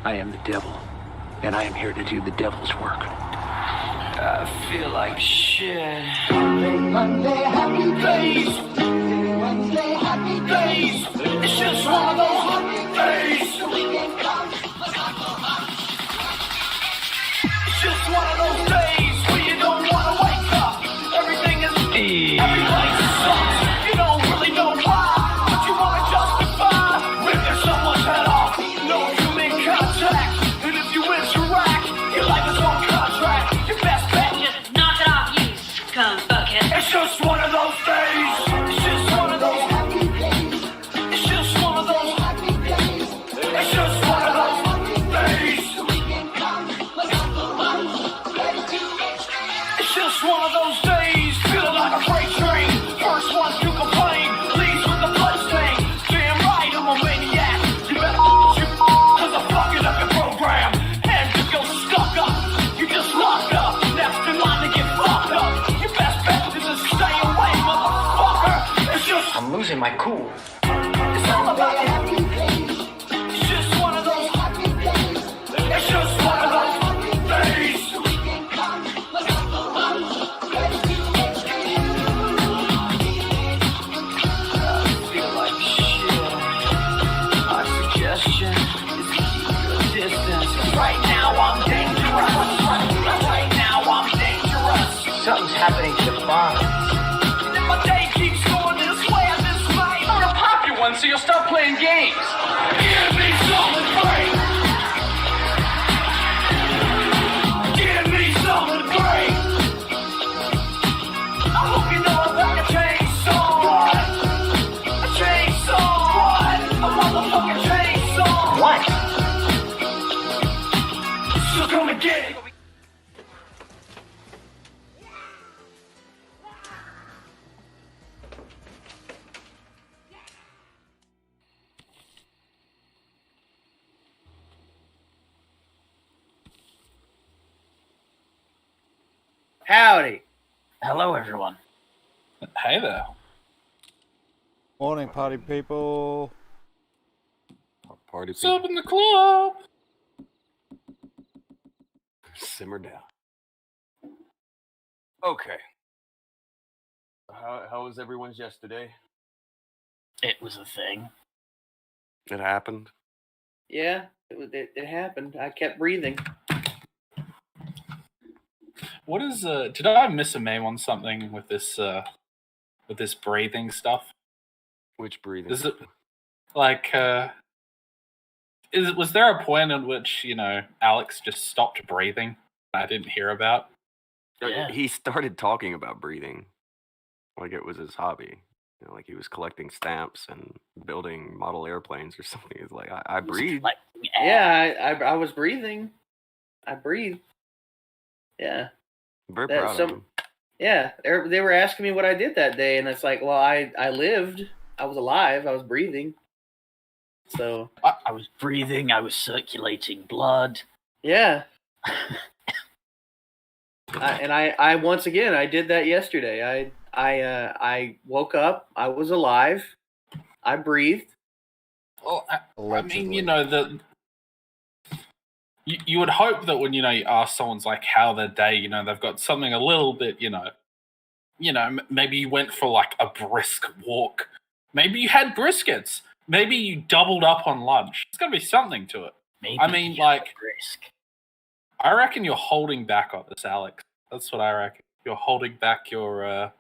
I am the devil, and I am here to do the devil's work. I feel like shit. Monday, happy days. Wednesday, happy days. It's just one of those happy days. The weekend comes. It's just one of those days where you don't want to wake up. Everything is everybody sucks. You don't really know why, but you want to justify ripping someone's head off. No human contact, and if you interact, your life is on contract. Your best bet, Just knock it off, you scum bucket. it's just one of those days. It's just one of those. Happy days. It's just one of those. Happy days. It's just one of those days. The weekend comes. Look out the ones ready to expand. It's just one of those days, feeling like a freight train. First one to complain, leaves with the blood stain. Damn right, I'm a maniac. You better shoot, cause I'm fucking up your program. And if you're stuck up, you just locked up. Next in line to get fucked up. Your best bet is to stay away, motherfucker. It's just, I'm losing my cool. it's all about you. Happy days. It's just one of those, Happy days. it's just one of those days. The weekend comes. Look out the ones ready to expand. Feel like shit. My suggestion is to keep your distance. Right now I'm dangerous. Right now I'm dangerous. Something's happening to the farm. My day keeps going this way at this rate. I'm gonna pop you one so you'll stop playing games. Give me something great. Give me something great. I hope you know I'm like a chainsaw. A chainsaw. A motherfucking chainsaw. What? So come and get it. Howdy. Hello, everyone. Hey there. Morning, party people. Party What's up in the club? simmer down. Okay. How was everyone's yesterday? It was a thing. It happened. Yeah, it happened. I kept breathing. What is did I miss a meme on something with this breathing stuff? Which breathing? Is it like was there a point in which, Alex just stopped breathing I didn't hear about? Yeah. He started talking about breathing like it was his hobby. Like he was collecting stamps and building model airplanes or something. He's like, I breathe. Yeah, I was breathing. I breathed. Yeah. I'm very That- proud some- of him. Yeah, they were asking me what I did that day, and it's like, well, I lived. I was alive. I was breathing. So I was breathing, I was circulating blood. yeah. I once again I did that yesterday. I woke up. I was alive. I breathed. Well, I mean, Allegedly. you would hope that when you ask someone's like how their day, they've got something a little bit, maybe you went for like a brisk walk, maybe you had briskets, maybe you doubled up on lunch. There's got to be something to it. Maybe I mean, you like- had a risk. I reckon you're holding back on this, Alex. That's what I reckon. You're holding back your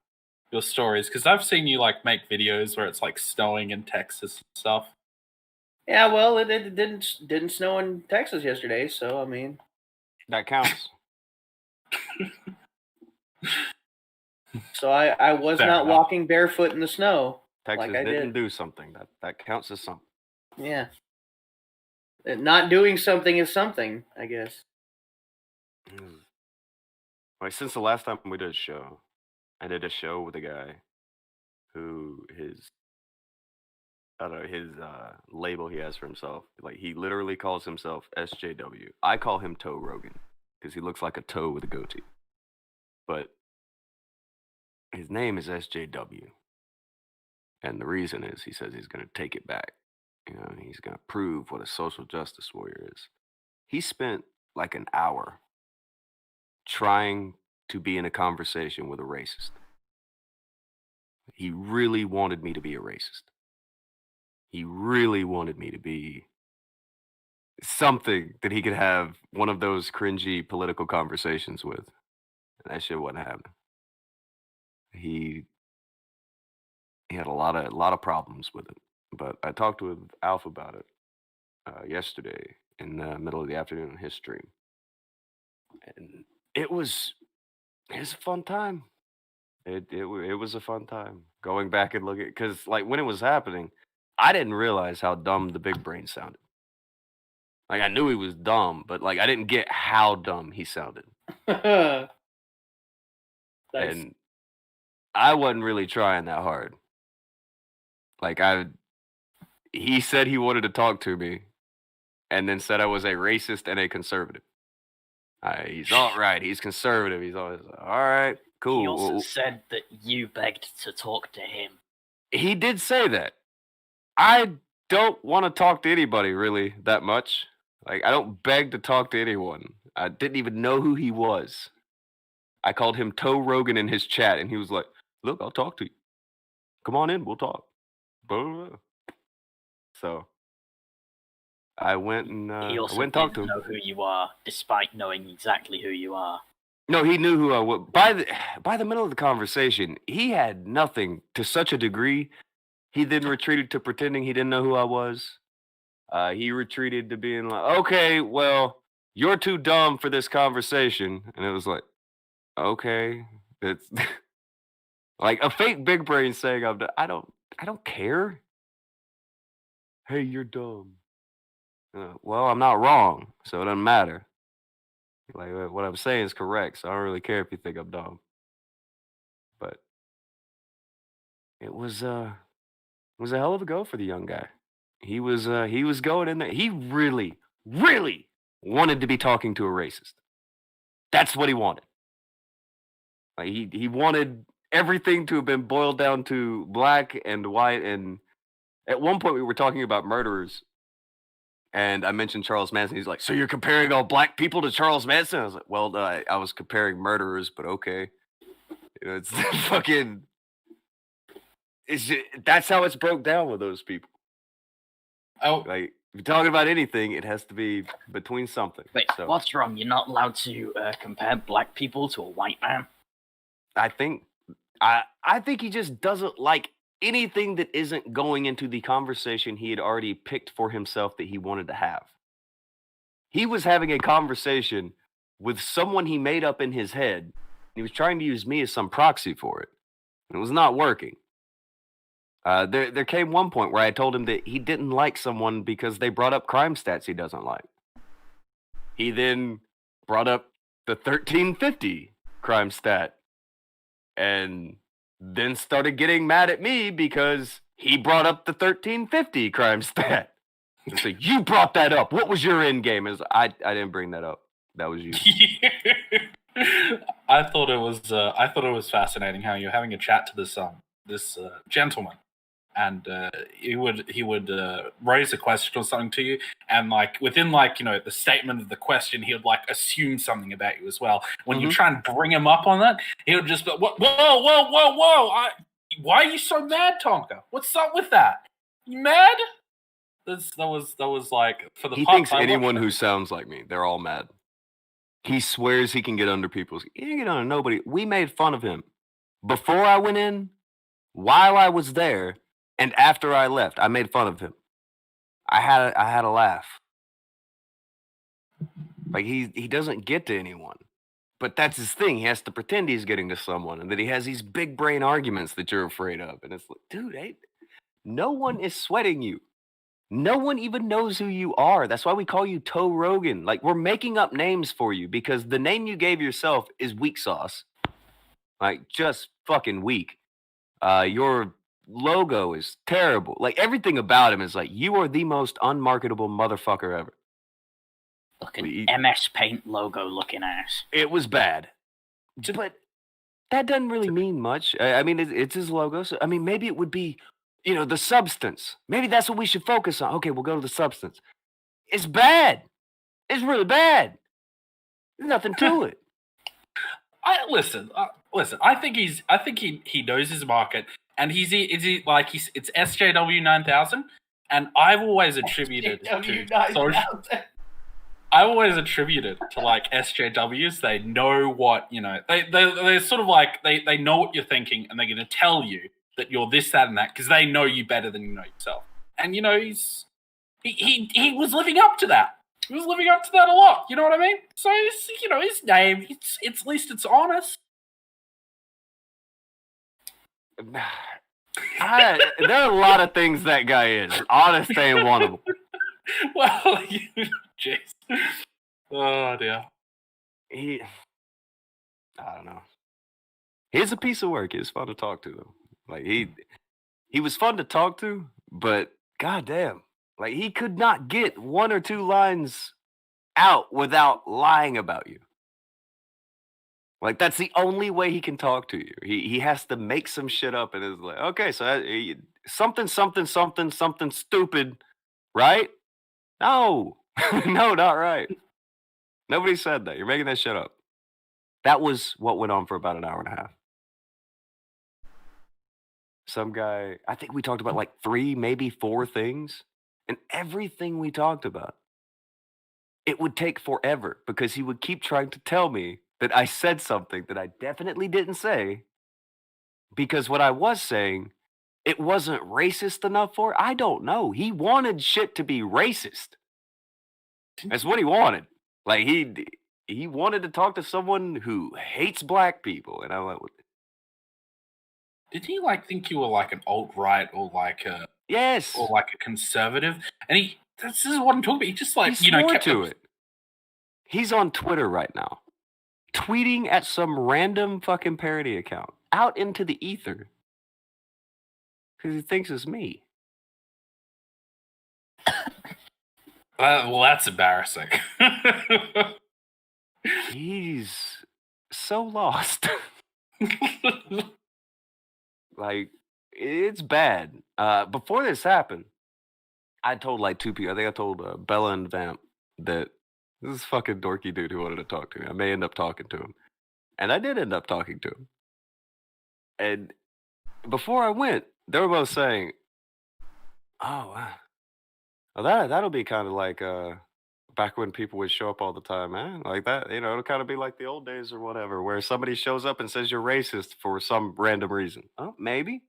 stories, because I've seen you like make videos where it's like snowing in Texas and stuff. Yeah, well, it didn't snow in Texas yesterday, so I mean, That counts. so I was Fair not enough. walking barefoot in the snow. Texas Like I didn't did. do something. That counts as something. Yeah. Not doing something is something, I guess. Like since the last time we did a show, I did a show with a guy who his label he has for himself, like he literally calls himself SJW. I call him Toe Rogan because he looks like a toe with a goatee. But his name is SJW. And the reason is he says he's going to take it back. He's going to prove what a social justice warrior is. He spent like an hour trying to be in a conversation with a racist. He really wanted me to be a racist. He really wanted me to be something that he could have one of those cringy political conversations with. And that shit wasn't happening. He had a lot of problems with it. But I talked with Alf about it yesterday in the middle of the afternoon in his stream. And it was a fun time. It was a fun time going back and looking, because like when it was happening, I didn't realize how dumb the big brain sounded. Like I knew he was dumb, but like I didn't get how dumb he sounded. Nice. And I wasn't really trying that hard. Like he said he wanted to talk to me, and then said I was a racist and a conservative. He's all right. He's conservative. He's always all right. Cool. He also said that you begged to talk to him. He did say that. I don't want to talk to anybody really that much. Like I don't beg to talk to anyone. I didn't even know who he was. I called him Toe Rogan in his chat, and he was like, "Look, I'll talk to you. Come on in. We'll talk." Blah, blah, blah. So I went and He also and talked to didn't him. know who you are, despite knowing exactly who you are. No, he knew who I was. By the middle of the conversation, he had nothing to such a degree. He then retreated to pretending he didn't know who I was. He retreated to being like, "Okay, well, you're too dumb for this conversation," and it was like, "Okay, it's like a fake big brain saying I'm. I don't care. Hey, you're dumb. Well, I'm not wrong, so it doesn't matter. Like what I'm saying is correct, so I don't really care if you think I'm dumb." But it was a hell of a go for the young guy. He was going in there. He really, really wanted to be talking to a racist. That's what he wanted. Like he wanted everything to have been boiled down to black and white. And at one point we were talking about murderers, and I mentioned Charles Manson. He's like, "So you're comparing all black people to Charles Manson?" I was like, "Well, I was comparing murderers, but okay." You know, it's fucking. That's how it's broke down with those people. Oh, Like, if you're talking about anything, it has to be between something. Wait, So what's wrong? You're not allowed to compare black people to a white man? I think he just doesn't like anything that isn't going into the conversation he had already picked for himself that he wanted to have. He was having a conversation with someone he made up in his head. He was trying to use me as some proxy for it. And it was not working. There came one point where I told him that he didn't like someone because they brought up crime stats he doesn't like. He then brought up the 1350 crime stat, and then started getting mad at me because he brought up the 1350 crime stat. So you brought that up. What was your end game? I didn't bring that up. That was you. I thought it was fascinating how you're having a chat to this gentleman, and he would raise a question or something to you, and like within the statement of the question, he would like assume something about you as well. When you try and bring him up on that, he would just be, whoa! Why are you so mad, Tonka? What's up with that? You mad? That was like for the. He thinks anyone who sounds like me, they're all mad. He swears he can get under people's. He didn't get under nobody. We made fun of him before I went in, while I was there, and after I left. I made fun of him. I had a laugh. Like he doesn't get to anyone, but that's his thing. He has to pretend he's getting to someone, and that he has these big brain arguments that you're afraid of. And it's like, dude, no one is sweating you. No one even knows who you are. That's why we call you Toe Rogan. Like, we're making up names for you because the name you gave yourself is weak sauce. Like, just fucking weak. Your logo is terrible. Like, everything about him is like, you are the most unmarketable motherfucker ever. Fucking MS Paint logo looking ass. It was bad. But that doesn't really mean much. I mean, it's his logo. So, I mean, maybe it would be, the substance. Maybe that's what we should focus on. Okay, we'll go to the substance. It's bad. It's really bad. There's nothing to it. Listen. I think he knows his market, and it's SJW 9000, and I've always attributed to like SJWs. They know what they're sort of like they know what you're thinking, and they're going to tell you that you're this, that, and that because they know you better than you know yourself. And he was living up to that. He was living up to that a lot. You know what I mean? So his name. It's at least it's honest. There are a lot of things that guy is. Honest ain't one of them. Well, jeez. Oh dear. I don't know. He's a piece of work. He was fun to talk to though. Like he was fun to talk to, but goddamn, like he could not get one or two lines out without lying about you. Like that's the only way he can talk to you. He has to make some shit up and it's like, okay, so something stupid, right? No, no, not right. Nobody said that. You're making that shit up. That was what went on for about an hour and a half. Some guy, I think we talked about like 3, maybe 4 things, and everything we talked about, it would take forever because he would keep trying to tell me that I said something that I definitely didn't say because what I was saying, it wasn't racist enough for. I don't know. He wanted shit to be racist. That's what he wanted. Like he wanted to talk to someone who hates black people, and I went with it. Did he think you were like an alt-right or like a yes or like a conservative? And this is what I'm talking about. He just he kept to it. He's on Twitter right now, tweeting at some random fucking parody account out into the ether because he thinks it's me. Well, that's embarrassing. He's so lost. Like, it's bad. Before this happened, I told like 2 people. I think I told Bella and Vamp that this is fucking dorky dude who wanted to talk to me. I may end up talking to him. And I did end up talking to him. And before I went, they were both saying, oh, wow. Well, that'll be kind of like back when people would show up all the time, man. Like that, it'll kind of be like the old days or whatever, where somebody shows up and says you're racist for some random reason. Oh, maybe.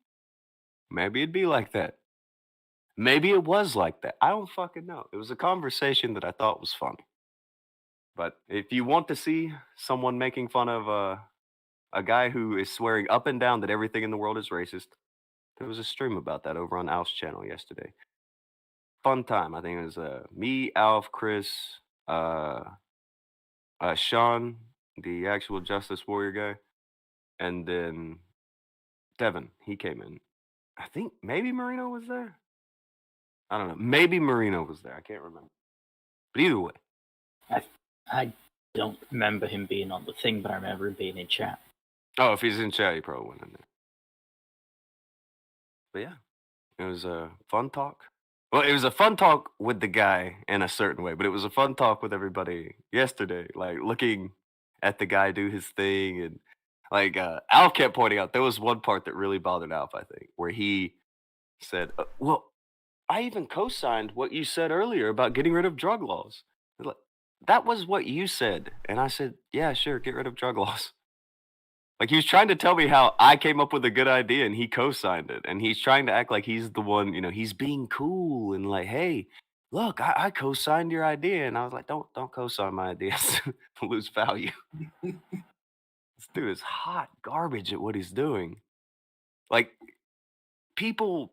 Maybe it'd be like that. Maybe it was like that. I don't fucking know. It was a conversation that I thought was funny. But if you want to see someone making fun of a guy who is swearing up and down that everything in the world is racist, there was a stream about that over on Alf's channel yesterday. Fun time. I think it was me, Alf, Chris, Sean, the actual Justice Warrior guy, and then Devin. He came in. I think maybe Marino was there. I don't know. Maybe Marino was there. I can't remember. But either way. I don't remember him being on the thing, but I remember him being in chat. Oh, if he's in chat, he probably went in there. But yeah, it was a fun talk. Well, it was a fun talk with the guy in a certain way, but it was a fun talk with everybody yesterday. Like looking at the guy do his thing, and like Alf kept pointing out there was one part that really bothered Alf, I think, where he said, "Well, I even co-signed what you said earlier about getting rid of drug laws. Like, that was what you said," and I said, "Yeah, sure, get rid of drug laws." Like, he was trying to tell me how I came up with a good idea and he co-signed it. And he's trying to act like he's the one, he's being cool and like, hey, look, I co-signed your idea. And I was like, don't co-sign my ideas. Lose value. This dude is hot garbage at what he's doing. Like, people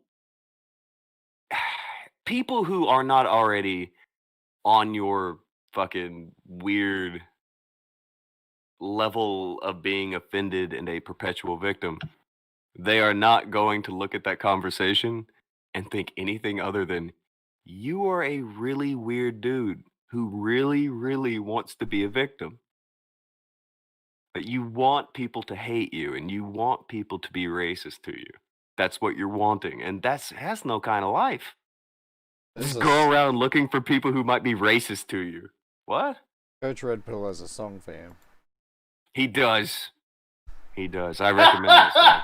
who are not already on your fucking weird level of being offended and a perpetual victim, they are not going to look at that conversation and think anything other than you are a really weird dude who really, really wants to be a victim. But you want people to hate you and you want people to be racist to you. That's what you're wanting. And that's no kind of life. Just go around looking for people who might be racist to you. What? Coach Red Pill has a song for him. He does. He does. I recommend that song.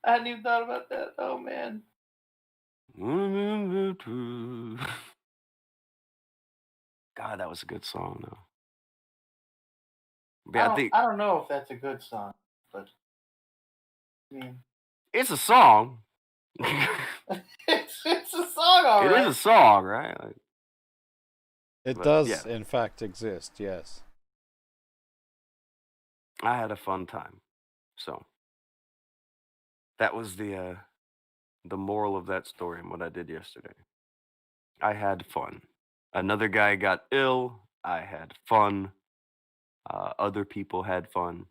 I hadn't even thought about that. Oh man. God, that was a good song, though. Yeah, I don't know if that's a good song, but I mean, it's a song. it's a song, all It right. is a song, right? Like, It But, does, yeah. in fact, exist, yes. I had a fun time. So that was the moral of that story and what I did yesterday. I had fun. Another guy got ill. I had fun. Other people had fun.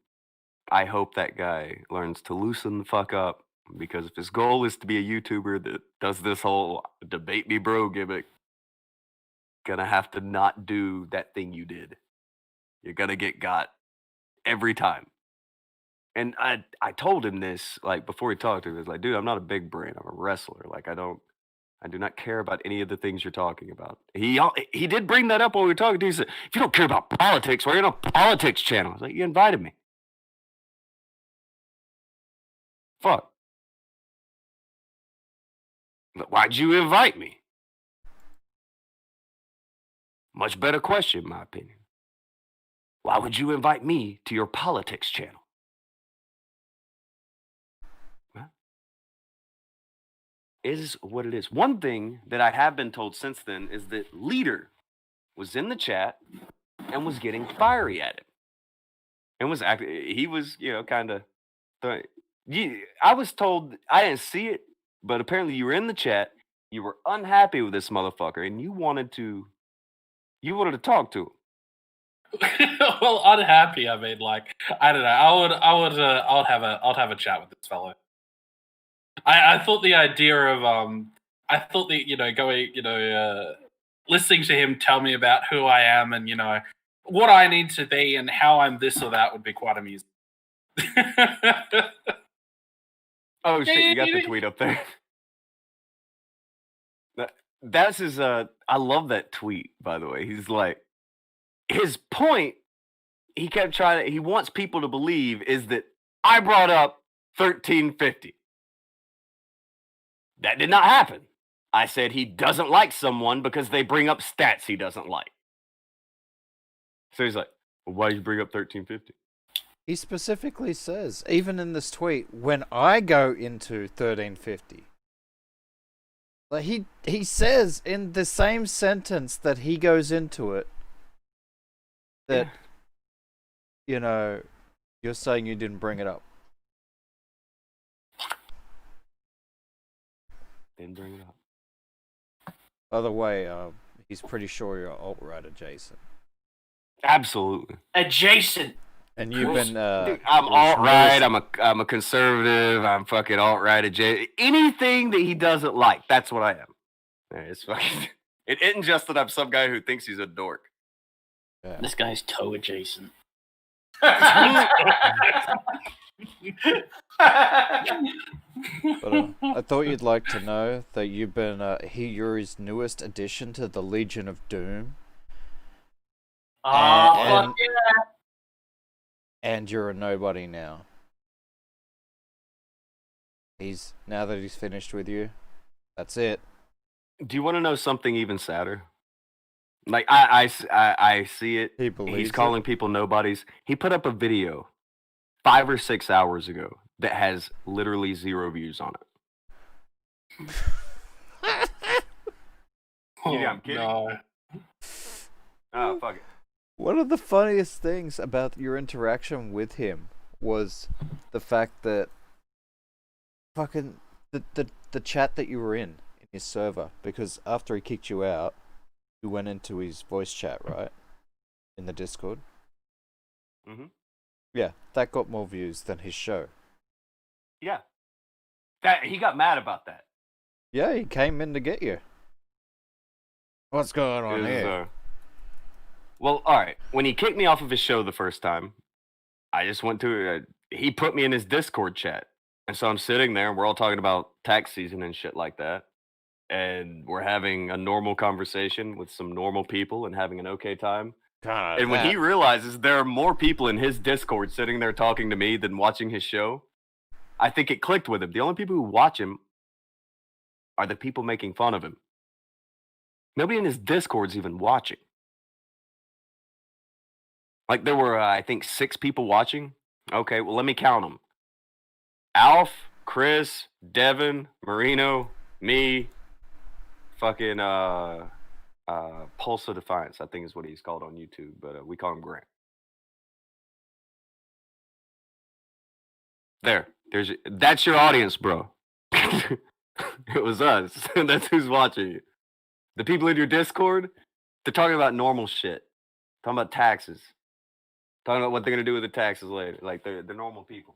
I hope that guy learns to loosen the fuck up, because if his goal is to be a YouTuber that does this whole debate me bro gimmick, gonna have to not do that thing you did. You're gonna get got every time. And I told him this, like, before he talked to me. I was like, dude, I'm not a big brain. I'm a wrestler. Like, I do not care about any of the things you're talking about. He did bring that up while we were talking to you. He said, if you don't care about politics, why are you on a politics channel? I was like, you invited me. Fuck. But why'd you invite me? Much better question, in my opinion. Why would you invite me to your politics channel? Is what it is. One thing that I have been told since then is that Leader was in the chat and was getting fiery at him. And was he was, kind of. I was told, I didn't see it, but apparently you were in the chat, you were unhappy with this motherfucker, and you wanted to talk to him. Well, unhappy. I mean, like, I don't know. I'll have a chat with this fellow. I thought the idea of going, listening to him tell me about who I am and what I need to be and how I'm this or that would be quite amusing. Oh shit! You got the tweet up there. That's his. I love that tweet. By the way, he's like, his point. He kept trying. He wants people to believe is that I brought up 1350. That did not happen. I said he doesn't like someone because they bring up stats he doesn't like. So he's like, well, why did you bring up 1350? He specifically says, even in this tweet, when I go into 1350, like he says in the same sentence that he goes into it, that, you're saying you didn't bring it up. Didn't bring it up. By the way, he's pretty sure you're alt-right adjacent. Absolutely. Adjacent. And you've been Dude, I'm alt-right, I'm a conservative, I'm fucking alt-right adjacent. Anything that he doesn't like, that's what I am. Yeah, it's fucking it isn't just that I'm some guy who thinks he's a dork. Yeah. This guy's toe adjacent. But I thought you'd like to know that you've been you're his newest addition to the Legion of Doom. Fuck yeah. And you're a nobody now. Now that he's finished with you, that's it. Do you want to know something even sadder? Like, I see it. He's calling people nobodies. He put up a video 5 or 6 hours ago that has literally 0 views on it. Yeah, I'm kidding. No. Oh, fuck it. One of the funniest things about your interaction with him was the fact that fucking the chat that you were in his server, because after he kicked you out, you went into his voice chat, right? In the Discord. Mm-hmm. Yeah, that got more views than his show. Yeah. He got mad about that. Yeah, he came in to get you. What's going on here? Well, all right. When he kicked me off of his show the first time, I just went to he put me in his Discord chat. And so I'm sitting there and we're all talking about tax season and shit like that. and we're having a normal conversation with some normal people and having an okay time. God, And when he realizes there are more people in his Discord sitting there talking to me than watching his show, I think it clicked with him. The only people who watch him are the people making fun of him. Nobody in his Discord's even watching. Like, there were, I think, 6 people watching. Okay, well, let me count them. Alf, Chris, Devin, Marino, me, fucking, Pulse of Defiance, I think is what he's called on YouTube, but we call him Grant. That's your audience, bro. It was us. That's who's watching you. The people in your Discord, they're talking about normal shit. Talking about taxes. Talking about what they're gonna do with the taxes later. Like, they're normal people.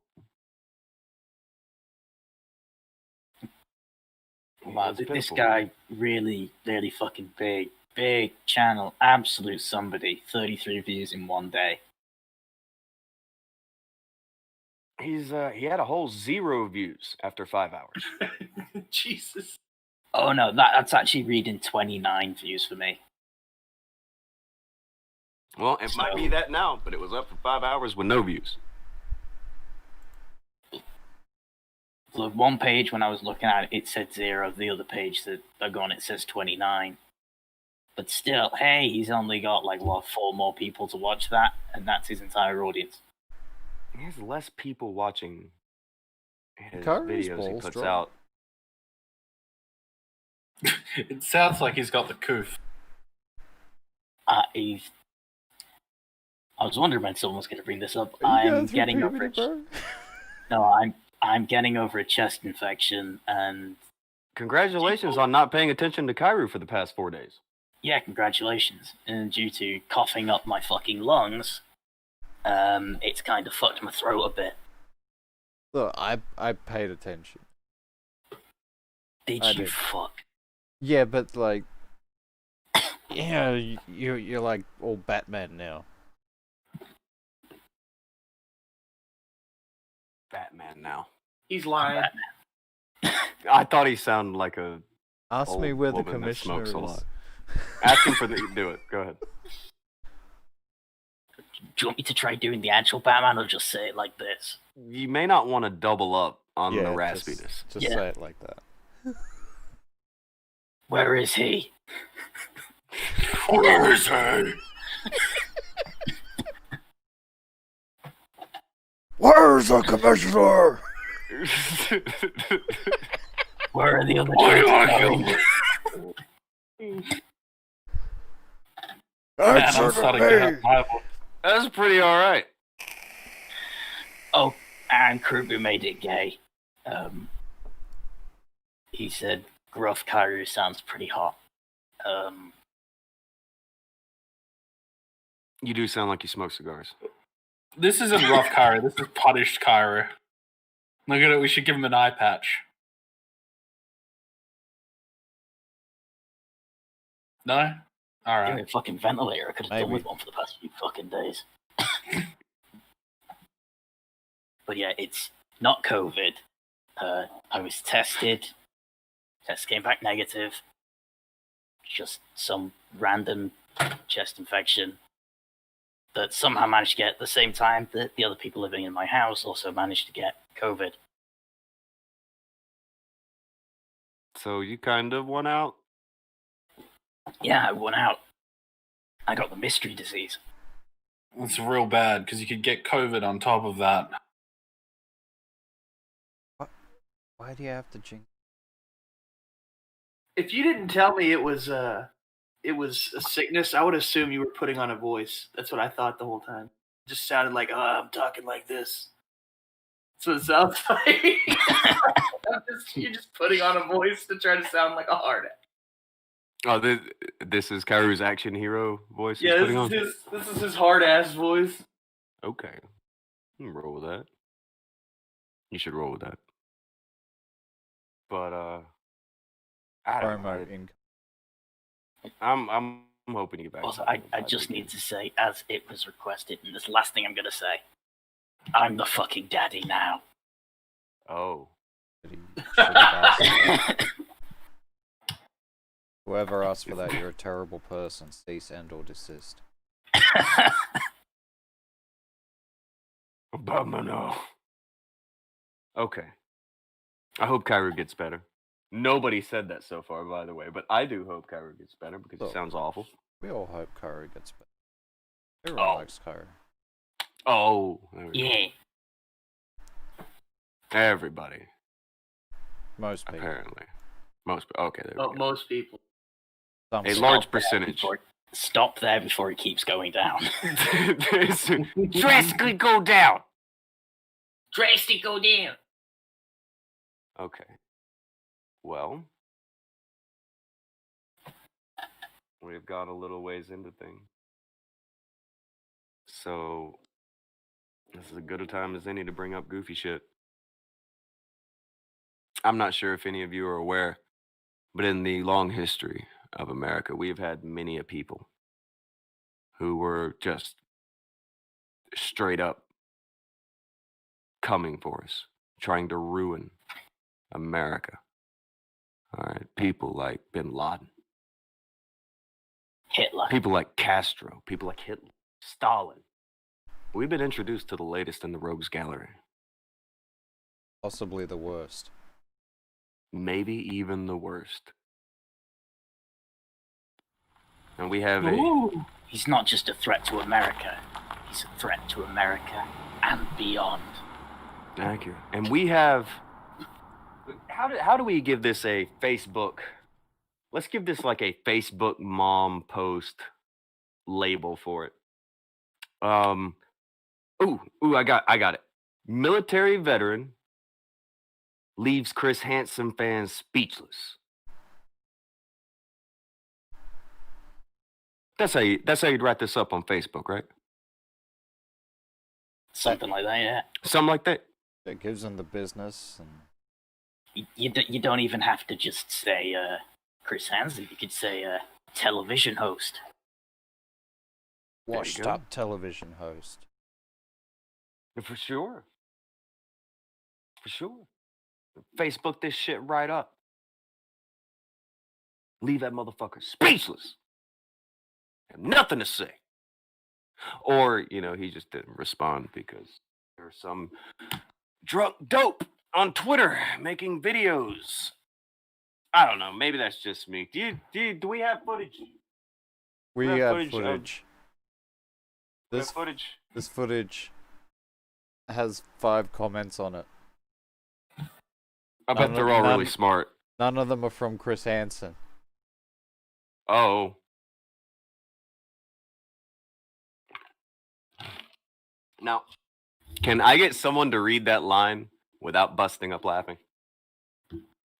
Wow, It's this pitiful. guy really, really fucking big channel, absolute somebody. 33 views in one day. He had a whole 0 views after 5 hours. Jesus. Oh no, that's actually reading 29 views for me. Well, it might be that now, but it was up for 5 hours with no views. The one page when I was looking at it, it said 0. The other page that I go on, it says 29. But still, hey, he's only got like 4 more people to watch that, and that's his entire audience. He has less people watching his Kyrie's videos he balls puts drop. out. It sounds like he's got the coof. I was wondering when someone was going to bring this up. I'm getting over it. No, I'm getting over a chest infection, and Congratulations on not paying attention to Kairu for the past 4 days. yeah, congratulations. And due to coughing up my fucking lungs, it's kind of fucked my throat a bit. Look, I paid attention. Did I you did. fuck? Yeah, but like, yeah, you're like all Batman now. Batman now. He's lying. I thought he sounded like a Ask me old where the woman that commissioner smokes is. a lot. Ask him for the. Do it. Go ahead. Do you want me to try doing the actual Batman, or just say it like this? You may not want to double up on the Yeah, raspiness. just Yeah. say it like that. Where is he? Where is he? Where's the commissioner? Where are the other Why do I gentlemen? Man, I'm starting to get my That's pretty all right. Oh, and Kruger made it gay. He said, gruff Kairu sounds pretty hot. You do sound like you smoke cigars. This isn't rough Kyra, this is punished Kyra. Look at it, we should give him an eye patch. No? Give me Alright. a fucking ventilator. I could have done Maybe. with one for the past few fucking days. But yeah, it's not COVID. I was tested. Test came back negative. Just some random chest infection that somehow managed to get at the same time that the other people living in my house also managed to get COVID. So you kind of won out. Yeah, I won out. I got the mystery disease. It's real bad, because you could get COVID on top of that. Why do you have to jinx? If you didn't tell me it was a sickness, I would assume you were putting on a voice. That's what I thought the whole time. It just sounded like, I'm talking like this. That's what it sounds like. You're just putting on a voice to try to sound like a hard ass. Oh, this is Kairu's action hero voice he's Yeah, putting on? this is his hard ass voice. Okay. You can roll with that. You should roll with that. But, I don't know. Promo in. I'm hoping to get back. Also, to I that just again. need to say, as it was requested, and this last thing I'm going to say, I'm the fucking daddy now. Oh. Whoever asked for that, you're a terrible person. Cease and or desist. Obama, okay. I hope Kyrie gets better. Nobody said that so far, by the way, but I do hope Kyrie gets better because he sounds awful. We all hope Kyrie gets better. Everyone likes Kyrie. Oh, there we go. Yeah. Everybody. Most people. Apparently. Okay, there we go. Most people. Some A people. large percentage. Stop there before it keeps going down. Drastically go down. Drastic go down. Okay. Well, we've got a little ways into things. So, this is as good a time as any to bring up goofy shit. I'm not sure if any of you are aware, but in the long history of America, we've had many a people who were just straight up coming for us, trying to ruin America. All right, people like Bin Laden, Hitler. people like Castro, people like Hitler, Stalin. We've been introduced to the latest in the rogues gallery. Possibly the worst. Maybe even the worst. And we have Ooh. He's not just a threat to America. He's a threat to America and beyond. accurate. And we have. How do we give this a Facebook? Let's give this like a Facebook mom post label for it. I got it. Military veteran leaves Chris Hansen fans speechless. That's how you'd write this up on Facebook, right? Something like that, yeah. Something like that. It gives them the business. And You don't even have to just say Chris Hansen. You could say television host. washed up television host. For sure. For sure. Facebook this shit right up. Leave that motherfucker speechless. Have nothing to say. Or, he just didn't respond because there's some drunk dope on Twitter making videos. I don't know. Maybe that's just me. Do we have footage? We have footage. Footage. This footage has 5 comments on it. I bet they're all really smart. None of them are from Chris Hansen. Oh. Now, can I get someone to read that line without busting up laughing?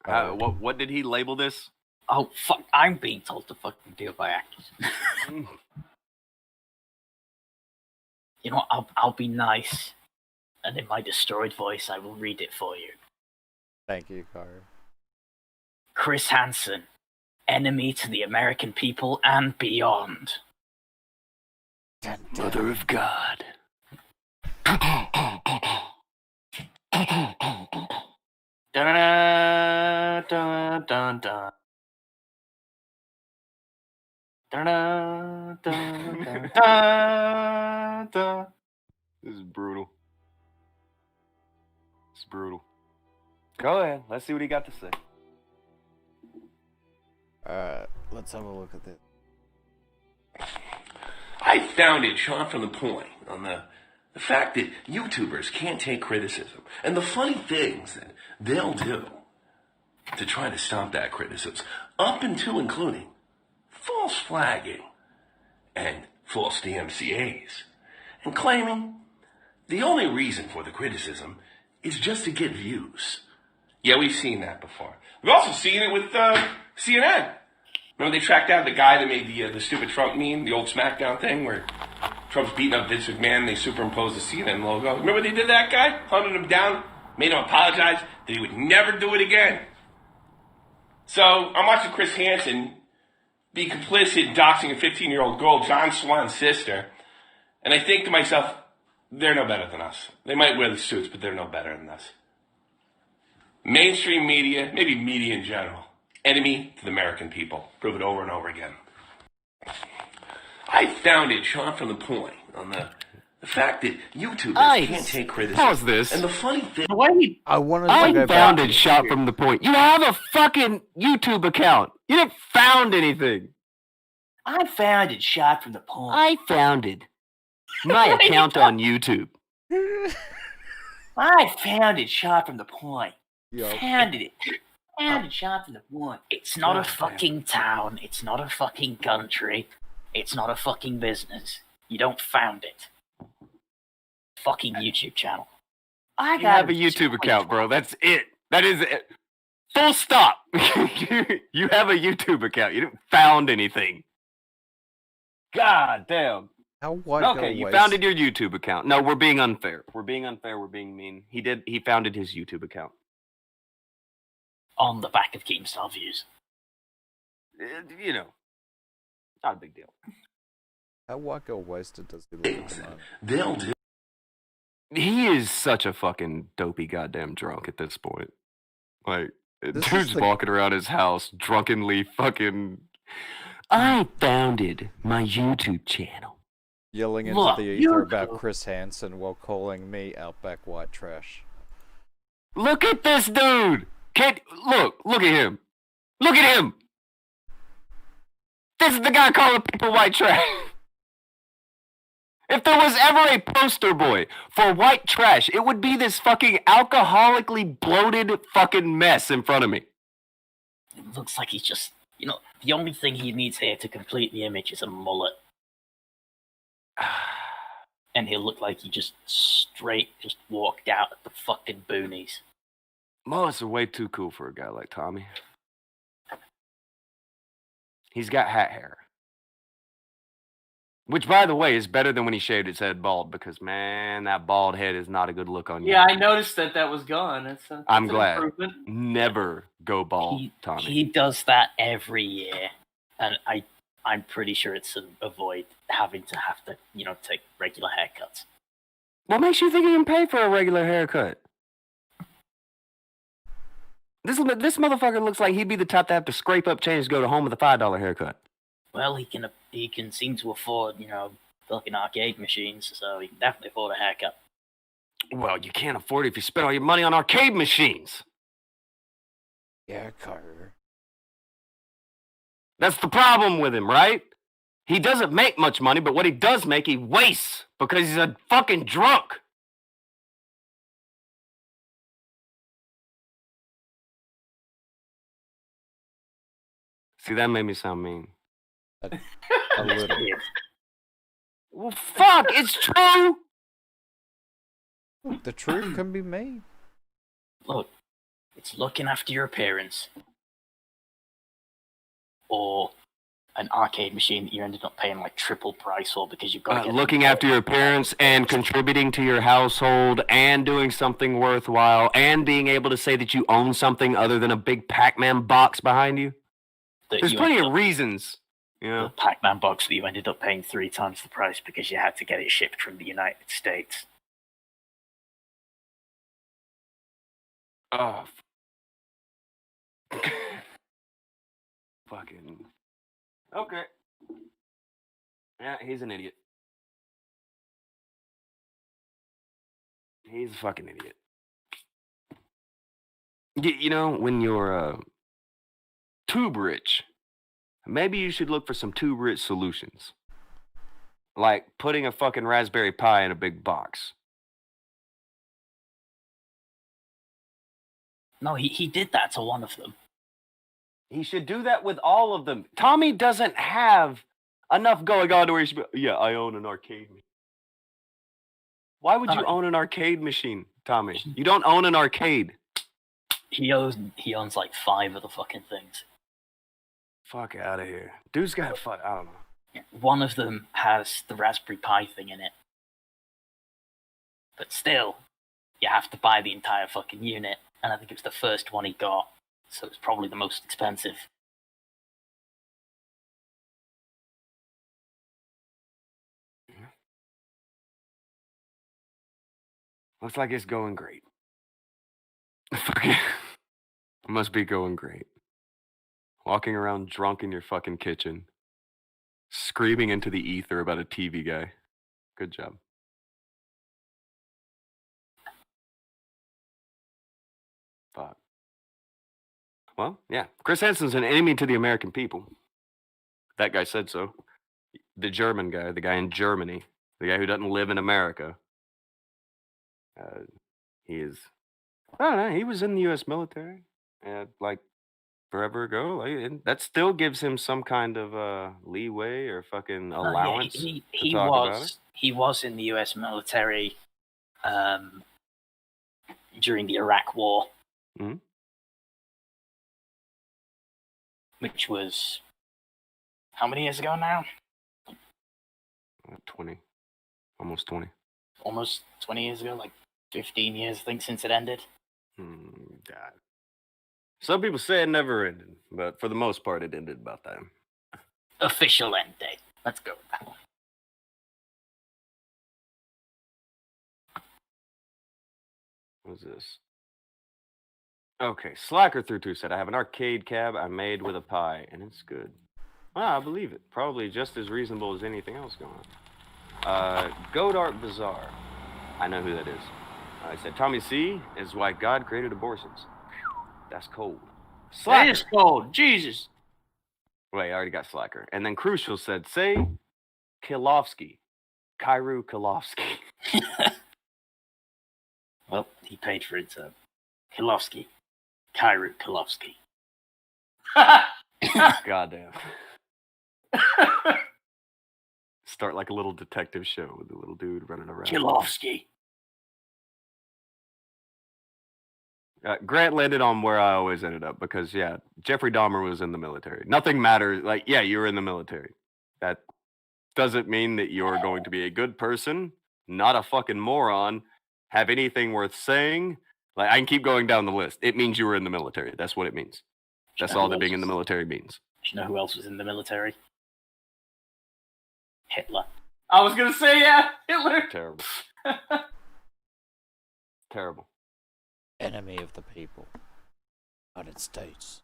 What did he label this? Oh, fuck. I'm being told to fucking do it by actors. You know what? I'll be nice. And in my destroyed voice, I will read it for you. Thank you, Carter. Chris Hansen, enemy to the American people and beyond. Mother of God. Dun dun dun dun. Dun dun dun dun dun. This is brutal. It's brutal. Go ahead. Let's see what he got to say. Alright, let's have a look at this. I founded Shot from the Point on the fact that YouTubers can't take criticism and the funny things that they'll do to try to stop that criticism, up until including false flagging and false DMCAs, and claiming the only reason for the criticism is just to get views. Yeah, we've seen that before. We've also seen it with CNN. Remember they tracked down the guy that made the stupid Trump meme, the old SmackDown thing where Trump's beating up Vince McMahon and they superimposed the CNN logo. Remember they did that guy? Hunted him down, made him apologize that he would never do it again. So I'm watching Chris Hansen be complicit doxing a 15-year-old girl, John Swan's sister, and I think to myself, they're no better than us. They might wear the suits, but they're no better than us. Mainstream media, maybe media in general, enemy to the American people. Prove it over and over again. I founded Shot from the Point on the fact that YouTubers can't take criticism. Pause this. And the funny thing, I wanted to I go back. founded Shot from the Point. You have a fucking YouTube account. You didn't found anything. I founded Shot from the Point. I founded my account on YouTube. I founded Shot from the Point. Yup. Founded it. Founded Shot from the Point. It's not a fucking town. It's not a fucking country. It's not a fucking business. You don't found it. Fucking YouTube channel. I You have a YouTube account, bro. That's it. That is it. Full stop. You have a YouTube account. You didn't found anything. God damn. How wide Okay, you founded your YouTube account. No, we're being unfair. We're being unfair. We're being mean. He founded his YouTube account. On the back of GameStop views. You know, not a big deal. How white girl wasted does he look at the moment? they'll do. He is such a fucking dopey goddamn drunk at this point. Like, This is dude's the- walking around his house drunkenly fucking... I founded my YouTube channel. Yelling into Look, the ether about Chris Hansen while calling me Outback white trash. Look at this dude! Look at him. Look at him! This is the guy calling people white trash. If there was ever a poster boy for white trash, it would be this fucking alcoholically bloated fucking mess in front of me. It looks like he's just, the only thing he needs here to complete the image is a mullet. And he'll look like he just walked out at the fucking boonies. Mullets are way too cool for a guy like Tommy. He's got hat hair. Which, by the way, is better than when he shaved his head bald, because, man, that bald head is not a good look on you. Yeah, I noticed that was gone. I'm an glad. improvement. Never go bald, Tommy. He does that every year. And I'm pretty sure it's to avoid having to take regular haircuts. What makes you think he can pay for a regular haircut? This motherfucker looks like he'd be the type to have to scrape up change to go to home with a $5 haircut. Well, he can seem to afford, fucking arcade machines, so he can definitely afford a haircut. Well, you can't afford it if you spend all your money on arcade machines. Yeah, Carter. That's the problem with him, right? He doesn't make much money, but what he does make, he wastes because he's a fucking drunk. See, that made me sound mean. A little. Well, fuck, it's true. The truth can be made. Look, it's looking after your appearance. Or an arcade machine that you ended up paying like triple price for because you've got to get Looking after your appearance and contributing to your household and doing something worthwhile and being able to say that you own something other than a big Pac-Man box behind you. There's plenty of reasons. Yeah. The Pac-Man box that you ended up paying 3 times the price because you had to get it shipped from the United States. Oh. Fucking. Okay. Yeah, he's an idiot. He's a fucking idiot. You know, when you're tube rich, maybe you should look for some tube rich solutions. Like putting a fucking Raspberry Pi in a big box. No, he did that to one of them. He should do that with all of them. Tommy doesn't have enough going on to where he should be, yeah, I own an arcade machine. Why would you own an arcade machine, Tommy? You don't own an arcade. He owns like 5 of the fucking things. Fuck out of here. Dude's got I don't know. One of them has the Raspberry Pi thing in it. But still, you have to buy the entire fucking unit. And I think it was the first one he got. So it's probably the most expensive. Looks like it's going great. Fucking must be going great. Walking around drunk in your fucking kitchen. Screaming into the ether about a TV guy. Good job. Fuck. Well, yeah. Chris Hansen's an enemy to the American people. That guy said so. The German guy, the guy in Germany, the guy who doesn't live in America. He is. I don't know. He was in the U.S. military, like forever ago. And that still gives him some kind of leeway or fucking allowance to talk about it. He was in the U.S. military during the Iraq War, which was how many years ago now? 20, almost 20. Almost 20 years ago, like 15 years, I think, since it ended. God. Some people say it never ended, but for the most part, it ended about that. Official end date. Let's go with that one. What's this? Okay, Slacker32 said, I have an arcade cab I made with a pie, and it's good. I believe it. Probably just as reasonable as anything else going on. Godart Bazaar. I know who that is. I said, Tommy C. is why God created abortions. That's cold. Slacker. That is cold. Jesus. Wait, I already got Slacker. And then Crucial said, say Kilovsky. Kairu Kilovsky. Well, he paid for it, so. Kilovsky. Kairu Kilovsky. Goddamn. Start like a little detective show with a little dude running around. Kilovsky. Grant landed on where I always ended up because, yeah, Jeffrey Dahmer was in the military. Nothing matters. Like, yeah, you were in the military. That doesn't mean that you're going to be a good person, not a fucking moron, have anything worth saying. Like, I can keep going down the list. It means you were in the military. That's what it means. That's all that being in the military means. Do you know who else was in the military? Hitler. I was going to say, yeah, Hitler. Terrible. Terrible. Enemy of the people. United States.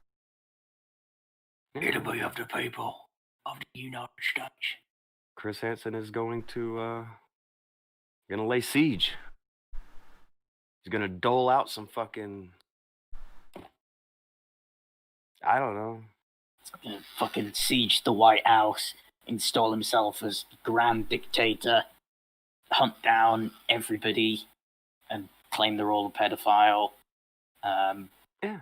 Enemy of the people of the United States. Chris Hansen is going to lay siege. He's gonna dole out some fucking, I don't know. He's gonna fucking siege the White House, install himself as grand dictator, hunt down everybody, and claim they're all a pedophile. Yeah.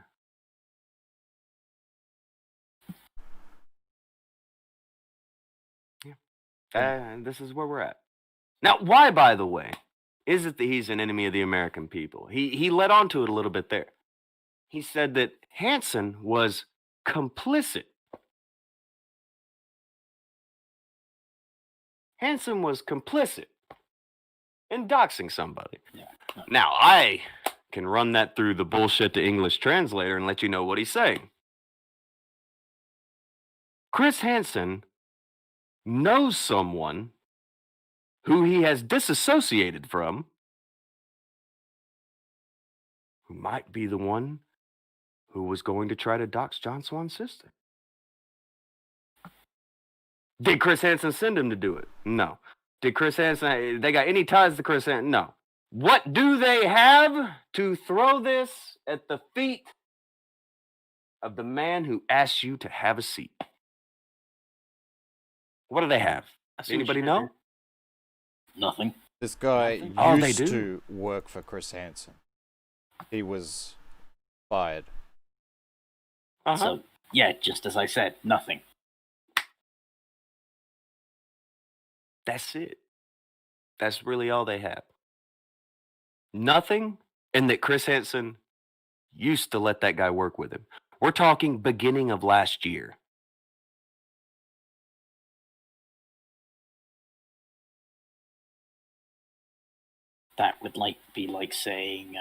And this is where we're at. Now, why, by the way, is it that he's an enemy of the American people? He led on to it a little bit there. He said that Hansen was complicit. Hansen was complicit in doxing somebody. Yeah. Now, I can run that through the bullshit to English translator and let you know what he's saying. Chris Hansen knows someone who he has disassociated from, who might be the one who was going to try to dox John Swan's sister. Did Chris Hansen send him to do it? No. Did Chris Hansen, they got any ties to Chris Hansen? No. What do they have to throw this at the feet of the man who asked you to have a seat? What do they have? Anybody know? Nothing. This guy They used do. to work for Chris Hansen. He was fired. So, yeah, just as I said, nothing. That's it. That's really all they have. Nothing, and that Chris Hansen used to let that guy work with him. We're talking beginning of last year. That would be like saying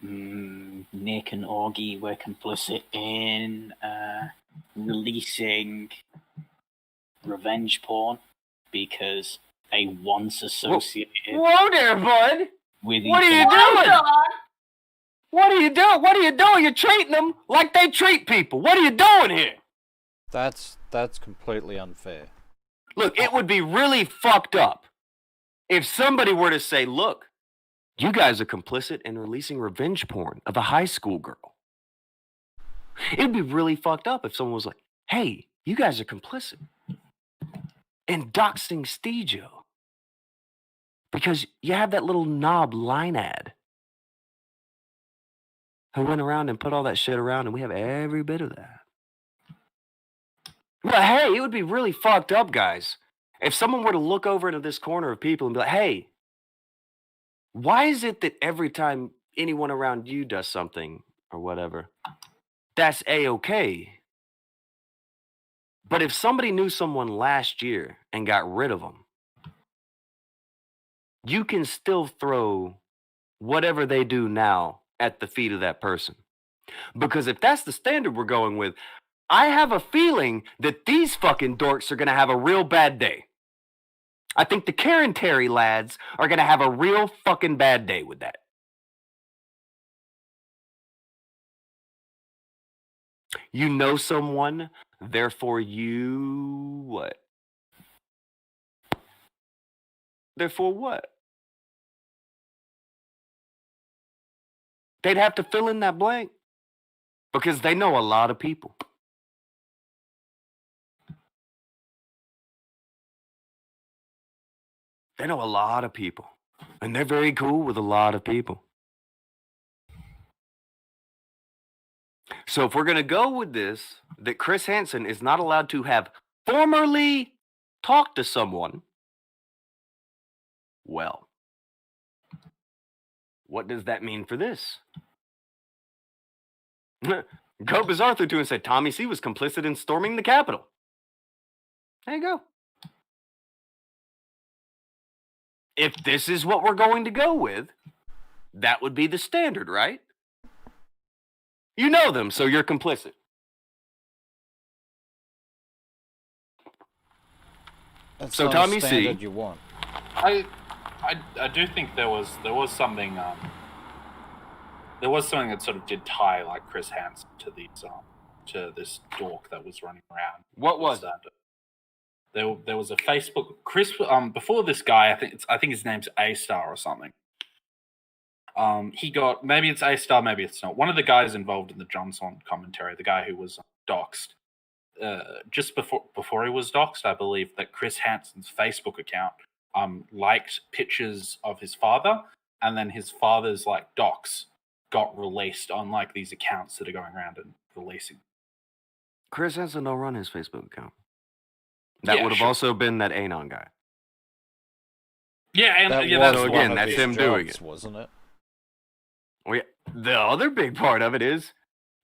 Nick and Augie were complicit in releasing revenge porn because they once associated Whoa there, bud! with What are each you other. doing? What are you doing? What are you doing? You're treating them like they treat people. What are you doing here? That's completely unfair. Look, it would be really fucked up if somebody were to say, look, you guys are complicit in releasing revenge porn of a high school girl. It would be really fucked up if someone was like, hey, you guys are complicit in doxing Steejo because you have that little knob line ad who went around and put all that shit around, and we have every bit of that. But hey, it would be really fucked up, guys, if someone were to look over into this corner of people and be like, hey, why is it that every time anyone around you does something or whatever, that's A-okay? But if somebody knew someone last year and got rid of them, you can still throw whatever they do now at the feet of that person. Because if that's the standard we're going with, I have a feeling that these fucking dorks are going to have a real bad day. I think the Karen Terry lads are going to have a real fucking bad day with that. You know someone, therefore you what? Therefore what? They'd have to fill in that blank because they know a lot of people. They know a lot of people, and they're very cool with a lot of people. So if we're going to go with this, that Chris Hansen is not allowed to have formerly talked to someone, well, what does that mean for this? Go Bizarre through and said Tommy C was complicit in storming the Capitol. There you go. If this is what we're going to go with, that would be the standard, right? You know them, so you're complicit. That's So not Tommy the C. standard you want. I do think there was something that sort of did tie like Chris Hansen to these to this dork that was running around. What was that? There was a Facebook Chris before this guy, I think his name's A Star or something. He got, maybe it's A Star, maybe it's not. One of the guys involved in the Johnson commentary, the guy who was doxxed, just before he was doxxed, I believe that Chris Hansen's Facebook account liked pictures of his father, and then his father's like docs got released on like these accounts that are going around and releasing. Chris Hansen don't run his Facebook account. That would have also been that Anon guy. Yeah, and so again, that's him doing it, wasn't it? Well, yeah, the other big part of it is,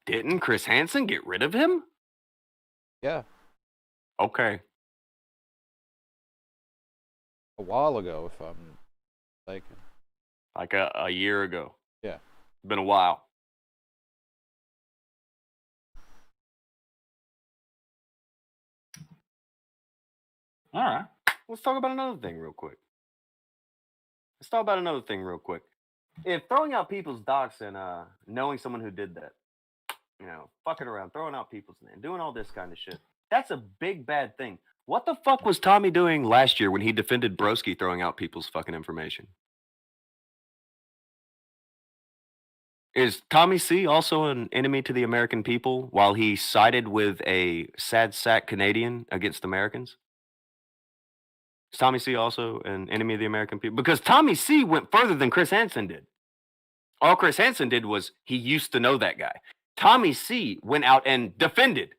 didn't Chris Hansen get rid of him? Yeah. Okay. A while ago, if I'm mistaken. Like a year ago. Yeah. Been a while. All right. Let's talk about another thing real quick. If throwing out people's docs and knowing someone who did that, fucking around, throwing out people's name, doing all this kind of shit, that's a big bad thing. What the fuck was Tommy doing last year when he defended Broski throwing out people's fucking information? Is Tommy C also an enemy to the American people while he sided with a sad sack Canadian against Americans? Is Tommy C also an enemy of the American people? Because Tommy C went further than Chris Hansen did. All Chris Hansen did was he used to know that guy. Tommy C went out and defended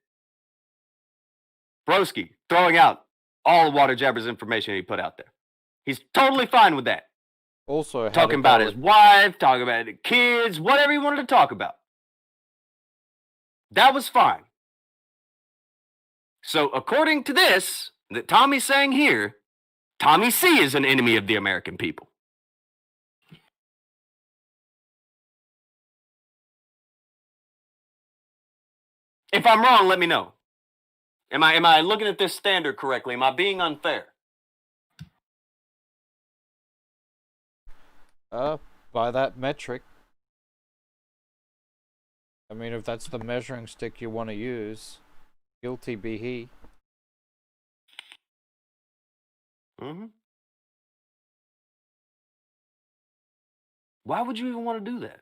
Broski, throwing out all Water Jabber's information he put out there. He's totally fine with that. Also, talking about his wife, talking about the kids, whatever he wanted to talk about. That was fine. So according to this, that Tommy's saying here, Tommy C is an enemy of the American people. If I'm wrong, let me know. Am I looking at this standard correctly? Am I being unfair? By that metric, I mean, if that's the measuring stick you want to use, guilty be he. Mm-hmm. Why would you even want to do that?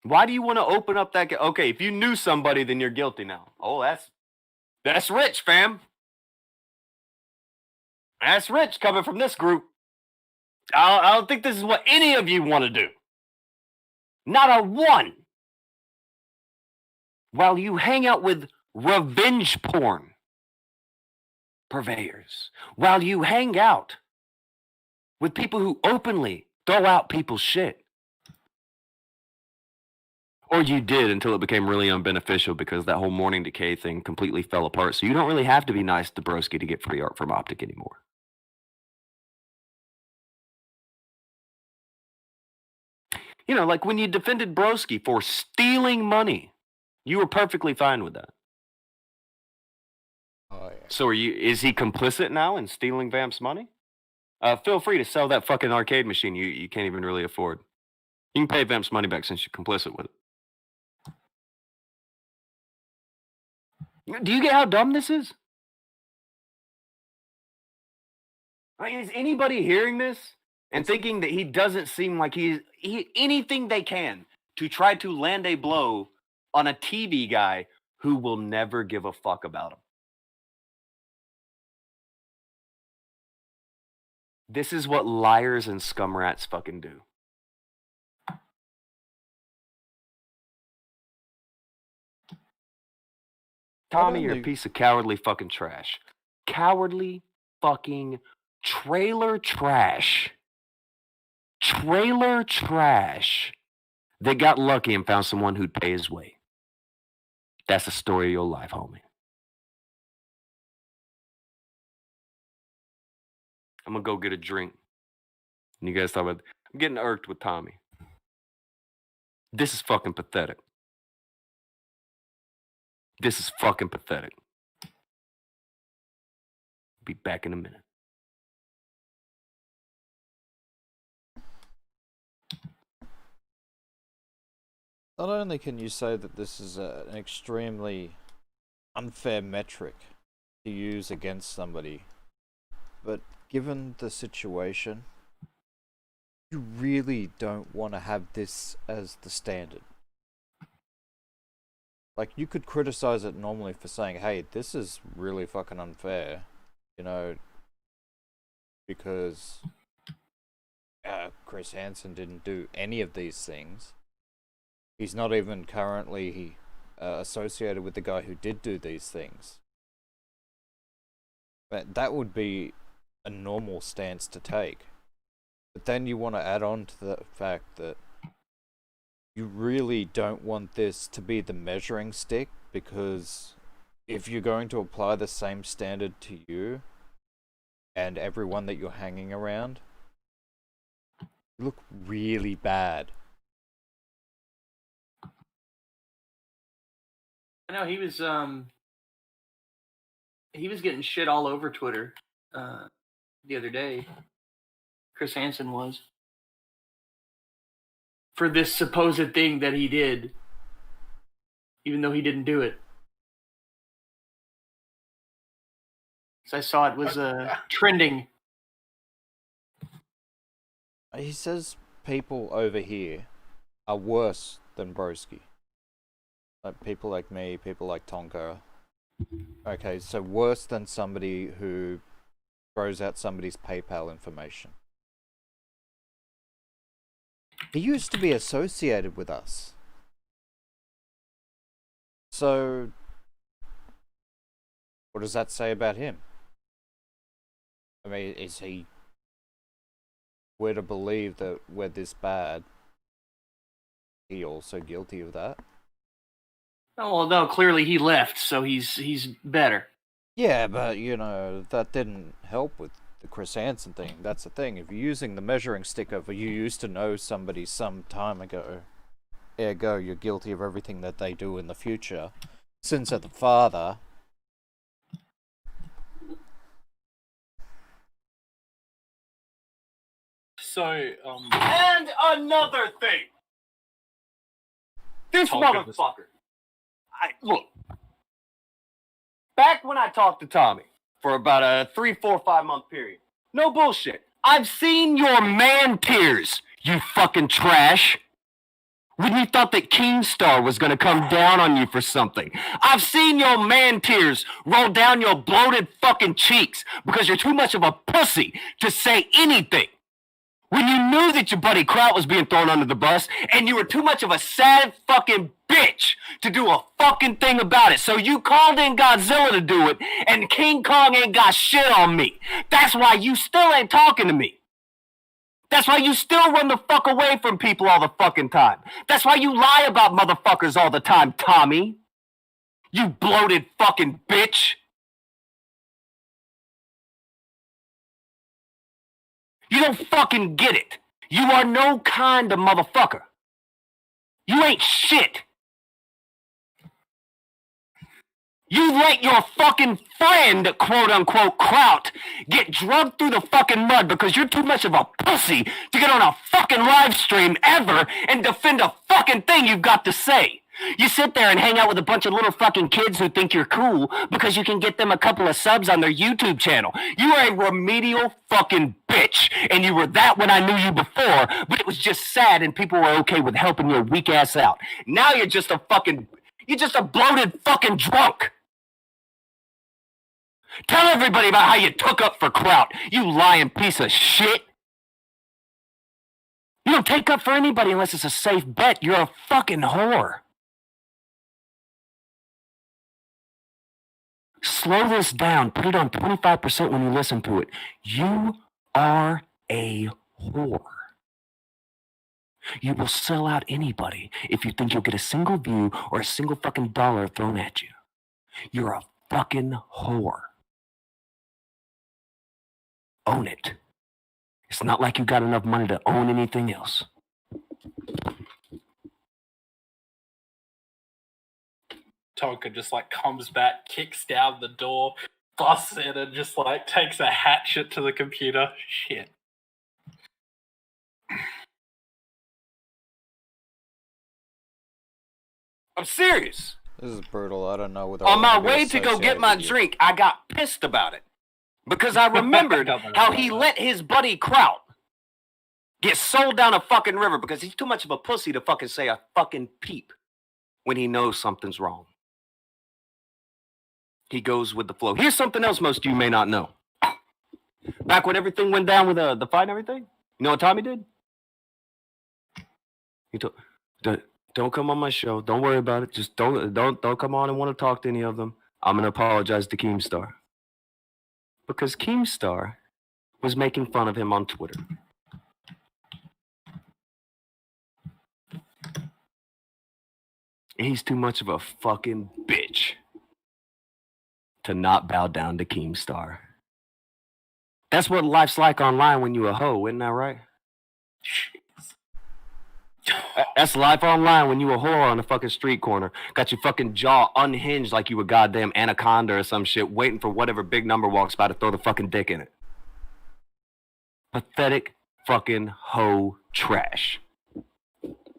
Why do you want to open up that? Okay, if you knew somebody, then you're guilty now. Oh, that's rich, fam. That's rich coming from this group. I don't think this is what any of you want to do. Not a one. While you hang out with revenge porn purveyors, while you hang out with people who openly throw out people's shit. Or you did until it became really unbeneficial because that whole morning decay thing completely fell apart. So you don't really have to be nice to Broski to get free art from Optic anymore. You know, like when you defended Broski for stealing money, you were perfectly fine with that. Oh, yeah. So is he complicit now in stealing Vamp's money? Feel free to sell that fucking arcade machine you can't even really afford. You can pay Vamp's money back since you're complicit with it. Do you get how dumb this is? I mean, is anybody hearing this and thinking that he doesn't seem like he anything they can to try to land a blow on a TV guy who will never give a fuck about him? This is what liars and scumrats fucking do. Tommy, you're a piece of cowardly fucking trash. Cowardly fucking trailer trash. Trailer trash that got lucky and found someone who'd pay his way. That's the story of your life, homie. I'm gonna go get a drink. And you guys talk about, I'm getting irked with Tommy. This is fucking pathetic. This is fucking pathetic. Be back in a minute. Not only can you say that this is an extremely unfair metric to use against somebody, but given the situation, you really don't want to have this as the standard. Like, you could criticize it normally for saying, hey, this is really fucking unfair, you know, because Chris Hansen didn't do any of these things. He's not even currently associated with the guy who did do these things. But that would be a normal stance to take. But then you want to add on to the fact that you really don't want this to be the measuring stick, because if you're going to apply the same standard to you and everyone that you're hanging around, you look really bad. I know he was getting shit all over Twitter the other day. Chris Hansen was, for this supposed thing that he did, even though he didn't do it. So I saw it was trending. He says people over here are worse than Broski. Like people like me, people like Tonka. Okay, so worse than somebody who throws out somebody's PayPal information. He used to be associated with us. So, what does that say about him? I mean, is he... we're to believe that we're this bad, he also guilty of that? Oh, well, no, clearly he left, so he's better. Yeah, but, you know, that didn't help with the Chris Hansen thing. That's the thing. If you're using the measuring stick of you used to know somebody some time ago, ergo, you're guilty of everything that they do in the future. Sins of the father. So, And another thing. This Oh, goodness. motherfucker. Look. Back when I talked to Tommy for about a 3, 4, 5 month period. No bullshit. I've seen your man tears, you fucking trash. When you thought that Keemstar was gonna come down on you for something. I've seen your man tears roll down your bloated fucking cheeks because you're too much of a pussy to say anything. When you knew that your buddy Kraut was being thrown under the bus and you were too much of a sad fucking bitch to do a fucking thing about it. So you called in Godzilla to do it and King Kong ain't got shit on me. That's why you still ain't talking to me. That's why you still run the fuck away from people all the fucking time. That's why you lie about motherfuckers all the time, Tommy. You bloated fucking bitch. You don't fucking get it. You are no kind of motherfucker. You ain't shit. You let your fucking friend, quote unquote, Kraut, get drugged through the fucking mud because you're too much of a pussy to get on a fucking live stream ever and defend a fucking thing you've got to say. You sit there and hang out with a bunch of little fucking kids who think you're cool because you can get them a couple of subs on their YouTube channel. You are a remedial fucking bitch, and you were that when I knew you before, but it was just sad and people were okay with helping your weak ass out. Now you're just a bloated fucking drunk. Tell everybody about how you took up for Kraut, you lying piece of shit. You don't take up for anybody unless it's a safe bet. You're a fucking whore. Slow this down. Put it on 25% when you listen to it. You are a whore. You will sell out anybody if you think you'll get a single view or a single fucking dollar thrown at you. You're a fucking whore. Own it. It's not like you got enough money to own anything else. Tonka just like comes back, kicks down the door, busts in, and just like takes a hatchet to the computer. Shit. I'm serious. This is brutal. I don't know whether On my I wanna be way to go get associated my with you. drink, I got pissed about it. Because I remembered how he let his buddy Kraut get sold down a fucking river because he's too much of a pussy to fucking say a fucking peep when he knows something's wrong. He goes with the flow. Here's something else most of you may not know. Back when everything went down with the fight and everything, you know what Tommy did? He told, don't come on my show. Don't worry about it. Just don't come on and want to talk to any of them. I'm gonna apologize to Keemstar. Because Keemstar was making fun of him on Twitter. He's too much of a fucking bitch to not bow down to Keemstar. That's what life's like online when you a hoe, isn't that right? That's life online when you a whore on a fucking street corner. Got your fucking jaw unhinged like you a goddamn anaconda or some shit, waiting for whatever big number walks by to throw the fucking dick in it. Pathetic fucking hoe trash.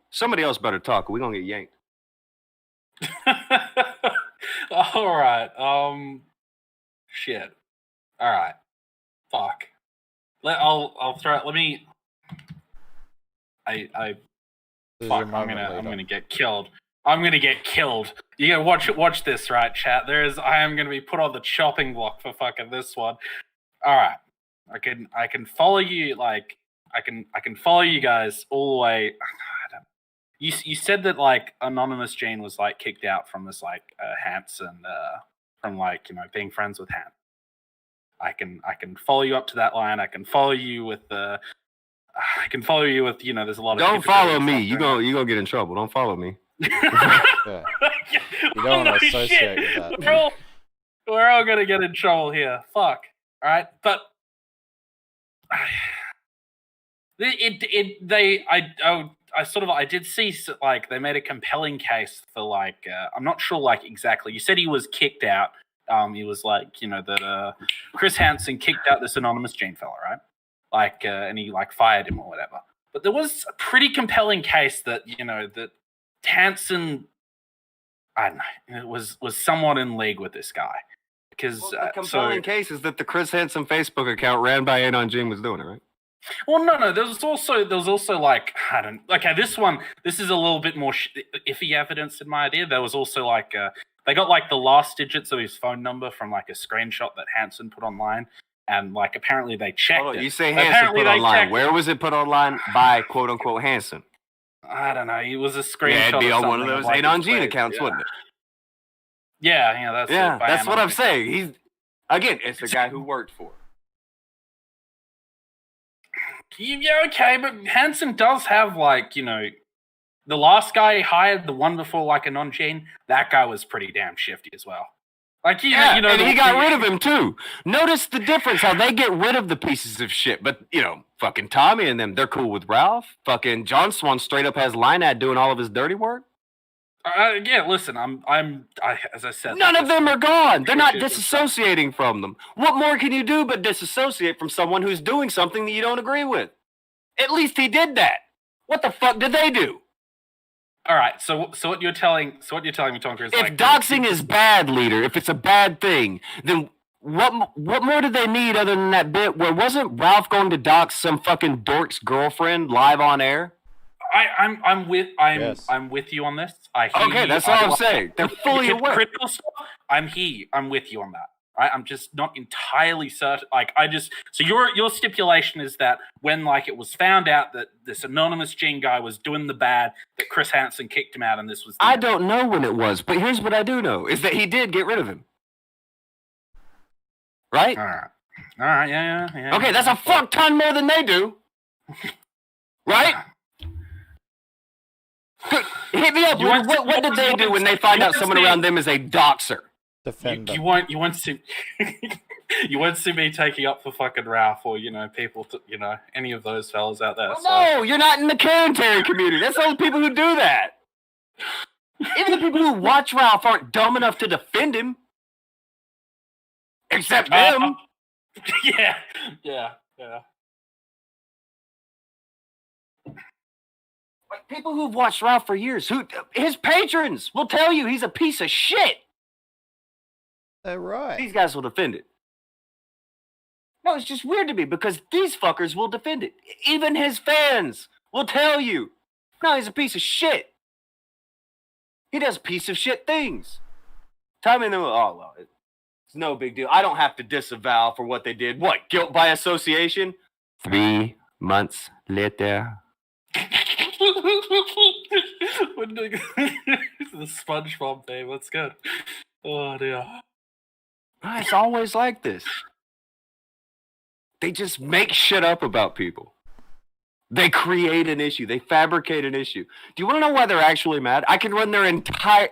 Somebody else better talk or we gonna get yanked. Alright, shit. Alright. Fuck. I'll throw it. Let me. Fuck, I'm gonna get killed. I'm gonna get killed. You gotta watch this, right, chat? I am gonna be put on the chopping block for fucking this one. Alright. I can follow you, like, I can follow you guys all the way. You said that, like, Anonymous Jane was, like, kicked out from this, like, Hansen, from, like, you know, being friends with Han. I can follow you up to that line. I can follow you with the. I can follow you with, you know, there's a lot of. Don't follow me. You gonna get in trouble. Don't follow me. Yeah. You don't want to associate with that. We're all gonna get in trouble here. Fuck. All right, but I did see, like, they made a compelling case for, like, I'm not sure, like, exactly. You said he was kicked out. He was like, you know, that Chris Hansen kicked out this Anonymous Jane fella, right? and he like fired him or whatever. But there was a pretty compelling case that that Hansen, I don't know, was somewhat in league with this guy because the compelling case is that the Chris Hansen Facebook account ran by Anonjin was doing it, right? Well, no. There was also like I don't. Okay, this is a little bit more iffy evidence in my idea. There was also like they got like the last digits of his phone number from like a screenshot that Hansen put online, and like apparently they checked it. You say Hansen put online. Where was it put online by quote unquote Hansen? I don't know. It was a screenshot. Yeah, it'd be on one of those like Anonjin accounts, wouldn't it? Yeah, that's it, that's what I'm saying. He's again, it's the guy who worked for. Yeah, okay, but Hansen does have like the last guy he hired, the one before like Anonjin, that guy was pretty damn shifty as well. Like and he got rid of him too. Notice the difference how they get rid of the pieces of shit. But fucking Tommy and them, they're cool with Ralph. Fucking John Swan straight up has line ad doing all of his dirty work. Yeah, listen, as I said, none of them are gone. They're not disassociating from them. What more can you do but disassociate from someone who's doing something that you don't agree with? At least he did that. What the fuck did they do? All right, so what you're telling me, Tonker, is if doxing is bad, leader, if it's a bad thing, then what more do they need other than that bit where wasn't Ralph going to dox some fucking dork's girlfriend live on air? I'm with you on this. Okay, that's all I'm saying. They're fully aware. Critical stuff. I'm with you on that. Right? I'm just not entirely certain. So your stipulation is that when like it was found out that this anonymous Gene guy was doing the bad, that Chris Hansen kicked him out, and this was. I don't know when it was, but here's what I do know: is that he did get rid of him. Right? All right. Yeah. Okay, that's a fuck ton more than they do. Right? Hit me up. What did they do when they find out someone around them is a doxer? Defender. You won't see you won't see me taking up for fucking Ralph or people any of those fellas out there. No, you're not in the Karen community. That's all the people who do that. Even the people who watch Ralph aren't dumb enough to defend him. Except them. Yeah. People who've watched Ralph for years, his patrons will tell you he's a piece of shit. They're right. These guys will defend it. No, it's just weird to me because these fuckers will defend it. Even his fans will tell you, no, he's a piece of shit. He does piece of shit things. Tell me, it's no big deal. I don't have to disavow for what they did. What, guilt by association? 3 months later. The SpongeBob thing. That's good. Oh dear. It's always like this. They just make shit up about people. They create an issue. They fabricate an issue. Do you want to know why they're actually mad? I can run their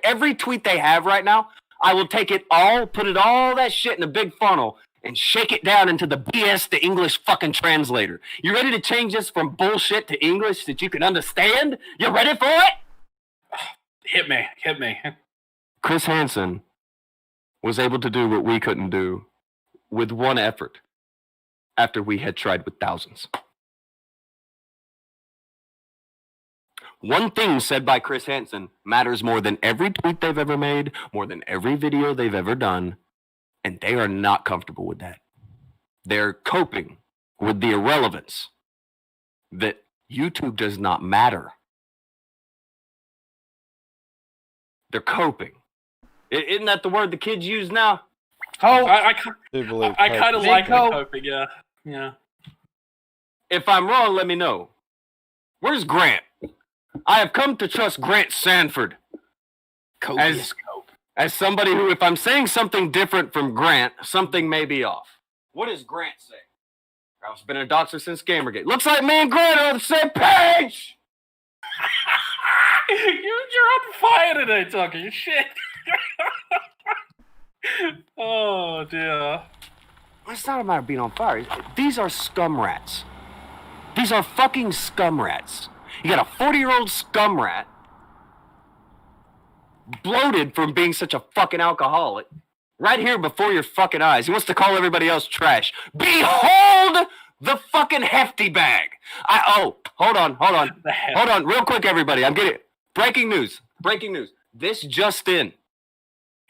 every tweet they have right now. I will take it all, put it all that shit in a big funnel and shake it down into the BS to English fucking translator. You ready to change this from bullshit to English that you can understand? You ready for it? Hit me. Chris Hansen was able to do what we couldn't do with one effort after we had tried with thousands. One thing said by Chris Hansen matters more than every tweet they've ever made, more than every video they've ever done, and they are not comfortable with that. They're coping with the irrelevance that YouTube does not matter. They're coping. Isn't that the word the kids use now? I kind of like coping, yeah. If I'm wrong, let me know. Where's Grant? I have come to trust Grant Sanford as somebody who, if I'm saying something different from Grant, something may be off. What does Grant say? Ralph's been a Doxer since Gamergate. Looks like me and Grant are on the same page! You're on fire today, talking shit. Oh, dear. It's not a matter of being on fire. These are scum rats. These are fucking scum rats. You got a 40-year-old scum rat, bloated from being such a fucking alcoholic, right here before your fucking eyes. He wants to call everybody else trash. Behold The fucking hefty bag. Hold on, real quick, everybody. I'm getting breaking news. This just in.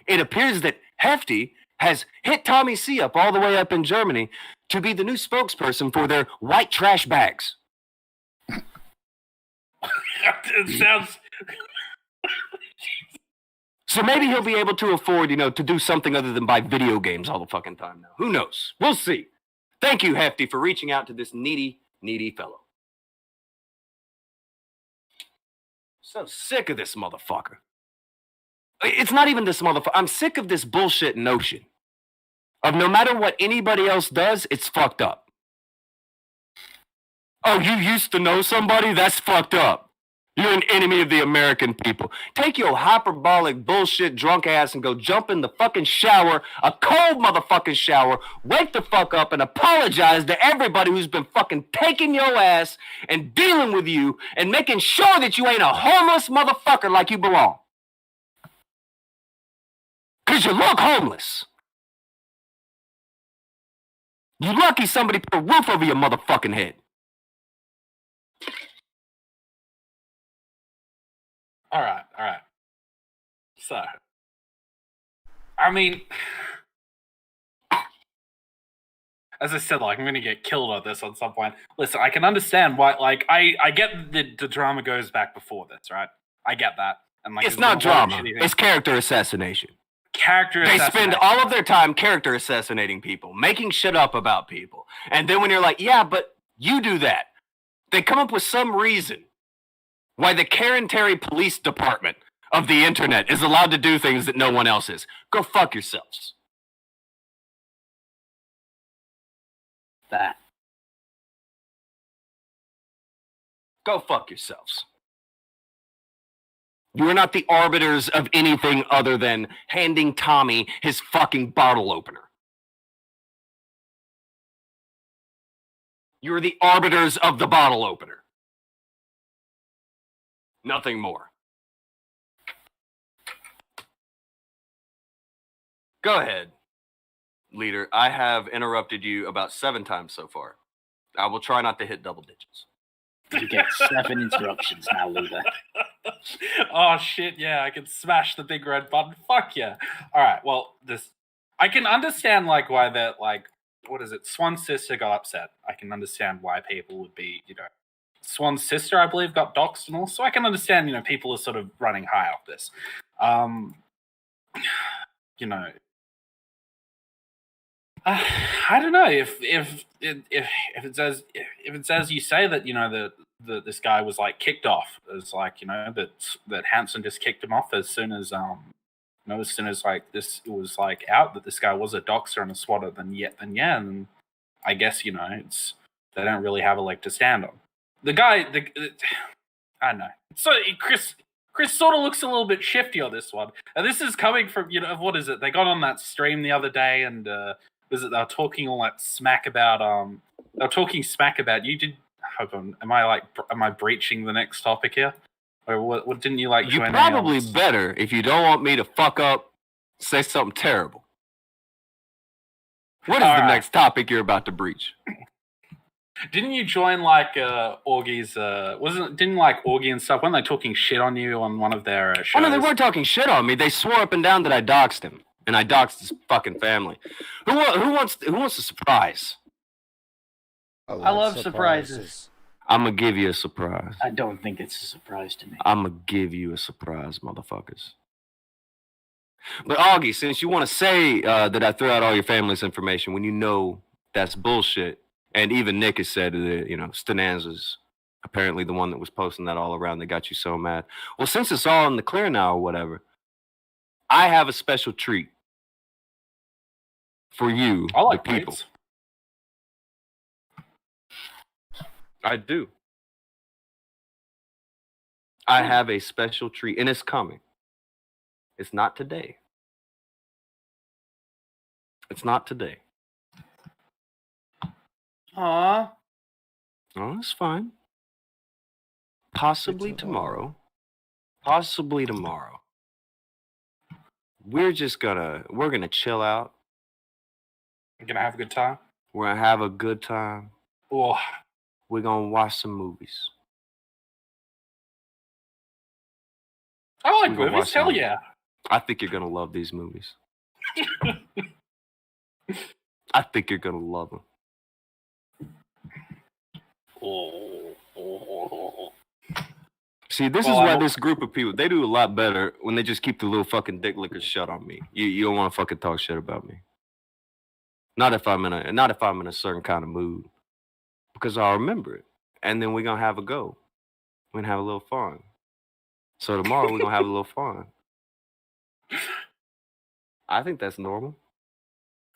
It appears that Hefty has hit Tommy C up all the way up in Germany to be the new spokesperson for their white trash bags. It sounds. So maybe he'll be able to afford, to do something other than buy video games all the fucking time now. Who knows? We'll see. Thank you, Hefty, for reaching out to this needy fellow. So sick of this motherfucker. It's not even this motherfucker. I'm sick of this bullshit notion of no matter what anybody else does, it's fucked up. Oh, you used to know somebody? That's fucked up. You're an enemy of the American people. Take your hyperbolic bullshit drunk ass and go jump in the fucking shower, a cold motherfucking shower, wake the fuck up and apologize to everybody who's been fucking taking your ass and dealing with you and making sure that you ain't a homeless motherfucker like you belong. Because you look homeless. You're lucky somebody put a roof over your motherfucking head. All right. So, I mean, as I said, I'm going to get killed on this at some point. Listen, I can understand why, I get that the drama goes back before this, right? I get that. And it's not drama. It's character assassination. They spend all of their time character assassinating people, making shit up about people. And then when you're like, yeah, but you do that, they come up with some reason why the Karen Terry Police Department of the internet is allowed to do things that no one else is. Go fuck yourselves. That. Go fuck yourselves. You are not the arbiters of anything other than handing Tommy his fucking bottle opener. You're the arbiters of the bottle opener. Nothing more. Go ahead, leader. I have interrupted you about 7 times so far. I will try not to hit double digits. You get 7 interruptions now, leader. Oh shit, yeah, I can smash the big red button. Fuck yeah. Alright, well, I can understand why that Swan's sister got upset. I can understand why people would be, Swan's sister, I believe, got doxed and all, so I can understand, people are sort of running high off this. I don't know if it's as you say that this guy was kicked off as that Hansen just kicked him off as soon as this it was out that this guy was a doxer and a swatter then I guess it's they don't really have a leg to stand on. The guy I don't know. So Chris sort of looks a little bit shifty on this one, and this is coming from what is it? They got on that stream the other day and. They were talking all that smack about they were talking smack about you. Hold on, am I breaching the next topic here? Or what didn't you like? You probably better, if you don't want me to fuck up, say something terrible. What is the next topic you're about to breach? Didn't you join Augie's didn't Augie and stuff, weren't they talking shit on you on one of their shows? Oh no, they weren't talking shit on me. They swore up and down that I doxed him. And I doxed his fucking family. Who wants a surprise? I love surprises. I'm gonna give you a surprise. I don't think it's a surprise to me. I'm gonna give you a surprise, motherfuckers. But Augie, since you want to say that I threw out all your family's information when you know that's bullshit, and even Nick has said that Stenanza's apparently the one that was posting that all around that got you so mad. Well, since it's all in the clear now or whatever, I have a special treat for you, the people. Plates. I do. I have a special treat, and it's coming. It's not today. It's not today. Aww. Oh, it's fine. Possibly tomorrow. Possibly tomorrow. We're gonna chill out. You're gonna have a good time? We're gonna have a good time. Oh, We're gonna watch some movies. I like We're gonna movies. watch Hell some- yeah. I think you're gonna love these movies. I think you're gonna love them. See, this is why this group of people, they do a lot better when they just keep the little fucking dick lickers shut on me. You don't want to fucking talk shit about me. Not if I'm in a certain kind of mood, because I'll remember it, and then we're gonna have a go. We're gonna have a little fun. So tomorrow we're gonna have a little fun. I think that's normal.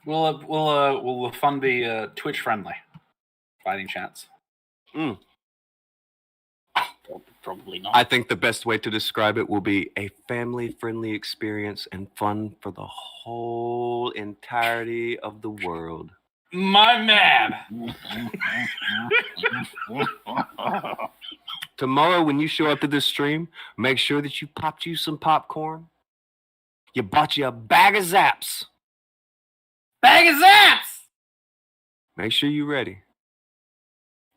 Will the fun be Twitch friendly? Fighting chance. Probably not. I think the best way to describe it will be a family-friendly experience and fun for the whole entirety of the world. My man. Tomorrow, when you show up to this stream, make sure that you popped you some popcorn. You bought you a bag of zaps. Bag of zaps! Make sure you're ready.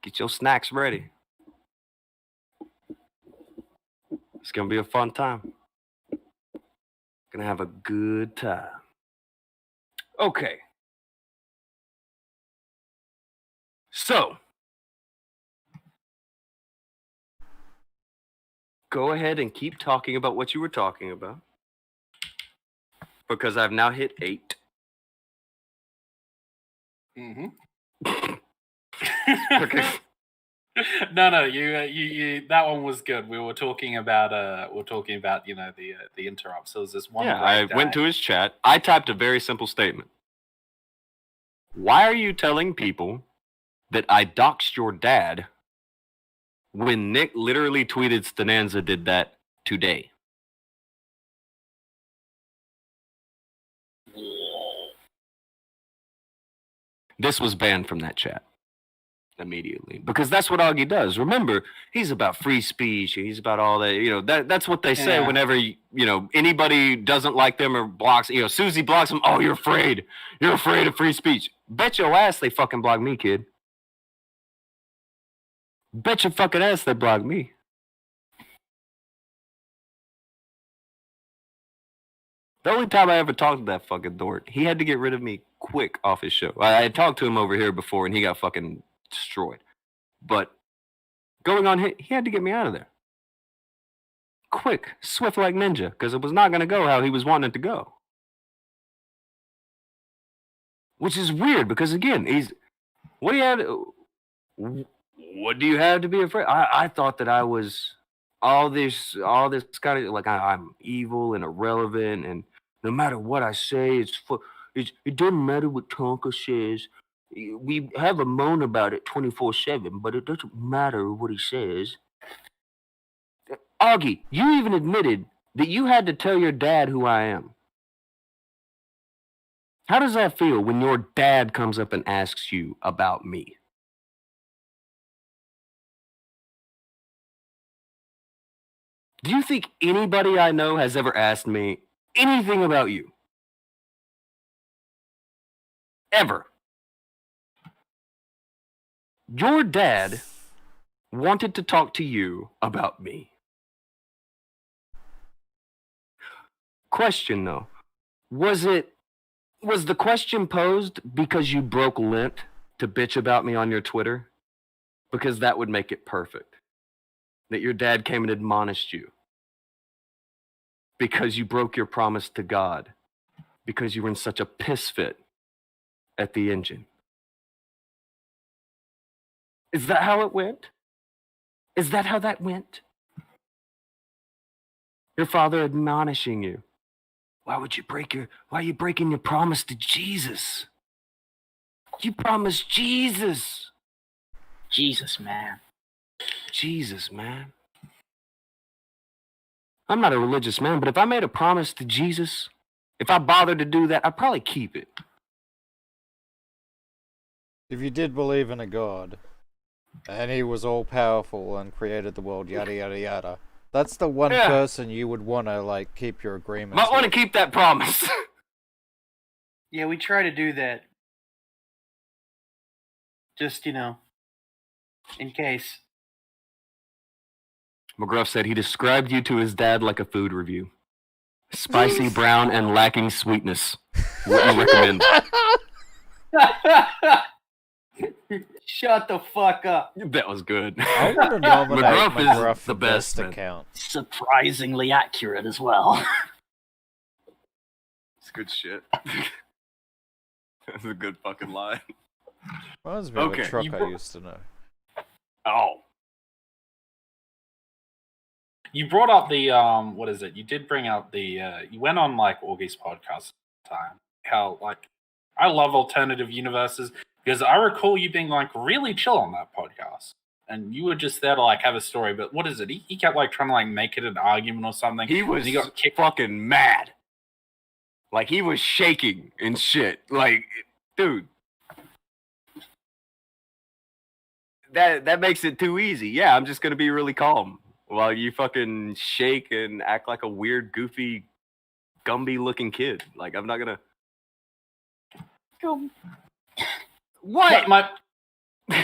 Get your snacks ready. It's going to be a fun time. Gonna have a good time. Okay. So, go ahead and keep talking about what you were talking about. Because I've now hit 8. Mm-hmm. Okay. No, you. That one was good. We were talking about, you know, the interrupts. So there's this one. Yeah, I went to his chat. I typed a very simple statement. Why are you telling people that I doxed your dad when Nick literally tweeted Stananza did that today? This was banned from that chat immediately because that's what Augie does. Remember, he's about free speech. He's about all that. You know, that's what they say whenever, you know, anybody doesn't like them or blocks. You know, Susie blocks them. Oh, you're afraid. You're afraid of free speech. Bet your ass they fucking block me, kid. Bet your fucking ass they block me. The only time I ever talked to that fucking dork, he had to get rid of me quick off his show. I had talked to him over here before, and he got fucking destroyed. But going on, he had to get me out of there. Quick, swift like ninja, because it was not going to go how he was wanting it to go. Which is weird, because again, what do you have to be afraid? I thought that I was all this kind of, like, I'm evil and irrelevant, and no matter what I say, it doesn't matter what Tonka says. We have a moan about it 24/7, but it doesn't matter what he says. Augie, you even admitted that you had to tell your dad who I am. How does that feel when your dad comes up and asks you about me? Do you think anybody I know has ever asked me anything about you? Ever. Your dad wanted to talk to you about me. Question though, was the question posed because you broke lint to bitch about me on your Twitter? Because that would make it perfect. That your dad came and admonished you. Because you broke your promise to God. Because you were in such a piss fit at the engine. Is that how it went? Is that how that went? Your father admonishing you. Why are you breaking your promise to Jesus? You promised Jesus. Jesus, man. Jesus, man. I'm not a religious man, but if I made a promise to Jesus, if I bothered to do that, I'd probably keep it. If you did believe in a god, and he was all powerful and created the world, yada yada yada, that's the one person you would want to, like, keep your agreements Might want to with. keep that promise. Yeah, we try to do that. Just, you know, in case. McGruff said he described you to his dad like a food review. Spicy, brown, and lacking sweetness. Wouldn't recommend. Shut the fuck up. That was good. I want to nominate McGruff is McGruff the for best, best man. account. Surprisingly accurate as well. It's good shit. That's a good fucking line. Reminds me of Okay, a truck you I brought- used to know. Oh. You brought up the what is it? You did bring up the you went on like Augie's podcast time. How like I love alternative universes because I recall you being like really chill on that podcast. And you were just there to like have a story, but what is it? He kept like trying to like make it an argument or something. He was he got kicked. fucking mad. Like, he was shaking and shit. Like, dude. That makes it too easy. Yeah, I'm just gonna be really calm while you fucking shake and act like a weird, goofy, Gumby-looking kid. Like, I'm not gonna... What? You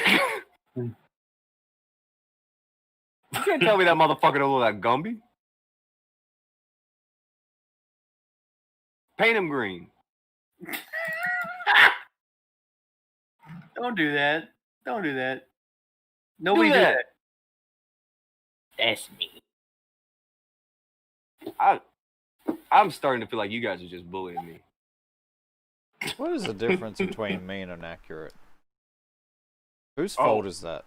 can't tell me that motherfucker don't look like Gumby. Paint him green. Don't do that. Don't do that. Do Nobody do that. that. That's me. I'm starting to feel like you guys are just bullying me. What is the difference between mean and accurate? Whose fault is that?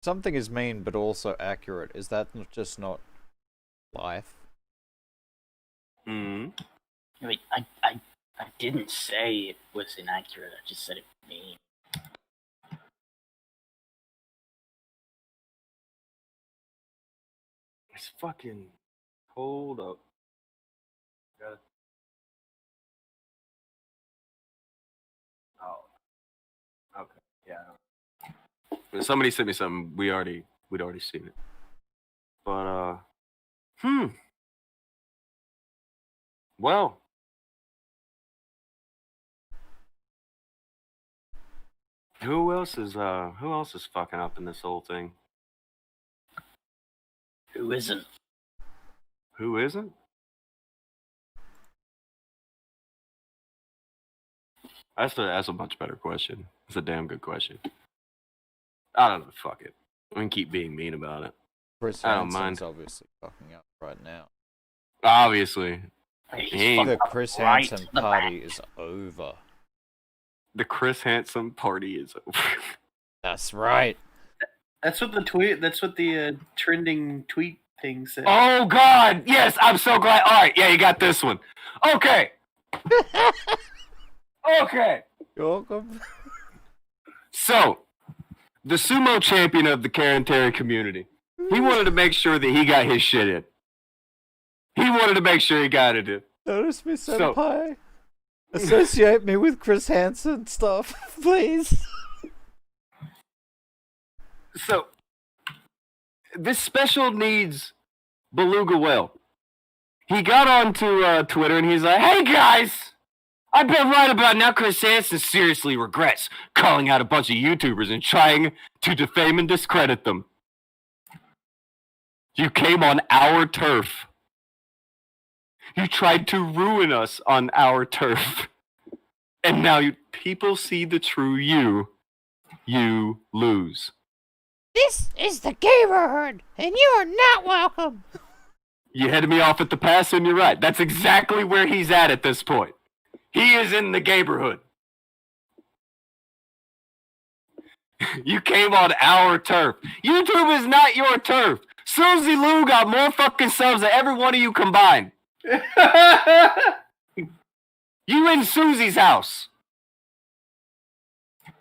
Something is mean but also accurate. Is that just not life? Mm-hmm. I mean, I didn't say it was inaccurate. I just said it was mean. It's fucking... Hold up. Gotta... Oh. Okay. Yeah. But somebody sent me something. We'd already seen it. But well. Who else is fucking up in this whole thing? Who isn't? Who isn't? That's a much better question. It's a damn good question. I don't know. Fuck it. We can keep being mean about it. Chris I don't Hansen's mind. obviously fucking up right now. Obviously. He's He- fucked The up Chris right Hansen in the party back. is over. The Chris Hansen party is over. That's right. That's what the tweet. That's what the trending tweet thing said. Oh God! Yes, I'm so glad. All right, yeah, you got this one. Okay. Okay. You're welcome. So, the sumo champion of the Karen Terry community, he wanted to make sure that he got his shit in. He wanted to make sure he got it in. Notice me, senpai. Associate me with Chris Hansen stuff, please. So, this special needs beluga whale. He got onto Twitter and he's like, "Hey guys, I've been right about now. Chris Hansen seriously regrets calling out a bunch of YouTubers and trying to defame and discredit them. You came on our turf. You tried to ruin us on our turf. And now people see the true you. You lose." This is the neighborhood, and you are not welcome. You headed me off at the pass, and you're right. That's exactly where he's at this point. He is in the neighborhood. You came on our turf. YouTube is not your turf. Susie Lou got more fucking subs than every one of you combined. You in Susie's house.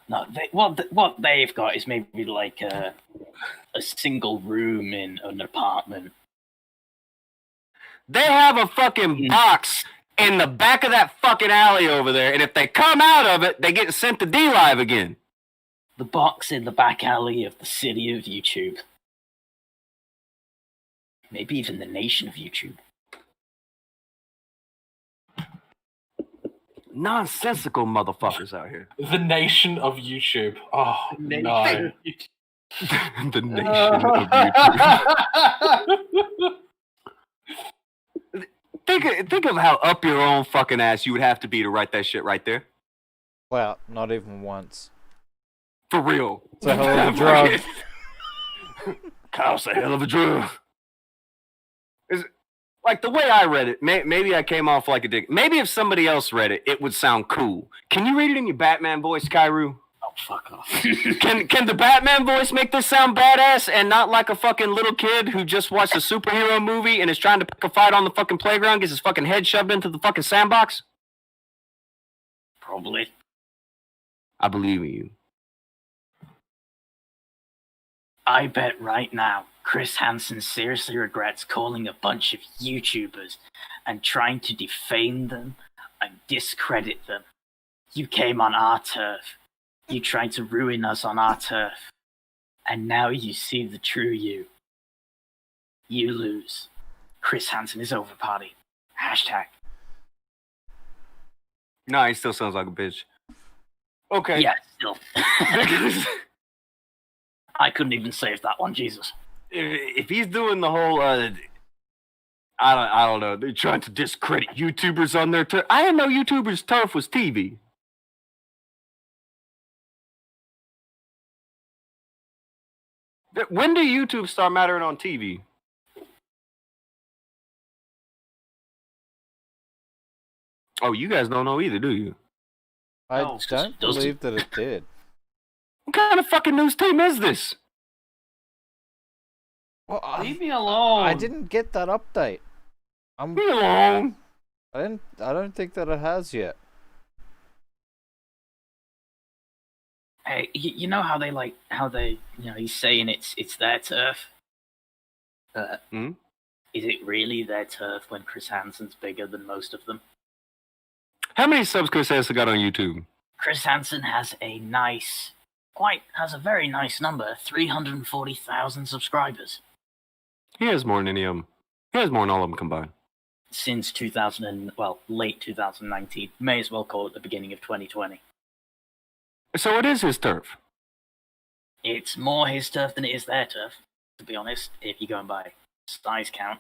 No, what they've got is maybe like a single room in an apartment. They have a fucking box in the back of that fucking alley over there, and if they come out of it, they get sent to D-Live again. The box in the back alley of the city of YouTube. Maybe even the nation of YouTube. nonsensical motherfuckers out here. The nation of YouTube. Oh, no. The nation of YouTube. Think of how up your own fucking ass you would have to be to write that shit right there. Well, not even once. For real. It's a hell of a drug. Kyle's a hell of a drug. Like, the way I read it, maybe I came off like a dick. Maybe if somebody else read it, it would sound cool. Can you read it in your Batman voice, Kairu? Oh, fuck off. Can the Batman voice make this sound badass and not like a fucking little kid who just watched a superhero movie and is trying to pick a fight on the fucking playground, gets his fucking head shoved into the fucking sandbox? Probably. I believe in you. I bet right now Chris Hansen seriously regrets calling a bunch of YouTubers and trying to defame them and discredit them. You came on our turf. You tried to ruin us on our turf. And now you see the true you. You lose. Chris Hansen is over, party. Hashtag. Nah, he still sounds like a bitch. Okay. Yeah, still. I couldn't even save that one, Jesus. If he's doing the whole, I don't know, they're trying to discredit YouTubers on their turf. I didn't know YouTubers' turf was TV. When did YouTube start mattering on TV? Oh, you guys don't know either, do you? I don't believe that it did. What kind of fucking news team is this? Well, Leave me alone. I didn't get that update. Leave me alone. I don't think that it has yet. Hey, you know how he's saying it's their turf? Is it really their turf when Chris Hansen's bigger than most of them? How many subs Chris Hansen got on YouTube? Chris Hansen has a very nice number, 340,000 subscribers. He has more than any of them. He has more than all of them combined. Since late 2019. May as well call it the beginning of 2020. So it is his turf. It's more his turf than it is their turf, to be honest, if you're going by size count.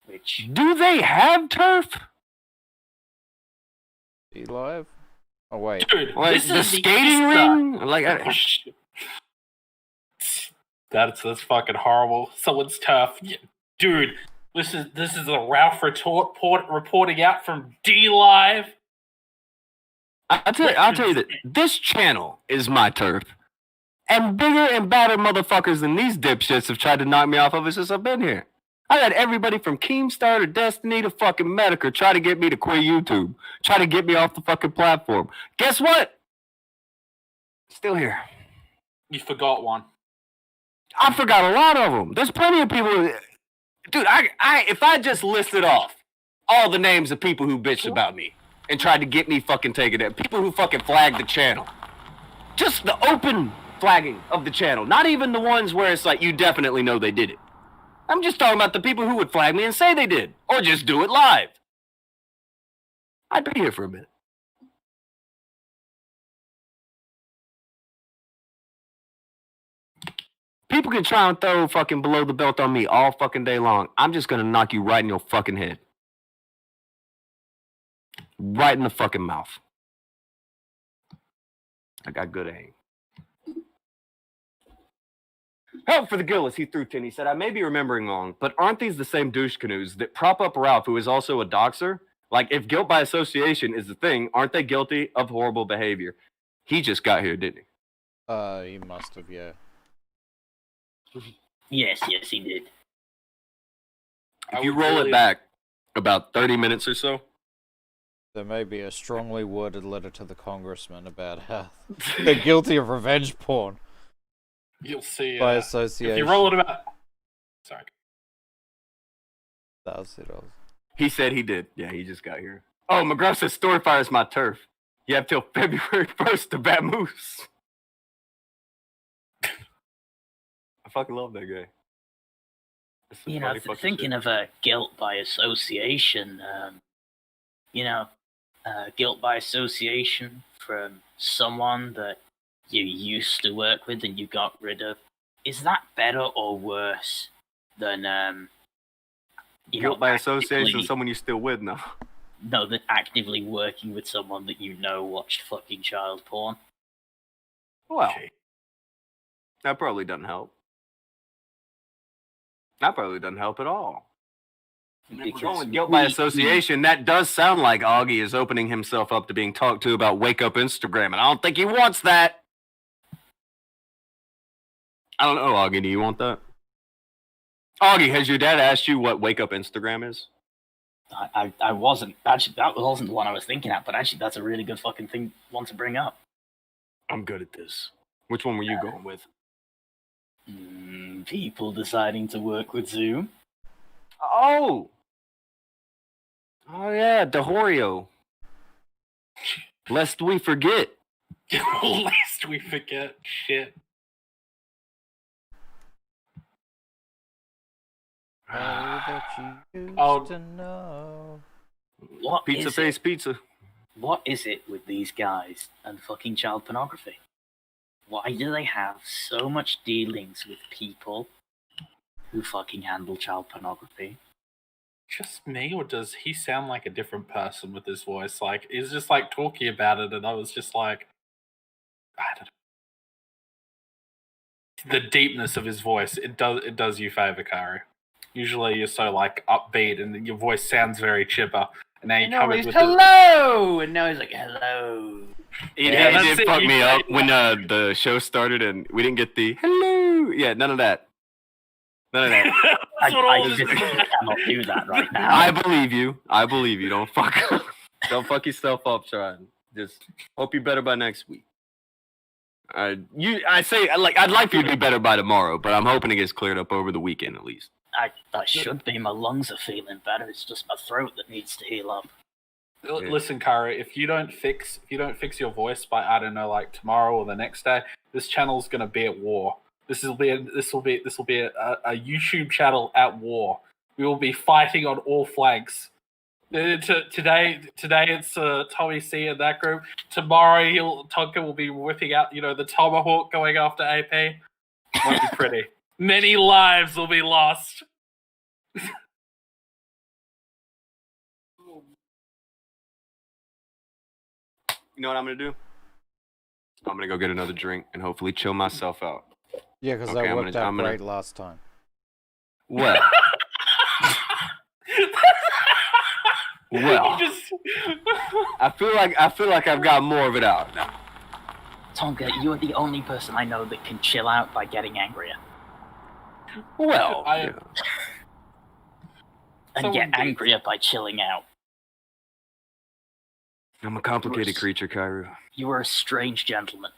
Which... Do they have turf? Live? Oh, wait. Dude, like this the is skating ring? Like, that's fucking horrible. Someone's tough. Yeah, dude, this is a Ralph reporting out from D Live. I'll tell you that this channel is my turf. And bigger and badder motherfuckers than these dipshits have tried to knock me off of it since I've been here. I had everybody from Keemstar to Destiny to fucking Medica try to get me to quit YouTube. Try to get me off the fucking platform. Guess what? Still here. You forgot one. I forgot a lot of them. There's plenty of people. Dude, if I just listed off all the names of people who bitched about me and tried to get me fucking taken down, people who fucking flagged the channel. Just the open flagging of the channel. Not even the ones where it's like, you definitely know they did it. I'm just talking about the people who would flag me and say they did. Or just do it live. I'd be here for a minute. People can try and throw fucking below the belt on me all fucking day long. I'm just gonna knock you right in your fucking head. Right in the fucking mouth. I got good aim. Help for the Gillis, he threw 10. He said, I may be remembering wrong, but aren't these the same douche canoes that prop up Ralph, who is also a doxer? Like, if guilt by association is the thing, aren't they guilty of horrible behavior? He just got here, didn't he? He must have, yeah. Yes, he did. If you roll it back about 30 minutes or so, there may be a strongly worded letter to the congressman about how they're guilty of revenge porn. You'll see. By association. If you roll it about... Sorry. That was it. He said he did. Yeah, he just got here. Oh, McGruff says Storyfire is my turf. You have till February 1st to bat moose. I fucking love that guy. You know, thinking of guilt by association, you know, guilt by association from someone that you used to work with and you got rid of, is that better or worse than Guilt by association, actively, someone you're still with now. no, than actively working with someone that you know watched fucking child porn? Well, that probably doesn't help. That probably doesn't help at all. Because Guilt by association, that does sound like Augie is opening himself up to being talked to about Wake Up Instagram, and I don't think he wants that. I don't know, Augie, do you want that? Augie, has your dad asked you what Wake Up Instagram is? I wasn't, actually, that wasn't the one I was thinking at, but actually that's a really good fucking one to bring up. I'm good at this. Which one were you going with? People deciding to work with Zoom. Oh yeah, DeHorio. Lest we forget. Lest we forget. Shit. That you used to know. What Pizza is face it? pizza. What is it with these guys and fucking child pornography? Why do they have so much dealings with people who fucking handle child pornography? Just me, or does he sound like a different person with his voice? Like, he's just like talking about it, and I was just like, I don't know. The deepness of his voice, it does you favor, Kari. Usually you're so like upbeat, and your voice sounds very chipper. And now you come in with hello, and now he's like hello. It did fuck me up when the show started and we didn't get the hello. Yeah, none of that. None of that. I cannot do that right now. I believe you. Don't fuck yourself up trying. Just hope you're better by next week. I'd like for you to be better by tomorrow, but I'm hoping it gets cleared up over the weekend at least. I should be. My lungs are feeling better. It's just my throat that needs to heal up. Listen, Kara, if you don't fix your voice by, I don't know, like tomorrow or the next day, this channel's gonna be at war. This will be a YouTube channel at war. We will be fighting on all flanks. Today it's Tommy C in that group. Tomorrow Tonka will be whipping out, the tomahawk going after AP. Won't be pretty. Many lives will be lost. You know what I'm gonna do? I'm gonna go get another drink and hopefully chill myself out. Yeah, because that worked out great last time. Well. Well. I feel like I've got more of it out now. Tonka, you're the only person I know that can chill out by getting angrier. Well, and get angrier by chilling out. I'm a complicated creature, Kairu. You are a strange gentleman.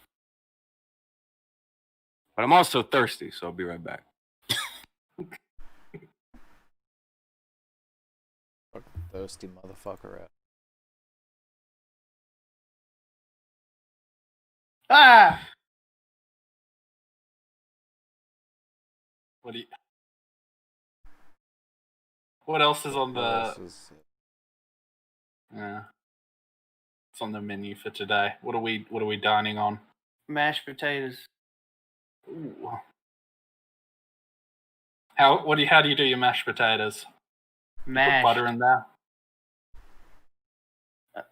But I'm also thirsty, so I'll be right back. Fucking thirsty motherfucker out. Ah! What else is on the... Yeah. It's on the menu for today. What are we dining on? Mashed potatoes. Ooh. How do you do your mashed potatoes? Mashed. Put butter in there?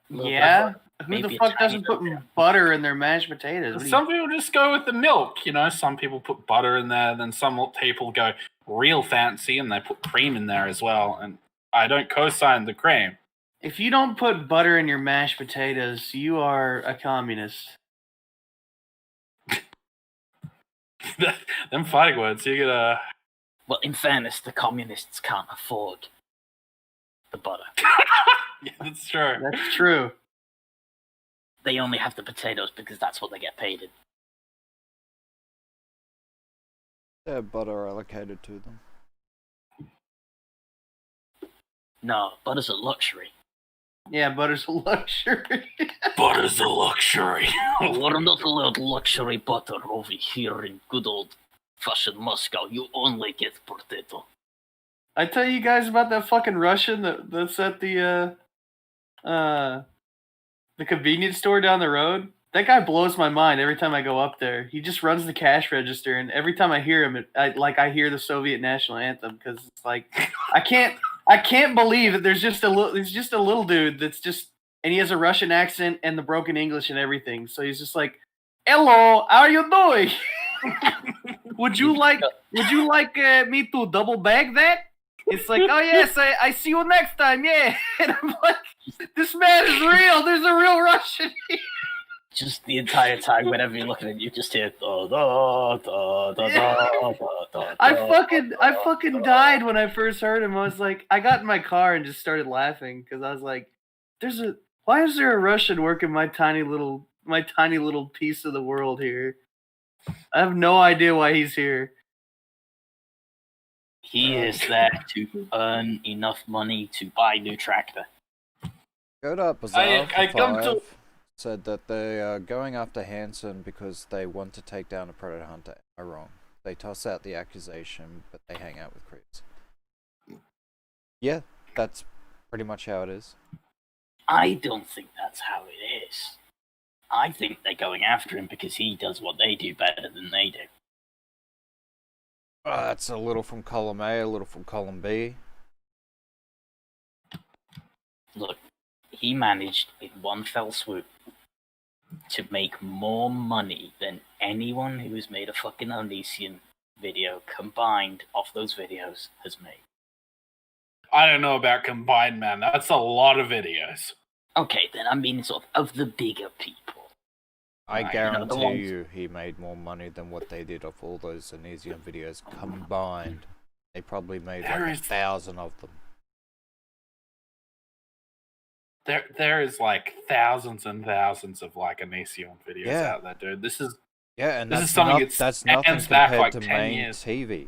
Yeah? Who the fuck doesn't put butter in their mashed potatoes? Some people just go with the milk, Some people put butter in there, then some people go real fancy and they put cream in there as well. And I don't co-sign the cream. If you don't put butter in your mashed potatoes, you are a communist. Them fighting words, you gotta... Well, in fairness, the communists can't afford the butter. Yeah, that's true. That's true. They only have the potatoes because that's what they get paid in. They have butter allocated to them. No, butter's a luxury. Yeah, butter's a luxury. Butter's a luxury. We're not allowed luxury butter over here in good old-fashioned Moscow. You only get potato. I tell you guys about that fucking Russian that's at the The convenience store down the road. That guy blows my mind every time I go up there. He just runs the cash register, and every time I hear him, I hear the Soviet national anthem because it's like I can't believe that there's just a little dude that's just, and he has a Russian accent and the broken English and everything. So he's just like, "Hello, how are you doing? Would you like me to double bag that?" It's like, "Oh yes, I see you next time, yeah." And I'm like, "This man is real. There's a real Russian here." Just the entire time, whenever you're looking at it, you just hear da da da da da da. I fucking died when I first heard him. I was like, I got in my car and just started laughing because I was like, why is there a Russian working my tiny little piece of the world here? I have no idea why he's here. He is there to earn enough money to buy a new tractor. Go to Bizarre said that they are going after Hansen because they want to take down a predator hunter. Am I wrong? They toss out the accusation, but they hang out with creeps. Yeah, that's pretty much how it is. I don't think that's how it is. I think they're going after him because he does what they do better than they do. That's a little from column A, a little from column B. Look, he managed in one fell swoop to make more money than anyone who has made a fucking Onision video combined off those videos has made. I don't know about combined, man. That's a lot of videos. Okay, then I mean sort of the bigger people. I guarantee you he made more money than what they did off all those Onision videos combined. They probably made like 1,000 of them. There is like thousands and thousands of like Onision videos out there, dude. This is something that's nothing compared to main TV.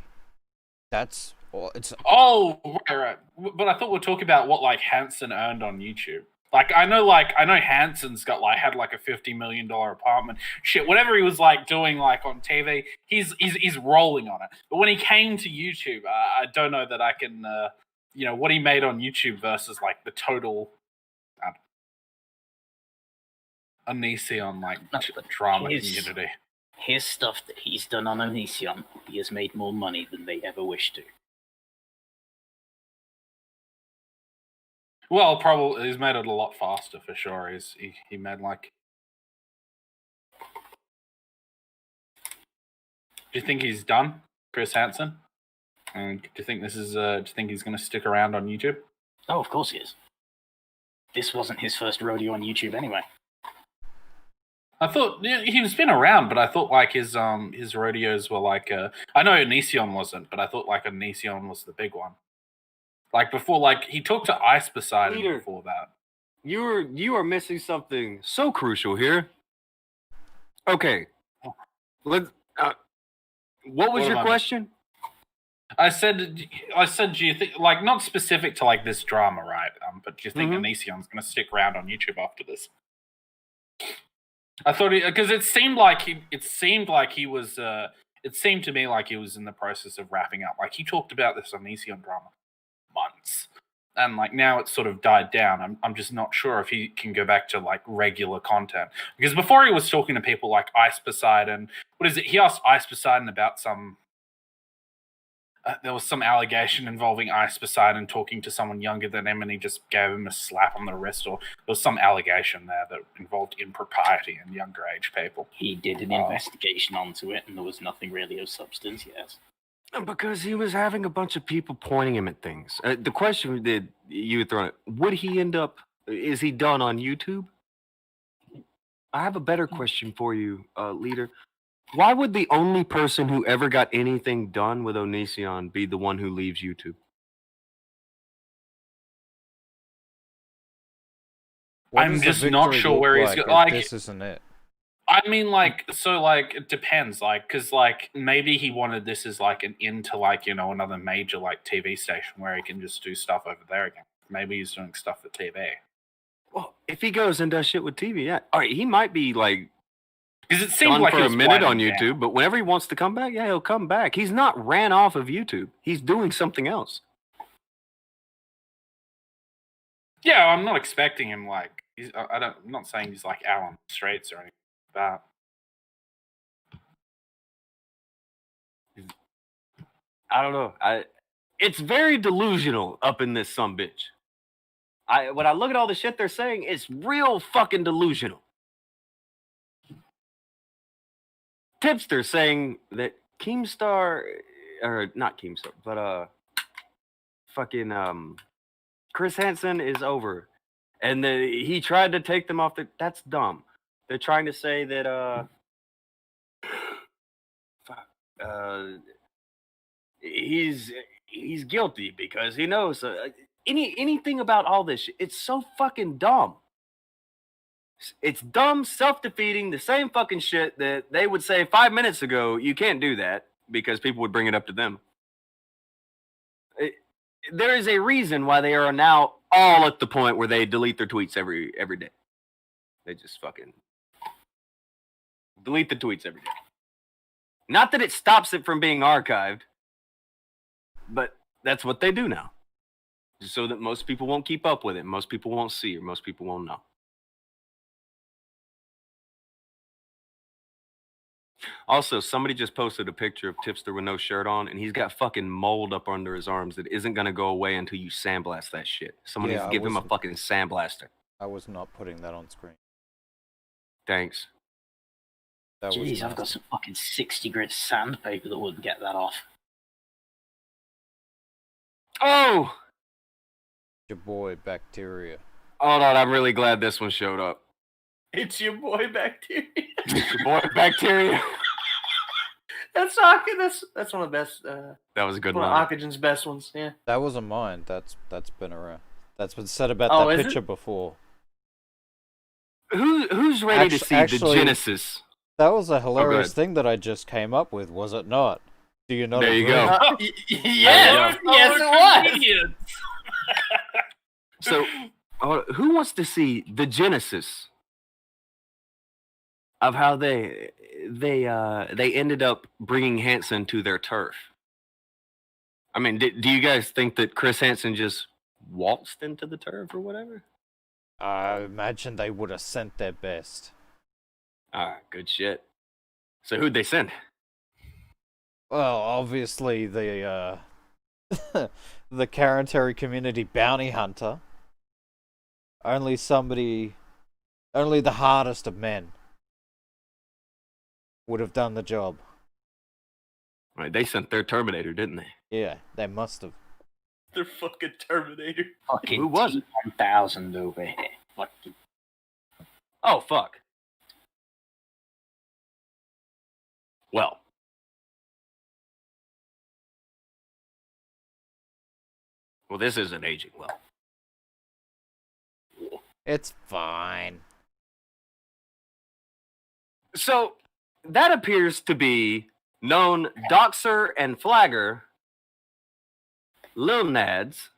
It's right. But I thought we'll talk about what like Hansen earned on YouTube. I know Hansen's got had like a $50 million apartment. Shit, whatever he was like doing like on TV, he's rolling on it. But when he came to YouTube, I don't know that I can what he made on YouTube versus like the total Onision drama community. His stuff that he's done on Onision, he has made more money than they ever wished to. Well, probably he's made it a lot faster for sure. He made like. Do you think he's done, Chris Hansen? And do you think this is? Do you think he's going to stick around on YouTube? Oh, of course he is. This wasn't his first rodeo on YouTube anyway. I thought he's been around, but I thought like his rodeos were like. I know Onision wasn't, but I thought like Onision was the big one. Like before, like he talked to Ice Poseidon before that. You are missing something so crucial here. Okay, let's. What was your question? I said, do you think like not specific to like this drama, right? But do you think Onision's going to stick around on YouTube after this? I thought because it seemed to me like he was in the process of wrapping up. Like he talked about this Onision drama months, and like now it's sort of died down. I'm just not sure if he can go back to like regular content, because before he was talking to people like Ice Poseidon. What is it? He asked Ice Poseidon about some. There was some allegation involving Ice Poseidon talking to someone younger than him, and he just gave him a slap on the wrist, or there was some allegation there that involved impropriety in younger age people. He did an investigation onto it, and there was nothing really of substance, yes. Because he was having a bunch of people pointing him at things. The question that you would throw, would he end up, is he done on YouTube? I have a better question for you, leader. Why would the only person who ever got anything done with Onision be the one who leaves YouTube? I'm just not sure where he's going. Like, this isn't it. I mean, like, so, like, it depends, like, because, like, maybe he wanted this as, like, an into, like, another major, like, TV station where he can just do stuff over there again. Maybe he's doing stuff for TV. Well, if he goes and does shit with TV, yeah. All right, he might be, like, because it seemed like for a minute on YouTube, but whenever he wants to come back, yeah, he'll come back. He's not ran off of YouTube. He's doing something else. Yeah, I'm not expecting him, like, I'm not saying he's like out on the streets or anything like that. I don't know. It's very delusional up in this sumbitch. When I look at all the shit they're saying, it's real fucking delusional. Tipster saying that Keemstar, or not Keemstar, but fucking Chris Hansen is over, and he tried to take them off. That's dumb. They're trying to say that he's guilty because he knows anything about all this shit. It's so fucking dumb. It's dumb, self-defeating, the same fucking shit that they would say 5 minutes ago. You can't do that because people would bring it up to them. There is a reason why they are now all at the point where they delete their tweets every day. They just fucking delete the tweets every day. Not that it stops it from being archived, but that's what they do now. Just so that most people won't keep up with it, most people won't see, or most people won't know. Also, somebody just posted a picture of Tipster with no shirt on, and he's got fucking mold up under his arms that isn't going to go away until you sandblast that shit. Someone needs to give him a fucking sandblaster. I was not putting that on screen. Thanks. Jeez, I've got some fucking 60 grit sandpaper that wouldn't get that off. Oh! Your boy, Bacteria. Hold on, I'm really glad this one showed up. It's your boy Bacteria. It's your boy Bacteria. That's one of the best. That was a good one. one. One of Akujin's best ones. Yeah. That wasn't mine. That's been around. That's been said about that picture before. Who's ready to see the Genesis? That was a hilarious thing that I just came up with, was it not? Do you not? There agree? you go. Yes, it was. So, who wants to see the Genesis of how they ended up bringing Hansen to their turf? I mean, do you guys think that Chris Hansen just waltzed into the turf or whatever? I imagine they would have sent their best. Good shit. So who'd they send? Well, obviously the the Karantari community bounty hunter. Only the hardest of men would have done the job. Right, they sent their Terminator, didn't they? Yeah, they must have. They're fucking Terminator. Fucking Who was it? 1,000 over here. Fucking... Oh, fuck. Well. Well, this isn't aging well. It's fine. So, that appears to be known Doxer and Flagger, Lil Nads,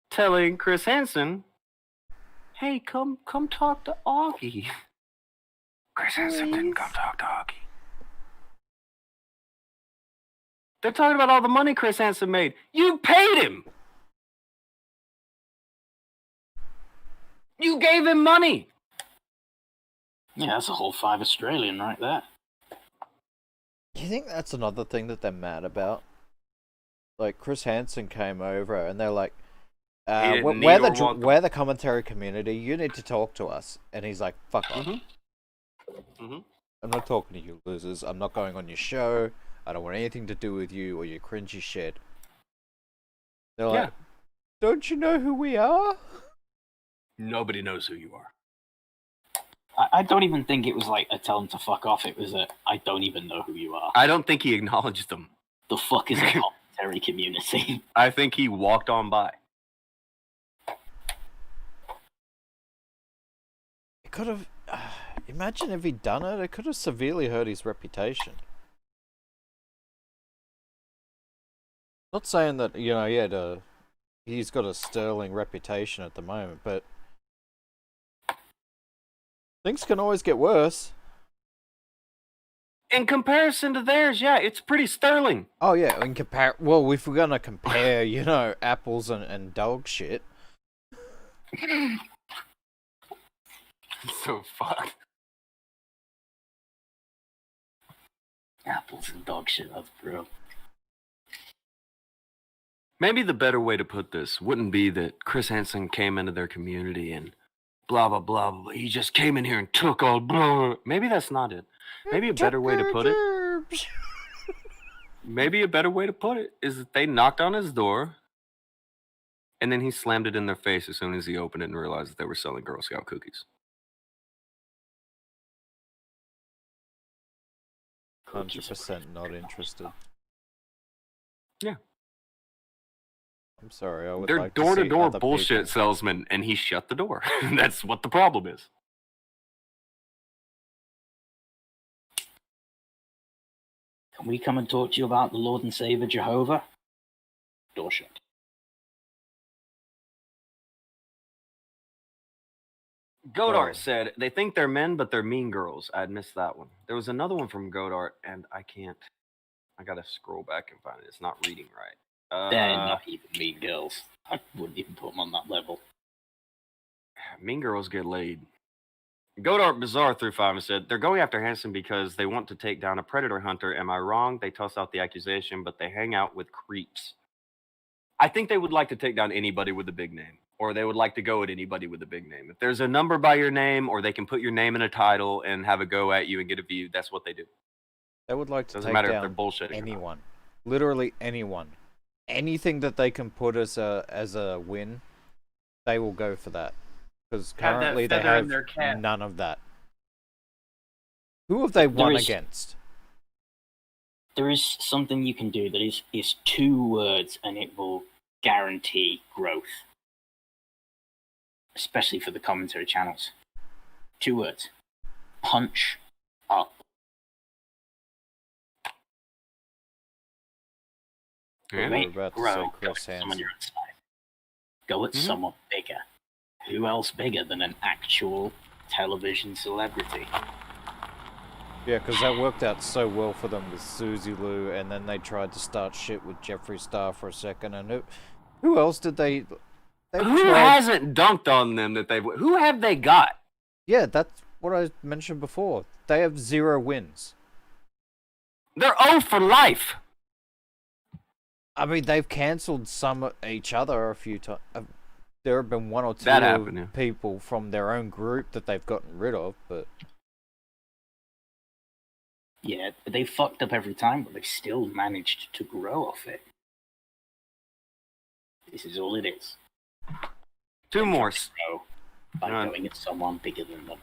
telling Chris Hansen, hey, come talk to Augie. Chris Hansen didn't come talk to Augie. They're talking about all the money Chris Hansen made. You paid him. You gave him money. Yeah, that's a whole 5 Australian right there. You think that's another thing that they're mad about? Like, Chris Hansen came over and they're like, we're the commentary community, you need to talk to us. And he's like, fuck off. I'm not talking to you losers. I'm not going on your show. I don't want anything to do with you or your cringy shit. They're like, don't you know who we are? Nobody knows who you are. I don't even think it was like a tell them to fuck off. It was a I don't even know who you are. I don't think he acknowledged them. The fuck is a commentary community? I think he walked on by. It could have... imagine if he'd done it. It could have severely hurt his reputation. Not saying that, you know, he's got a sterling reputation at the moment, but things can always get worse. In comparison to theirs, yeah, it's pretty sterling. Oh yeah, well, if we're gonna compare, you know, apples and dog shit. So fucked. Apples and dog shit, that's brutal. Maybe the better way to put this wouldn't be that Chris Hansen came into their community and blah, blah, blah, blah. He just came in here and took all blah. Maybe that's not it. Maybe a better way to put it. Maybe a better way to put it is that they knocked on his door and then he slammed it in their face as soon as he opened it and realized that they were selling Girl Scout cookies. 100% not interested. Yeah. I'm sorry, I would They're like to see door-to-door other bullshit people. salesmen, and he shut the door. That's what the problem is. Can we come and talk to you about the Lord and Savior Jehovah? Door shut. Godart said, they think they're men, but they're mean girls. I'd missed that one. There was another one from Godart, and I gotta scroll back and find it. It's not reading right. They're not even mean girls. I wouldn't even put them on that level. Mean girls get laid. Godart Bizarre through 5 said, they're going after Hansen because they want to take down a predator hunter. Am I wrong? They toss out the accusation, but they hang out with creeps. I think they would like to take down anybody with a big name, or they would like to go at anybody with a big name. If there's a number by your name, or they can put your name in a title and have a go at you and get a view, that's what they do. They would like to Doesn't take matter if down they're bullshitting or not. anyone. Literally anyone. Anything that they can put as a win, they will go for that. Because Have that currently they feather in have their cap. none of that. Who have they won is- against? There is something you can do that is 2 words and it will guarantee growth. Especially for the commentary channels. 2 words. Punch up. Yeah. We're Make about to grow, say go Chris at someone Hansen. you're inside. Go at someone bigger. Who else bigger than an actual television celebrity? Yeah, because that worked out so well for them with Suzy Lou, and then they tried to start shit with Jeffree Star for a second, and who else did they... Who hasn't dunked on them that they've... Who have they got? Yeah, that's what I mentioned before. They have 0 wins. They're 0 for life. I mean, they've cancelled each other a few times. There have been 1 or 2 That happened, yeah. people from their own group that they've gotten rid of, but... Yeah, they fucked up every time, but they still managed to grow off it. This is all it is. 2 more. Grow by going at someone bigger than them.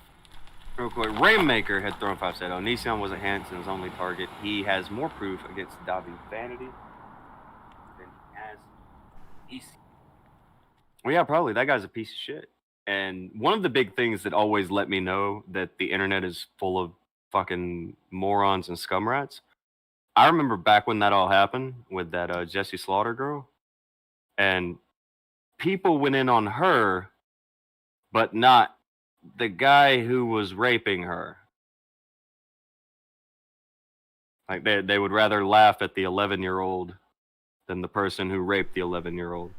Real quick, Rainmaker had thrown 5 said, Onision wasn't Hansen's only target. He has more proof against Davi's vanity than he has easy. Well, yeah, probably. That guy's a piece of shit. And one of the big things that always let me know that the internet is full of fucking morons and scum rats. I remember back when that all happened with that Jessie Slaughter girl. And people went in on her, but not the guy who was raping her. Like, they would rather laugh at the 11-year-old than the person who raped the 11-year-old.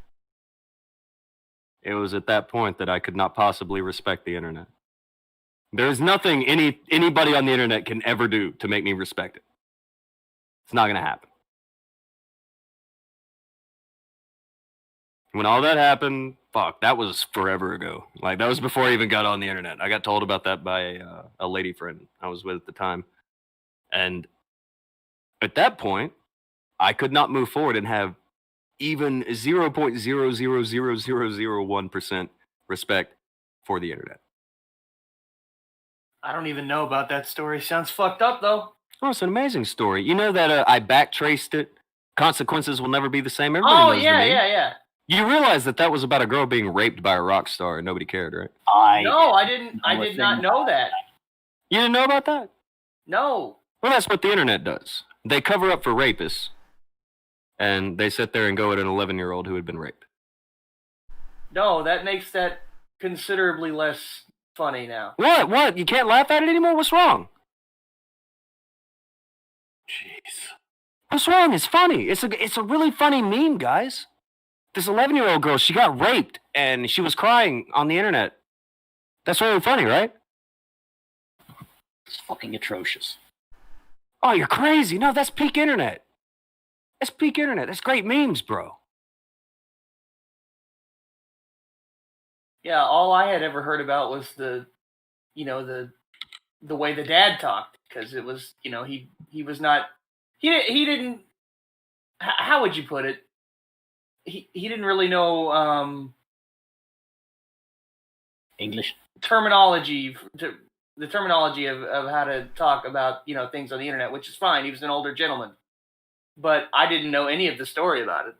It was at that point that I could not possibly respect the internet. There's nothing anybody on the internet can ever do to make me respect it. It's not going to happen. When all that happened, fuck, that was forever ago. Like, that was before I even got on the internet. I got told about that by a lady friend I was with at the time. And at that point, I could not move forward and have even 0.0000001% respect for the internet. I don't even know about that story. Sounds fucked up, though. Oh, it's an amazing story. You know that I backtraced it? Consequences will never be the same. Everybody Oh, knows the yeah, name. yeah. You realize that was about a girl being raped by a rock star and nobody cared, right? No, I didn't. I did not know that. You didn't know about that? No. Well, that's what the internet does. They cover up for rapists. And they sit there and go at an 11-year-old who had been raped. No, that makes that considerably less funny now. What? You can't laugh at it anymore? What's wrong? Jeez. What's wrong? It's funny. It's a really funny meme, guys. This 11-year-old girl, she got raped, and she was crying on the internet. That's really funny, right? It's fucking atrocious. Oh, you're crazy. No, that's peak internet. That's peak internet. That's great memes, bro. Yeah, all I had ever heard about was the way the dad talked, because it was, he was not, he didn't, how would you put it? He didn't really know English terminology, the terminology of how to talk about, things on the internet, which is fine. He was an older gentleman, but I didn't know any of the story about it.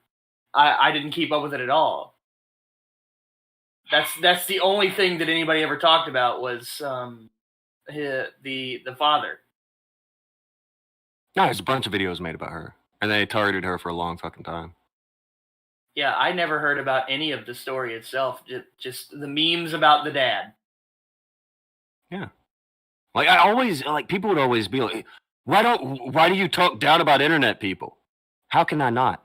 I didn't keep up with it at all. That's the only thing that anybody ever talked about was the father. No, there's a bunch of videos made about her, and they targeted her for a long fucking time. Yeah, I never heard about any of the story itself. Just the memes about the dad. Yeah, like I always people would always be like, why do you talk down about internet people? How can I not?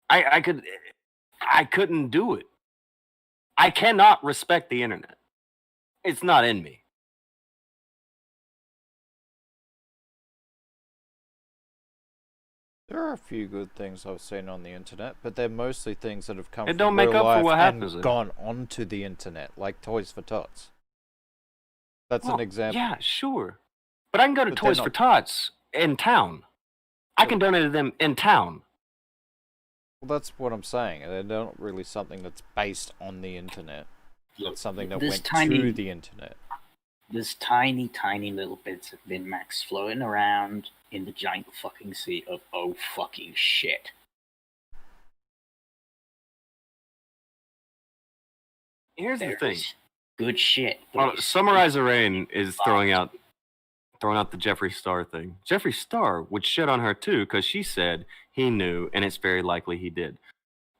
I couldn't do it. I cannot respect the internet. It's not in me. There are a few good things I've seen on the internet, but they're mostly things that have come It from don't make real up for life what and happens. gone onto the internet, like Toys for Tots. That's an example. Yeah, sure. But I can go to But Toys they're for not- Tots in town. I can donate to them in town. Well, that's what I'm saying. They're not really something that's based on the internet. It's something that There's went tiny- to the internet. There's tiny, tiny little bits of min-max floating around in the giant fucking sea of oh fucking shit. Here's the thing. There's good shit. Summarizer Rain is throwing out the Jeffree Star thing. Jeffree Star would shit on her too because she said he knew, and it's very likely he did.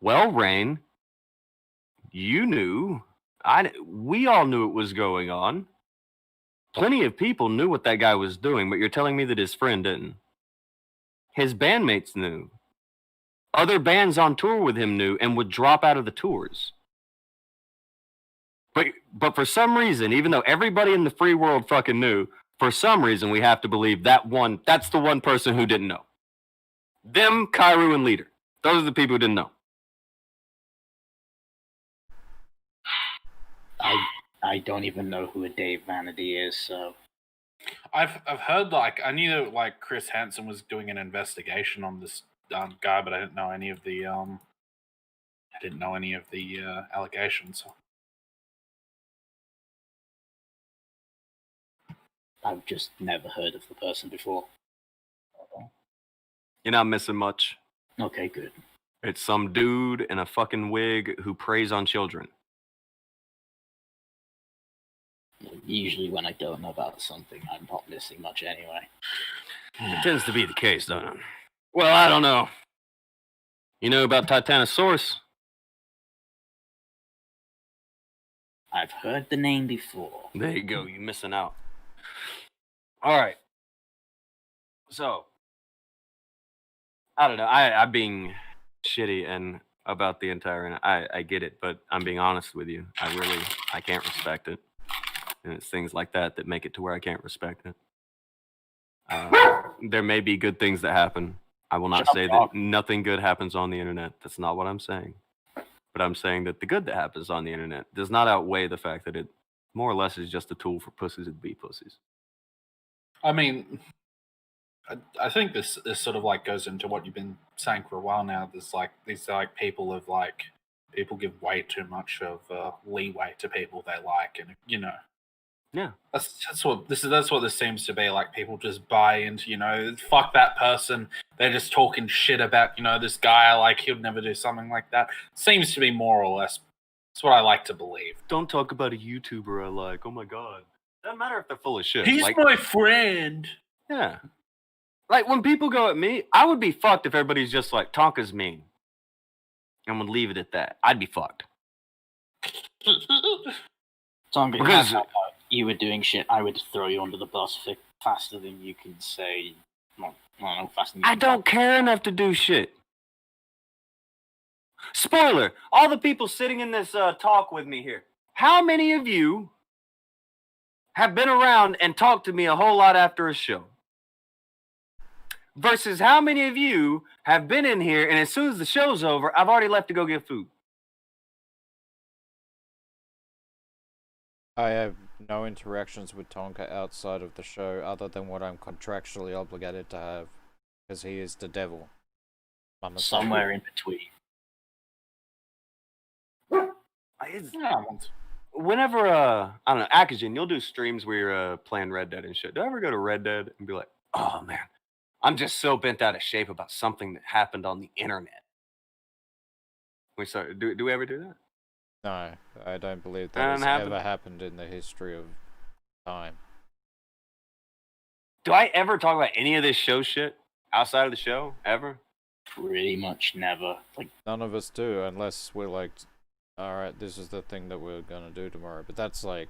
Well, Rain, you knew. We all knew it was going on. Plenty of people knew what that guy was doing, but you're telling me that his friend didn't. His bandmates knew. Other bands on tour with him knew and would drop out of the tours. But for some reason, even though everybody in the free world fucking knew, for some reason we have to believe that's the one person who didn't know. Them, Kairu, and Leader. Those are the people who didn't know. I don't even know who a Dave Vanity is, so I've heard I knew that Chris Hansen was doing an investigation on this guy, but I didn't know any of the allegations. I've just never heard of the person before. You're not missing much. Okay, good. It's some dude in a fucking wig who preys on children. Usually when I don't know about something, I'm not missing much anyway. It tends to be the case, don't it? Well, I don't know. You know about Titanosaurus? I've heard the name before. There you go. You're missing out. All right. So, I don't know. I'm being shitty and about the entire. I get it, but I'm being honest with you. I can't respect it, and it's things like that that make it to where I can't respect it. There may be good things that happen. I will not say that nothing good happens on the internet. That's not what I'm saying. But I'm saying that the good that happens on the internet does not outweigh the fact that it more or less is just a tool for pussies to be pussies. I mean, I think this sort of goes into what you've been saying for a while now. There's these people give way too much of leeway to people they like, and yeah, that's what this seems to be. People just buy into fuck that person. They're just talking shit about this guy, he'll never do something like that. Seems to be more or less. That's what I like to believe. Don't talk about a YouTuber I like. Oh my god. Doesn't matter if they're full of shit. He's my friend. Yeah. When people go at me, I would be fucked if everybody's just Tonka's mean. And would leave it at that. I'd be fucked. Tonka, Because you were doing shit, I would throw you under the bus faster than you can say. Well, I don't know, faster than you I can don't care enough to do shit. Spoiler! All the people sitting in this talk with me here, How many of you have been around and talked to me a whole lot after a show? Versus how many of you have been in here and as soon as the show's over, I've already left to go get food? I have no interactions with Tonka outside of the show other than what I'm contractually obligated to have, because he is the devil. Somewhere in between. Whenever, I don't know, Akujin, you'll do streams where you're playing Red Dead and shit. Do I ever go to Red Dead and be like, oh man, I'm just so bent out of shape about something that happened on the internet? Do we ever do that? No, I don't believe that has ever happened in the history of time. Do I ever talk about any of this show shit outside of the show? Ever? Pretty much never. Like, none of us do, unless we're like, alright, this is the thing that we're gonna do tomorrow. But that's like...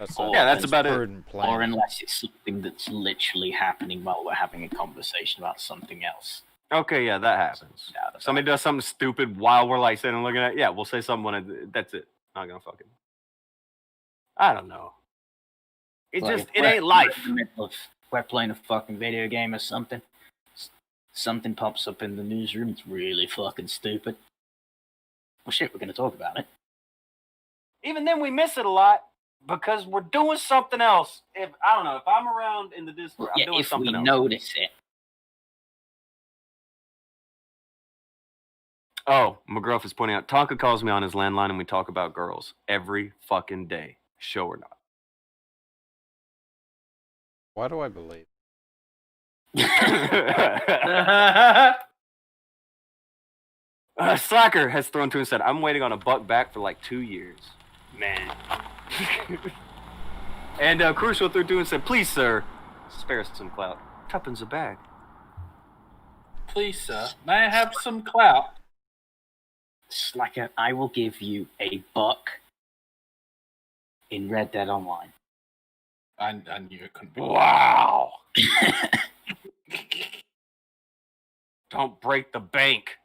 that's about it. Plan. Or unless it's something that's literally happening while we're having a conversation about something else. Okay, yeah, that happens. Yeah, somebody does something stupid while we're like sitting and looking at it. Yeah, we'll say something when that's it. Not gonna fucking... I don't know. It ain't life. We're playing a fucking video game or something. Something pops up in the newsroom. It's really fucking stupid. Well, shit, we're gonna talk about it. Even then, we miss it a lot because we're doing something else. If I'm around in the Discord, I'm doing something else. If we notice it. Oh, McGruff is pointing out, Tonka calls me on his landline and we talk about girls every fucking day, show or not. Why do I believe? Slacker has thrown to and said, I'm waiting on a buck back for like 2 years. Man. And Crucial threw to and said, please, sir, spare us some clout. Tuppence a bag. Please, sir, may I have some clout? Slacker, I will give you a buck in Red Dead Online. I knew it couldn't be. Wow. Don't break the bank.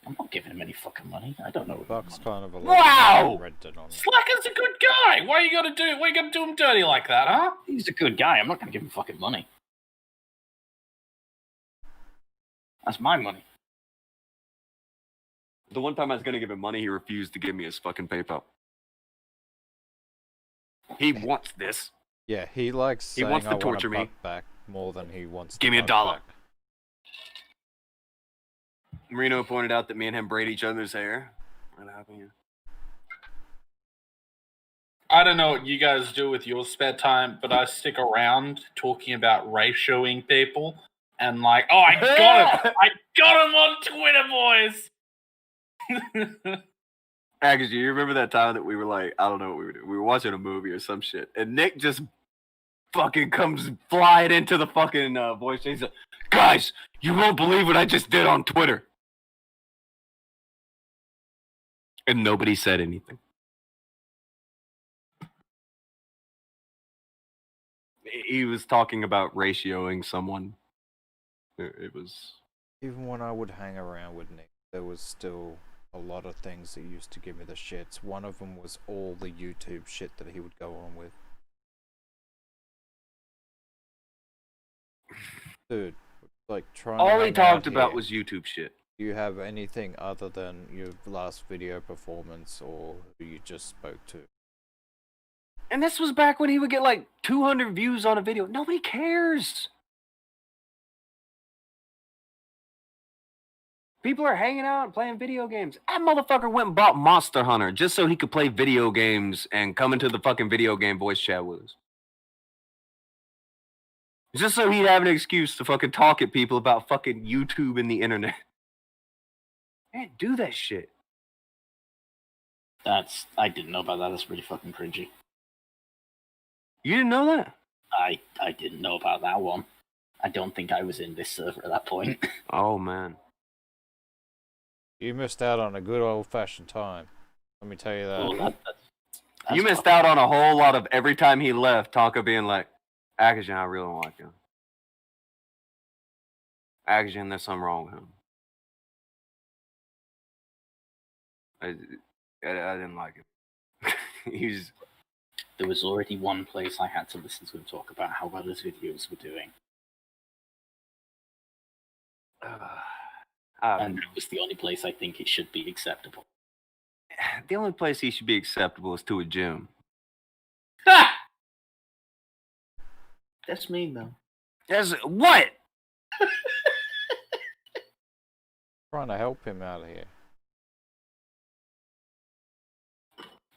I'm not giving him any fucking money. I don't know. Buck's kind of a wow. Red Dead Online. Slacker's a good guy. Why are you gonna do him dirty like that, huh? He's a good guy. I'm not gonna give him fucking money. That's my money. The one time I was gonna give him money, he refused to give me his fucking PayPal. He wants this. Yeah, he likes saying, he wants to I torture want a me buck back more than he wants to give me $1. Back. Marino pointed out that me and him braid each other's hair. What happened? I don't know what you guys do with your spare time, but I stick around talking about ratioing people and like, oh, I got him! I got him on Twitter, boys! Actually, you remember that time that we were like, I don't know what we were doing. We were watching a movie or some shit, and Nick just fucking comes flying into the fucking voice changer. Guys, you won't believe what I just did on Twitter. And nobody said anything. He was talking about ratioing someone. It was... Even when I would hang around with Nick, there was still a lot of things that used to give me the shits. One of them was all the YouTube shit that he would go on with. Dude, like trying all to he talked about was YouTube shit. Do you have anything other than your last video performance or who you just spoke to? And this was back when he would get like 200 views on a video. Nobody cares. People are hanging out and playing video games. That motherfucker went and bought Monster Hunter just so he could play video games and come into the fucking video game voice chat with us. Just so he'd have an excuse to fucking talk at people about fucking YouTube and the internet. Can't do that shit. I didn't know about that. That's pretty fucking cringy. You didn't know that? I didn't know about that one. I don't think I was in this server at that point. Oh, man. You missed out on a good old-fashioned time. Let me tell you that. Oh, that's you missed out on a whole lot of every time he left, Tonka being like, Akujin, I really don't like him. Akujin, there's something wrong with him. I didn't like him. He's. There was already one place I had to listen to him talk about how well his videos were doing. And that was the only place I think it should be acceptable. The only place he should be acceptable is to a gym. That's mean, though. That's what? Trying to help him out of here.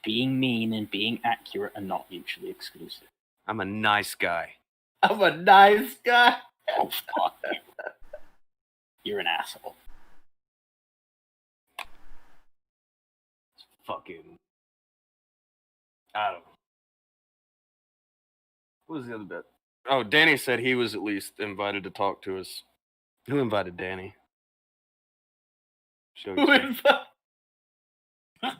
Being mean and being accurate are not mutually exclusive. I'm a nice guy. I'm a nice guy. Oh, fuck you. You're an asshole. Fucking. I don't know. What was the other bit? Oh, Danny said he was at least invited to talk to us. Who invited Danny? Show Who you. I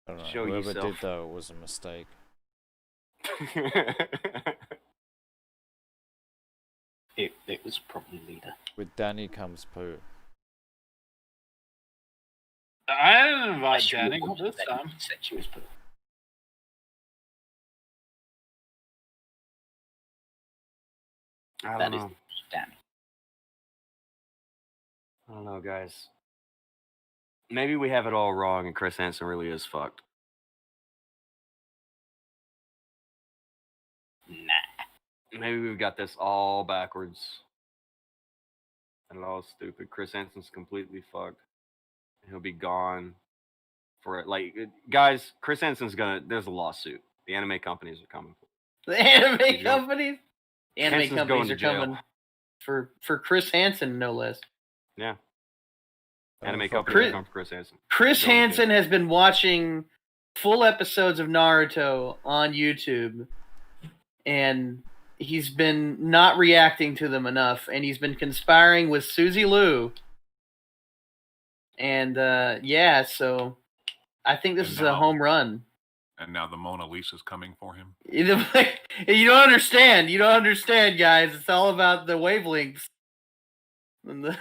don't know. Show Whoever yourself. did though was a mistake. It was probably Leader. With Danny comes poo. I didn't invite She Danny would this that time. said she was poo. I That don't is know. Danny. I don't know, guys. Maybe we have it all wrong and Chris Hansen really is fucked. Nah. Maybe we've got this all backwards. And all stupid. Chris Hansen's completely fucked. He'll be gone for it. Like, guys, Chris Hansen's gonna. There's a lawsuit. The anime companies are coming. The anime He's going- companies? The anime Hansen's going companies to are jail. coming for Chris Hansen, no less. Yeah. Oh, Anime fuck. companies Chris- are coming for Chris Hansen. Chris He's going to Hansen jail. has been watching full episodes of Naruto on YouTube, and he's been not reacting to them enough, and he's been conspiring with Suzy Liu. And yeah, so I think this And is a now- home run. And now the Mona Lisa's coming for him. You don't understand. You don't understand, guys. It's all about the wavelengths and the,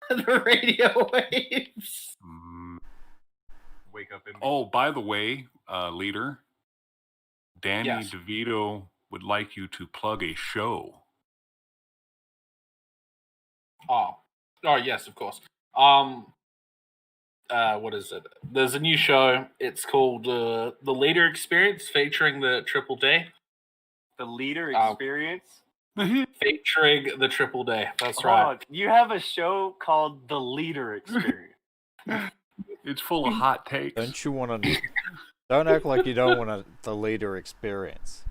the radio waves. Wake up in. Oh, by the way, leader, Danny Yes. DeVito would like you to plug a show. Oh, yes, of course. What is it? There's a new show. It's called The Leader Experience, featuring the Triple D. The Leader Oh. Experience? Featuring the Triple D. That's Hold right. on. You have a show called The Leader Experience. It's full of hot takes. Don't you want to? Don't act like you don't want the leader experience.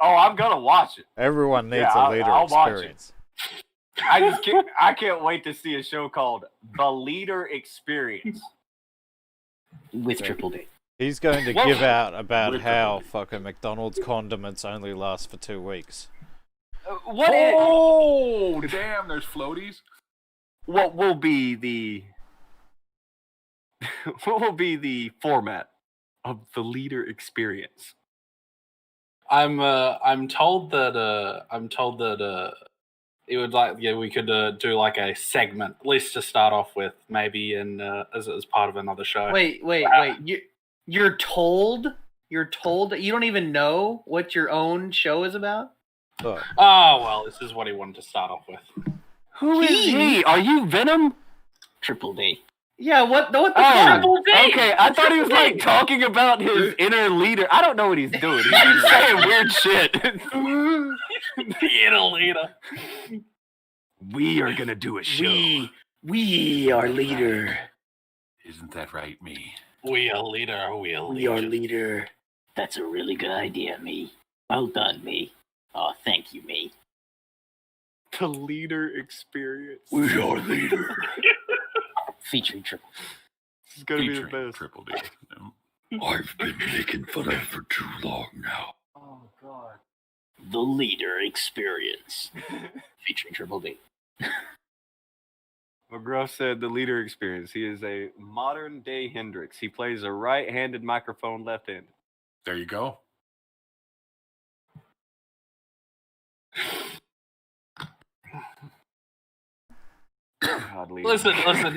Oh, I'm gonna watch it. Everyone needs Yeah, a leader I'll watch it. experience. I can't wait to see a show called The Leader Experience. With Triple D. He's going to Whoa. give out about With how the- fucking McDonald's condiments only last for 2 weeks. What Oh, damn, there's floaties. what will be the what will be the format of The Leader Experience? I'm told that it would we could do like a segment, at least to start off with, maybe as part of another show. Wait. You're told that you don't even know what your own show is about? Look, Oh well, this is what he wanted to start off with. Who is he? Are you Venom? Triple D. Yeah, what the Oh, fuck? okay. I thought he was like talking about his inner leader. I don't know what he's doing. He keeps saying weird shit. Leader. We are gonna do a show. We are leader. Isn't that right, me? We are leader. We are We are leader. That's a really good idea, me. Well done, me. Oh, thank you, me. The Leader Experience. We are leader. Featuring Triple D. This is gonna be the Featuring best. Triple D. I've been making fun of for too long now. Oh god. The Leader Experience. Featuring Triple D. McGruff said The Leader Experience. He is a modern day Hendrix. He plays a right-handed microphone left-handed. There you go. God, Leader. Listen.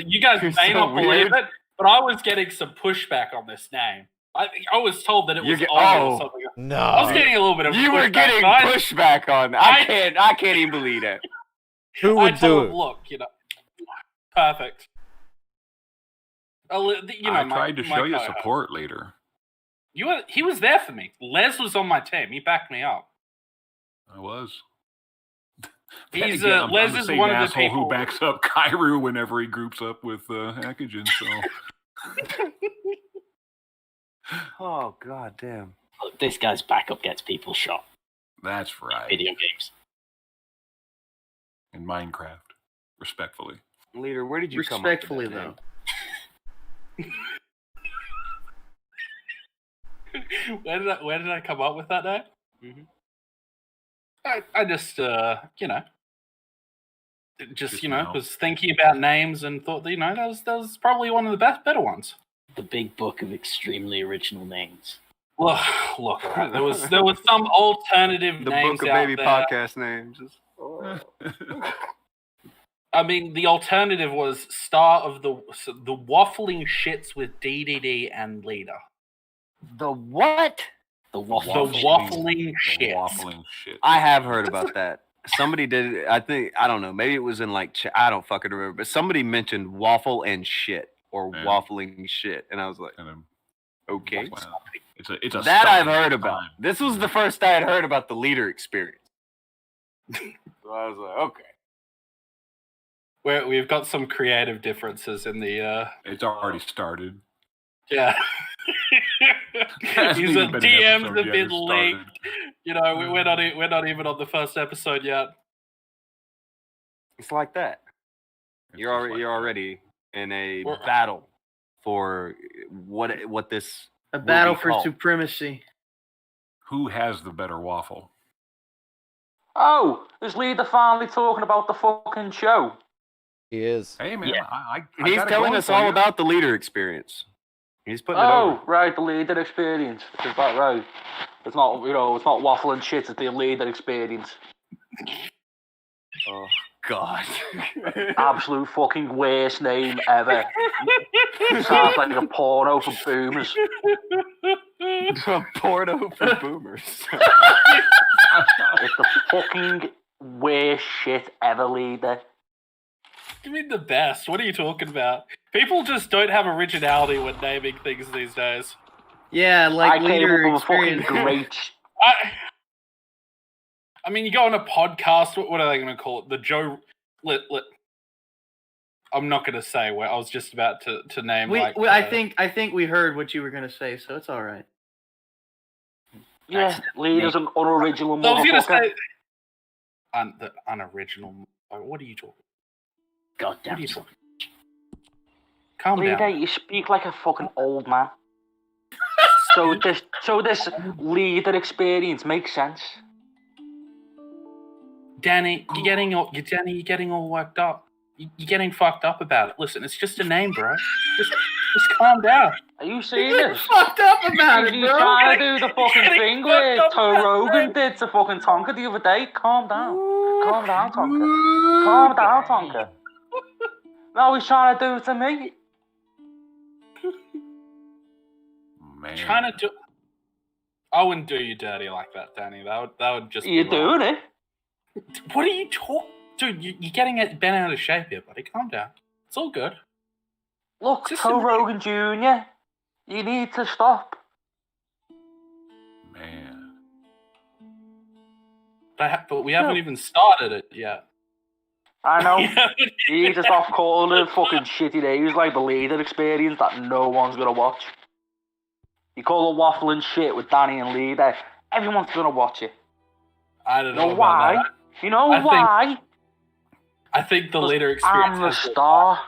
You guys You're may so not believe weird. it, but I was getting some pushback on this name. I was told that it was You're Ollie or something. No. I was getting a little bit of You were pushback, getting guys. pushback on. I can't even believe that. Who I would do told it? him, look, perfect. I tried to show you support, Leader. He was there for me. Les was on my team. He backed me up. I was. Les I'm the is same one of the asshole people who backs up Kairu whenever he groups up with Akujin. So Oh, god damn. Look, this guy's backup gets people shot. that's right. Video games. In Minecraft, respectfully. Leader, where did you come up Respectfully, with that name? Where did I come up with that name? Mhm. I just Just now. was thinking about names and thought that that was probably one of the better ones. The big book of extremely original names. Look, all right, there was some alternative The names book of out baby there. podcast names. I mean, the alternative was star of the waffling shits with DDD and leader. The what? The The waffle. waffling shits. Waffling shit. I have heard about that. Somebody did it. I don't know. Maybe it was in I don't fucking remember. But somebody mentioned waffle and shit or Yeah. waffling shit, and I was like, And then, okay. wow. It's a That I've stopping heard about. time. This was the first I had heard about the leader experience. So I was like, okay. We've got some creative differences in the It's already started. yeah. Hasn't These even been an DMs episode have yet, been it started. leaked. We're not even on the first episode yet. It's like that. It's You're just already like you're that. already in a We're- battle for what this A will battle be for called. supremacy. Who has the better waffle? Oh, is Leader finally talking about the fucking show? He is. Hey man, Yeah. I He's got it telling going us for all you. about the leader experience. He's putting it Oh, over. right, the Leader experience. Is that right? It's not, it's not waffle and shit, it's the Leader experience. Oh God. Absolute fucking worst name ever. Sounds like a porno for boomers. A porno for boomers. It's the fucking worst shit ever, Leader. You mean the best? What are you talking about? People just don't have originality when naming things these days. Yeah, like I came leader up with a fucking experience. great. I mean, you go on a podcast. What are they going to call it? The Joe. I'm not going to say where. I was just about to name. I think we heard what you were gonna say, so it's all right. Yeah, Leader's an unoriginal I was going to motherfucker. say the unoriginal. What are you talking? God What damn are you it. talking? Calm Leader, down. you speak like a fucking old man. so this Leader experience makes sense. Danny, you're getting all worked up. You're getting fucked up about it. Listen, it's just a name, bro. Just calm down. Are you serious? Fucked up about it, You bro. trying to do the fucking Getting thing fucked where up Toe about Rogan it. did to fucking Tonka the other day? Calm down. Calm down, Tonka. Calm down, Tonka. No, he's trying to do it to me. Man. Trying to do. I wouldn't do you dirty like that, Danny. That would just. You're be wrong. doing it. What are you talking? Dude, you're getting bent out of shape here, buddy. Calm down. It's all good. Look, Just Toe a- Rogan Jr., you need to stop. Man. But we haven't even started it yet. I know. We haven't You even- just off calling it fucking shitty names like the Leader experience that no one's gonna watch. You call it waffling shit with Danny and Leader, everyone's gonna watch it. I don't You know know about why? that. You know I think- why? I think the leader I'm experience. the has- star.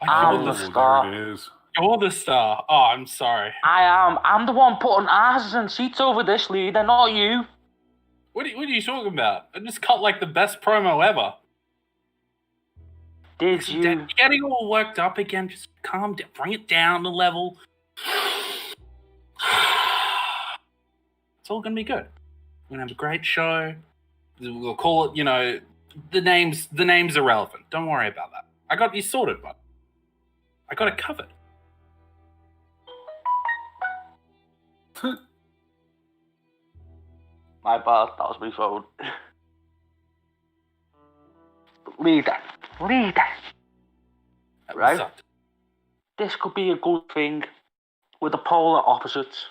Oh, I'm you're the the star. There it is. You're the star. Oh, I'm sorry. I am. I'm the one putting asses and seats over this Leader, not you. What are you talking about? I just cut like the best promo ever. Did you? You're getting all worked up again. Just calm down. Bring it down a level. It's all gonna be good. We're gonna have a great show. We'll call it, the name's irrelevant. Don't worry about that. I got you sorted, bud. I got it covered. My bad, that was my phone. Leader. Right? Sucked. This could be a good thing with the polar opposites.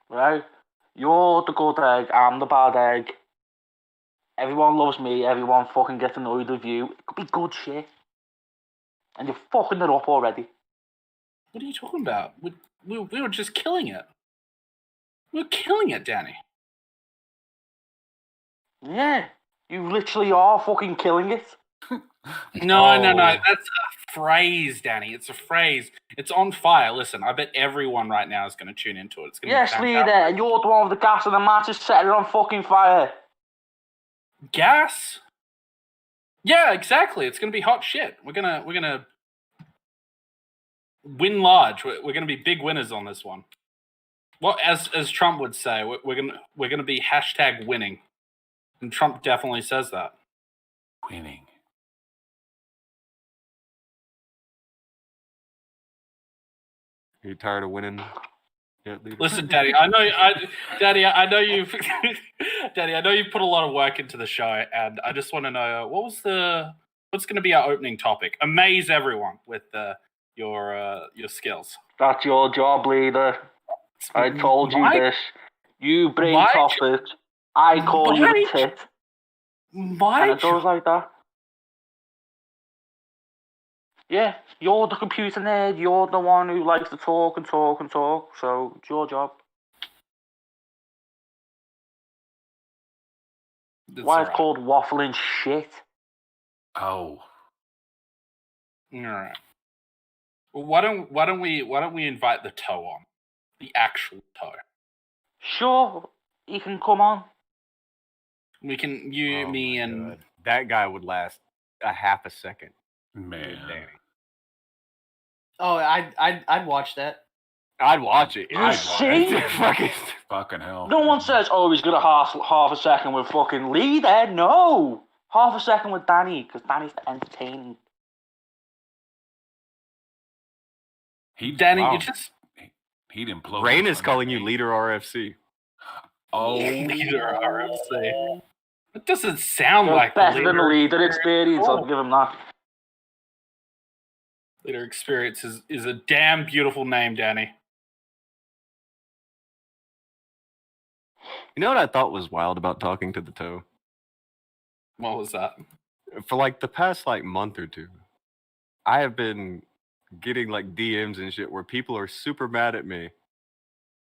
Right? You're the good egg, I'm the bad egg. Everyone loves me, everyone fucking gets annoyed with you. It could be good shit. And you're fucking it up already. What are you talking about? We were just killing it. We were killing it, Danny. Yeah, you literally are fucking killing it. No. That's a phrase, Danny. It's a phrase. It's on fire. Listen, I bet everyone right now is going to tune into it. It's going to Yes, be leader, fantastic. and you're the one with the gas and the matches setting it on fucking fire. Gas? Yeah, exactly. It's going to be hot shit. We're gonna win large. We're gonna be big winners on this one. Well, as Trump would say, we're gonna be #winning, and Trump definitely says that. Winning. Are you tired of winning? Yet, leader? Listen, Daddy, I know you've Daddy, I know you've put a lot of work into the show, and I just want to know what's going to be our opening topic. Amaze everyone with your skills. That's your job, leader. I told you this. You bring topics. I call you a tit. And it goes like that. Yeah, you're the computer nerd. You're the one who likes to talk and talk and talk. So it's your job. Why it's called waffling shit? Oh. All right. Well, why don't we invite the Toe on, the actual Toe? Sure, he can come on. We can me, and God. That guy would last a half a second. Man. Danny. Oh, I'd watch that. I'd watch it. You see? Fucking hell. No one says, oh, he's got a half a second with fucking leader. No. Half a second with Danny, because Danny's entertaining. Danny, wow. you just... He'd implode. Rain is calling you Leader RFC. Oh, Leader RFC. It doesn't sound You're like better than the leader experience, I'll give him that. Leader Experience is a damn beautiful name, Danny. You know what I thought was wild about talking to the Toe? What was that? For like the past month or two, I have been getting DMs and shit where people are super mad at me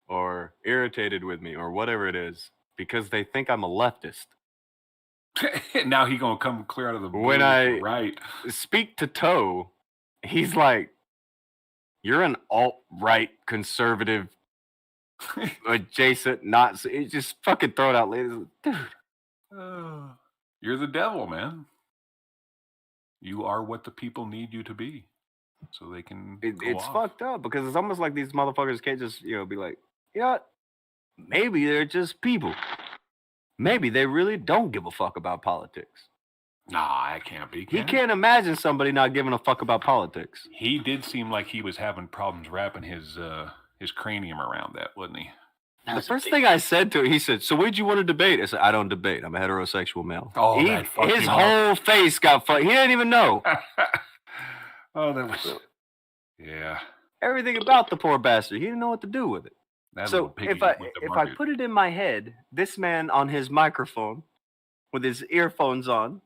or irritated with me or whatever it is because they think I'm a leftist. Now he gonna come clear out of the blue. When I right. speak to Toe, he's like, you're an alt-right conservative adjacent Nazi. Just fucking throw it out, ladies. Dude. You're the devil, man. You are what the people need you to be. So they can It's off. fucked up because it's almost like these motherfuckers can't just, be like, you know what? Maybe they're just people. Maybe they really don't give a fuck about politics. Nah, it can't be. He can't imagine somebody not giving a fuck about politics. He did seem like he was having problems wrapping his cranium around that, wasn't he? The first thing I said to him, he said, so what did you want to debate? I said, I don't debate. I'm a heterosexual male. Oh, that fucked his him whole up. face got fucked. He didn't even know. Oh, that was... Yeah. Everything about the poor bastard. He didn't know what to do with it. That So little piggy if I went to if I market. put it in my head, this man on his microphone with his earphones on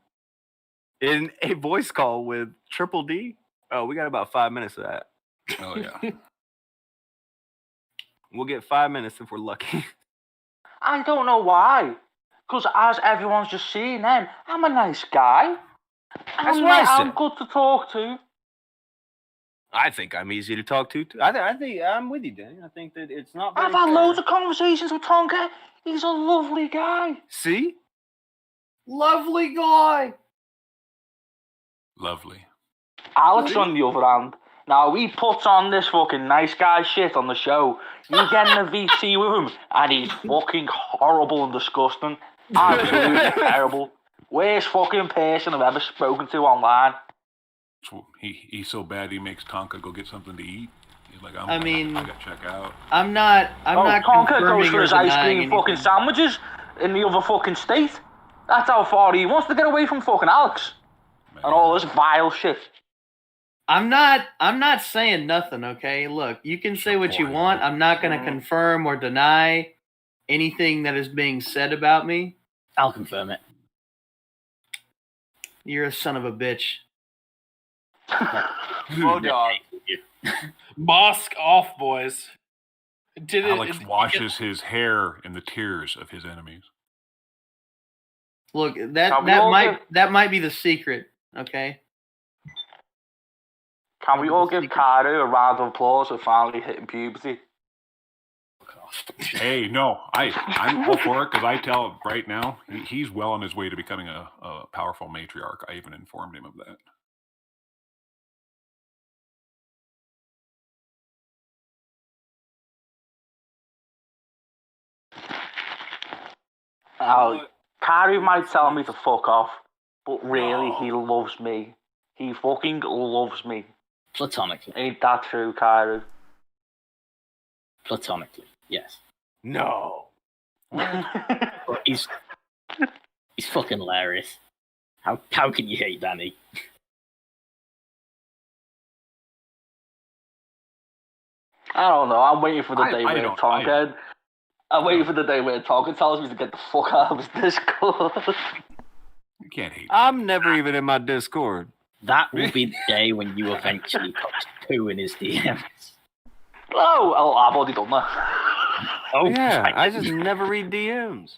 in a voice call with Triple D. Oh, we got about 5 minutes of that. Oh yeah. We'll get 5 minutes if we're lucky. I don't know why. Because as everyone's just seeing them, I'm a nice guy. That's what I said. I'm good to talk to. I think I'm easy to talk to. Too. I think I'm with you, Danny. I think that it's not very I've had fair. loads of conversations with Tonka. He's a lovely guy. See? Lovely guy. Lovely. Alex, on the other hand, now he puts on this fucking nice guy shit on the show. You get in a VC with him, and he's fucking horrible and disgusting. Absolutely terrible. Worst fucking person I've ever spoken to online. So he's so bad he makes Tonka go get something to eat. He's like, I mean, I got to check out. I'm not Tonka confirming goes for or his ice denying cream fucking anything. sandwiches in the other fucking state. That's how far he wants to get away from fucking Alex. Man. And all this vile shit. I'm not saying nothing, okay? Look, you can say what you want. I'm not going to confirm or deny anything that is being said about me. I'll confirm it. You're a son of a bitch. Oh, dog. Mask off, boys. Alex washes his hair in the tears of his enemies. Look, that might be the secret, okay? Can we all give Karu a round of applause for finally hitting puberty? Hey, no, I'm all for it because I tell him right now he's well on his way to becoming a powerful matriarch. I even informed him of that. Karu might tell me to fuck off, but really he loves me. He fucking loves me. Platonically. Ain't that true, Karu? Platonically, yes. No. But he's fucking hilarious. How can you hate Danny? I don't know. I'm waiting for the day where Tonka. I'm waiting for the day where Tonka tells me to get the fuck out of his Discord. You can't hate. I'm never even in my Discord. That will be the day when you eventually post poo in his DMs. Oh, I've already done that. Oh, Yeah, I just never read DMs.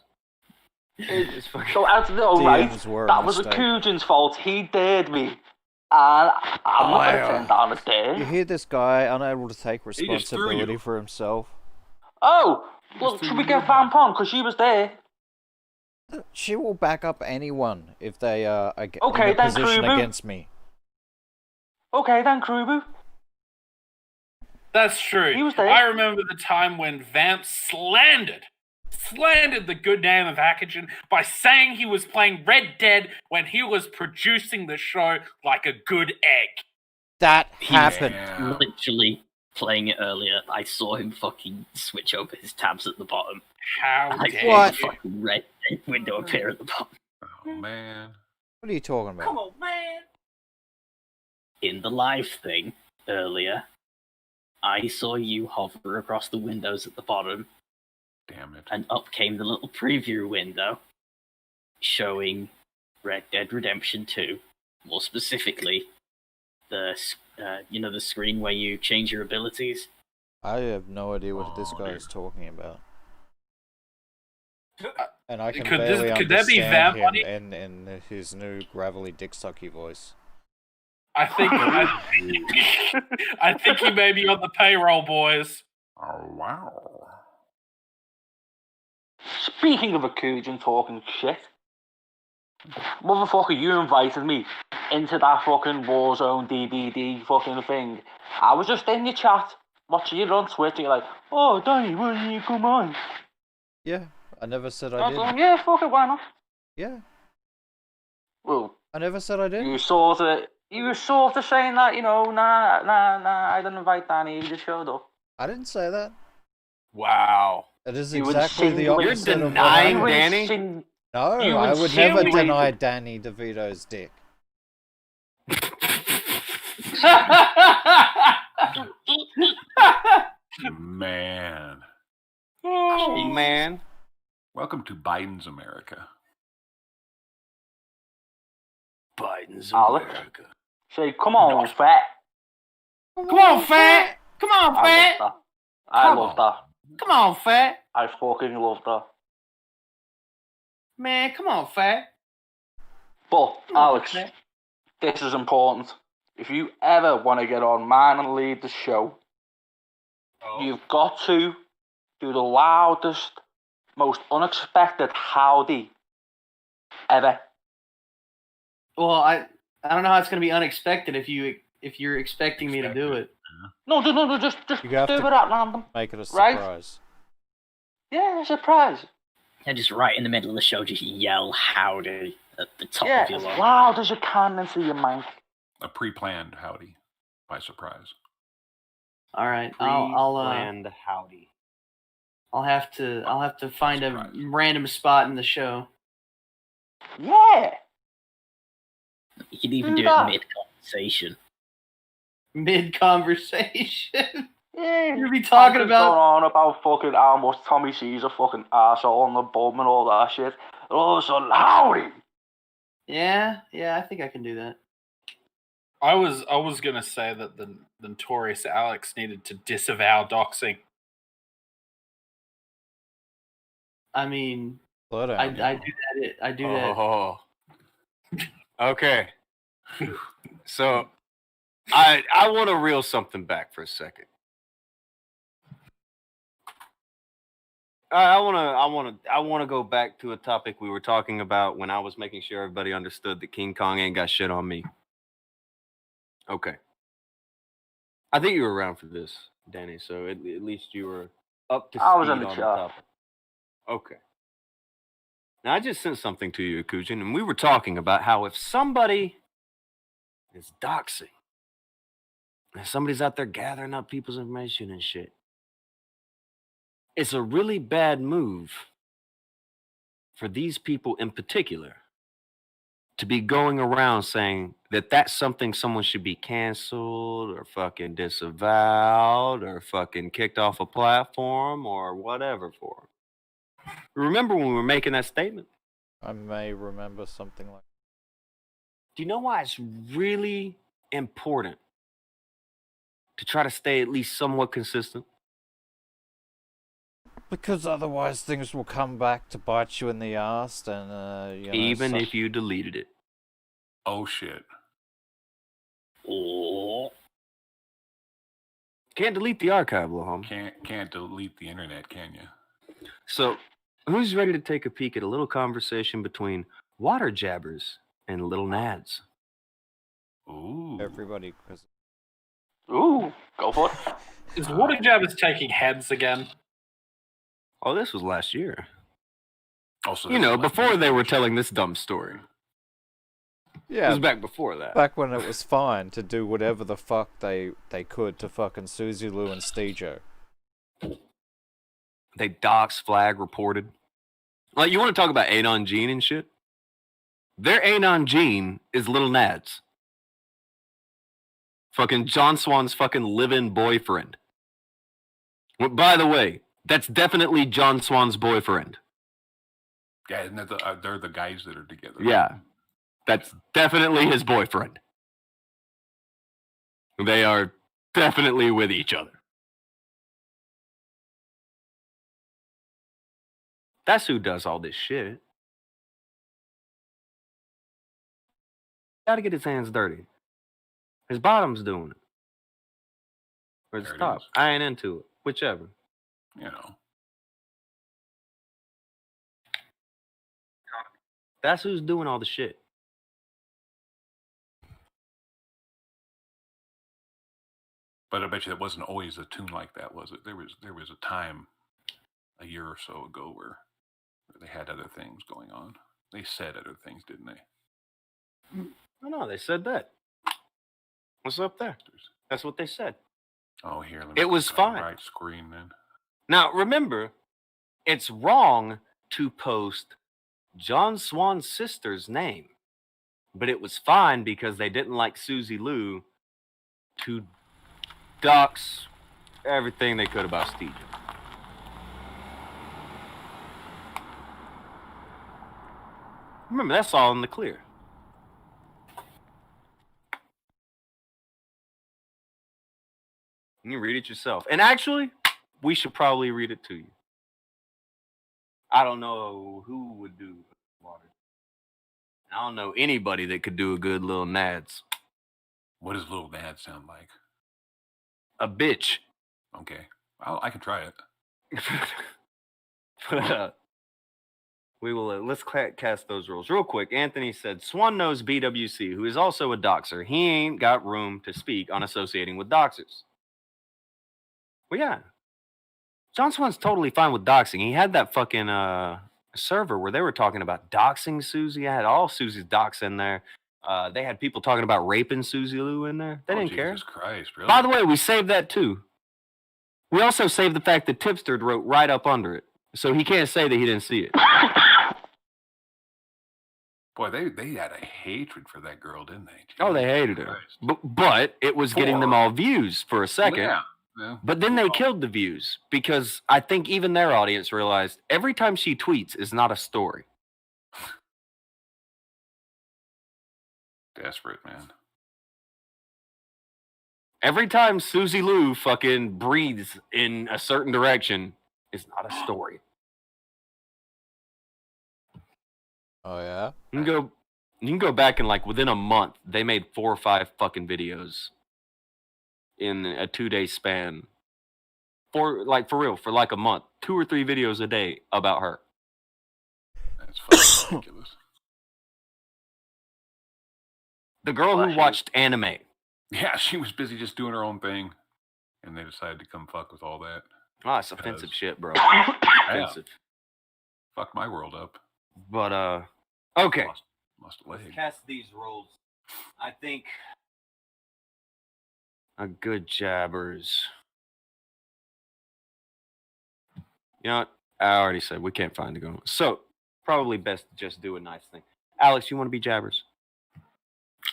So out of the right, that was Akujin's fault. He dared me. And I'm not going to turn down a dare. You hear this guy unable to take just threw responsibility you. for himself? Oh, look, should we get Vamp on? Because she was there. She will back up anyone if they are in Okay, a then position Krubu. against me. Okay, then Krubu. That's true. He was there. I remember the time when Vamp slandered the good name of Akujin by saying he was playing Red Dead when he was producing the show like a good egg. That happened. He was literally playing it earlier. I saw him fucking switch over his tabs at the bottom. How I dare saw you. the fucking Red Dead window appear at the bottom. Oh man. What are you talking about? on, man. In the live thing earlier, I saw you hover across the windows at the bottom, Damn it. and up came the little preview window showing Red Dead Redemption 2. More specifically, the the screen where you change your abilities. I have no idea what this guy is talking about. And I can barely could there be understand Vamp him in his new gravelly dick sucky voice. I think he may be on the payroll, boys. Oh wow. Speaking of Akujin talking shit, motherfucker, you invited me into that fucking Warzone DVD fucking thing. I was just in your chat, watching you on Twitch, and you're like, oh, Danny, why didn't you come on? Yeah, I never said I I was didn't. like, yeah, fuck it, why not? Yeah, Well, I never said I didn't. you were sort of saying that, nah, I didn't invite Danny, he just showed up. I didn't say that. Wow. It is You exactly the insinuate- opposite You're of what denying happened. Danny? No, You I would never insinuated- deny Danny DeVito's dick. Man. Oh man. Welcome to Biden's America. Biden's Alex? America. Say, come on, fat. Come on, fat. Come on, I fat. love that. I love that. Come on, fat. I fucking love that. Man, come on, fat. But, Come on, Alex, fat. this is important. If you ever want to get on mine and lead the show, you've got to do the loudest, most unexpected howdy ever. Well, I don't know how it's gonna be unexpected if you're expecting me to do it. No, just You have do to it at random. make it a Right? surprise. Yeah, surprise. And just right in the middle of the show, just yell howdy at the top Yeah, of your as lungs. loud as you can into your mic. A pre-planned howdy by surprise. All right, I'll Pre-planned howdy. I'll have to find a random spot in the show. Yeah. You could even do Nah. it mid-conversation. Mid-conversation. Yeah. You'll be talking Going about on about fucking how much Tommy C's a fucking arsehole on the bum and all that shit. And all of a sudden, howdy! Yeah, I think I can do that. I was gonna say that the notorious Alex needed to disavow doxing. I mean, Slow down. I do that. I do that. Oh. Okay. So I want to reel something back for a second. I want to go back to a topic we were talking about when I was making sure everybody understood that King Kong ain't got shit on me. Okay. I think you were around for this, Danny, so at least you were up to speed I was in on the the chat. topic. Okay. Now, I just sent something to you, Akujin, and we were talking about how if somebody is doxing, and somebody's out there gathering up people's information and shit, it's a really bad move for these people in particular to be going around saying that that's something someone should be canceled or fucking disavowed or fucking kicked off a platform or whatever for. Remember when we were making that statement? I may remember something like. Do you know why it's really important to try to stay at least somewhat consistent? Because otherwise things will come back to bite you in the ass, and even if you deleted it. Oh shit. Oh. Can't delete the archive, Lahom. Can't delete the internet, can you? So, who's ready to take a peek at a little conversation between water jabbers and little nads? Ooh. Everybody, because. Ooh, go for it. Is Water Jabbers taking heads again? Oh, this was last year. Also, You know, before they were telling this dumb story. Yeah, It was back before that. back when it was fine to do whatever the fuck they could to fucking Susie Lou and Stejo. They dox, flag, reported. Like, you want to talk about Anon Gene and shit? Their Anon Gene is Little Nads. Fucking John Swan's fucking live-in boyfriend. Well, by the way, that's definitely John Swan's boyfriend. Yeah, isn't that they're the guys that are together. Yeah, that's definitely his boyfriend. They are definitely with each other. That's who does all this shit. Gotta get his hands dirty. His bottom's doing it. Or his There it top. is. I ain't into it. Whichever. You know. That's who's doing all the shit. But I bet you that wasn't always a tune like that, was it? There was a time a year or so ago where they had other things going on. They said other things, didn't they? No, they said that. What's up there? That's what they said. Oh, here. Let It was put that on fine. the right screen then. Now, remember, it's wrong to post John Swan's sister's name, but it was fine because they didn't like Susie Lou to dox everything they could about Steve. Remember, that's all in the clear. You can read it yourself. And actually, we should probably read it to you. I don't know who would do water. I don't know anybody that could do a good little nads. What does little Nad sound like? A bitch. Okay. I can try it. We will let's cast those rules real quick. Anthony said Swan knows BWC, who is also a doxer. He ain't got room to speak on associating with doxers. Well, yeah, John Swan's totally fine with doxing. He had that fucking server where they were talking about doxing Susie. I had all Susie's docs in there. They had people talking about raping Susie Lou in there. They didn't care. Jesus Christ, really? By the way, we saved that too. We also saved the fact that Tipster wrote right up under it, so he can't say that he didn't see it. Boy, they had a hatred for that girl, didn't they? Oh, they hated her. But it was getting them all views for a second. Well, yeah. But then they killed the views because I think even their audience realized every time she tweets is not a story. Desperate, man. Every time Susie Lou fucking breathes in a certain direction is not a story. Oh yeah. You can go back and like within a month they made 4 or 5 fucking videos in a 2-day span. For real, for like a month, 2 or 3 videos a day about her. That's fucking ridiculous. The girl who watched anime. Yeah, she was busy just doing her own thing, and they decided to come fuck with all that. Ah, it's offensive shit, bro. Offensive. Fuck my world up. But okay. Lost a leg. Cast these roles. I think a good jabbers. You know what? I already said we can't find the good one. So probably best to just do a nice thing. Alex, you want to be jabbers?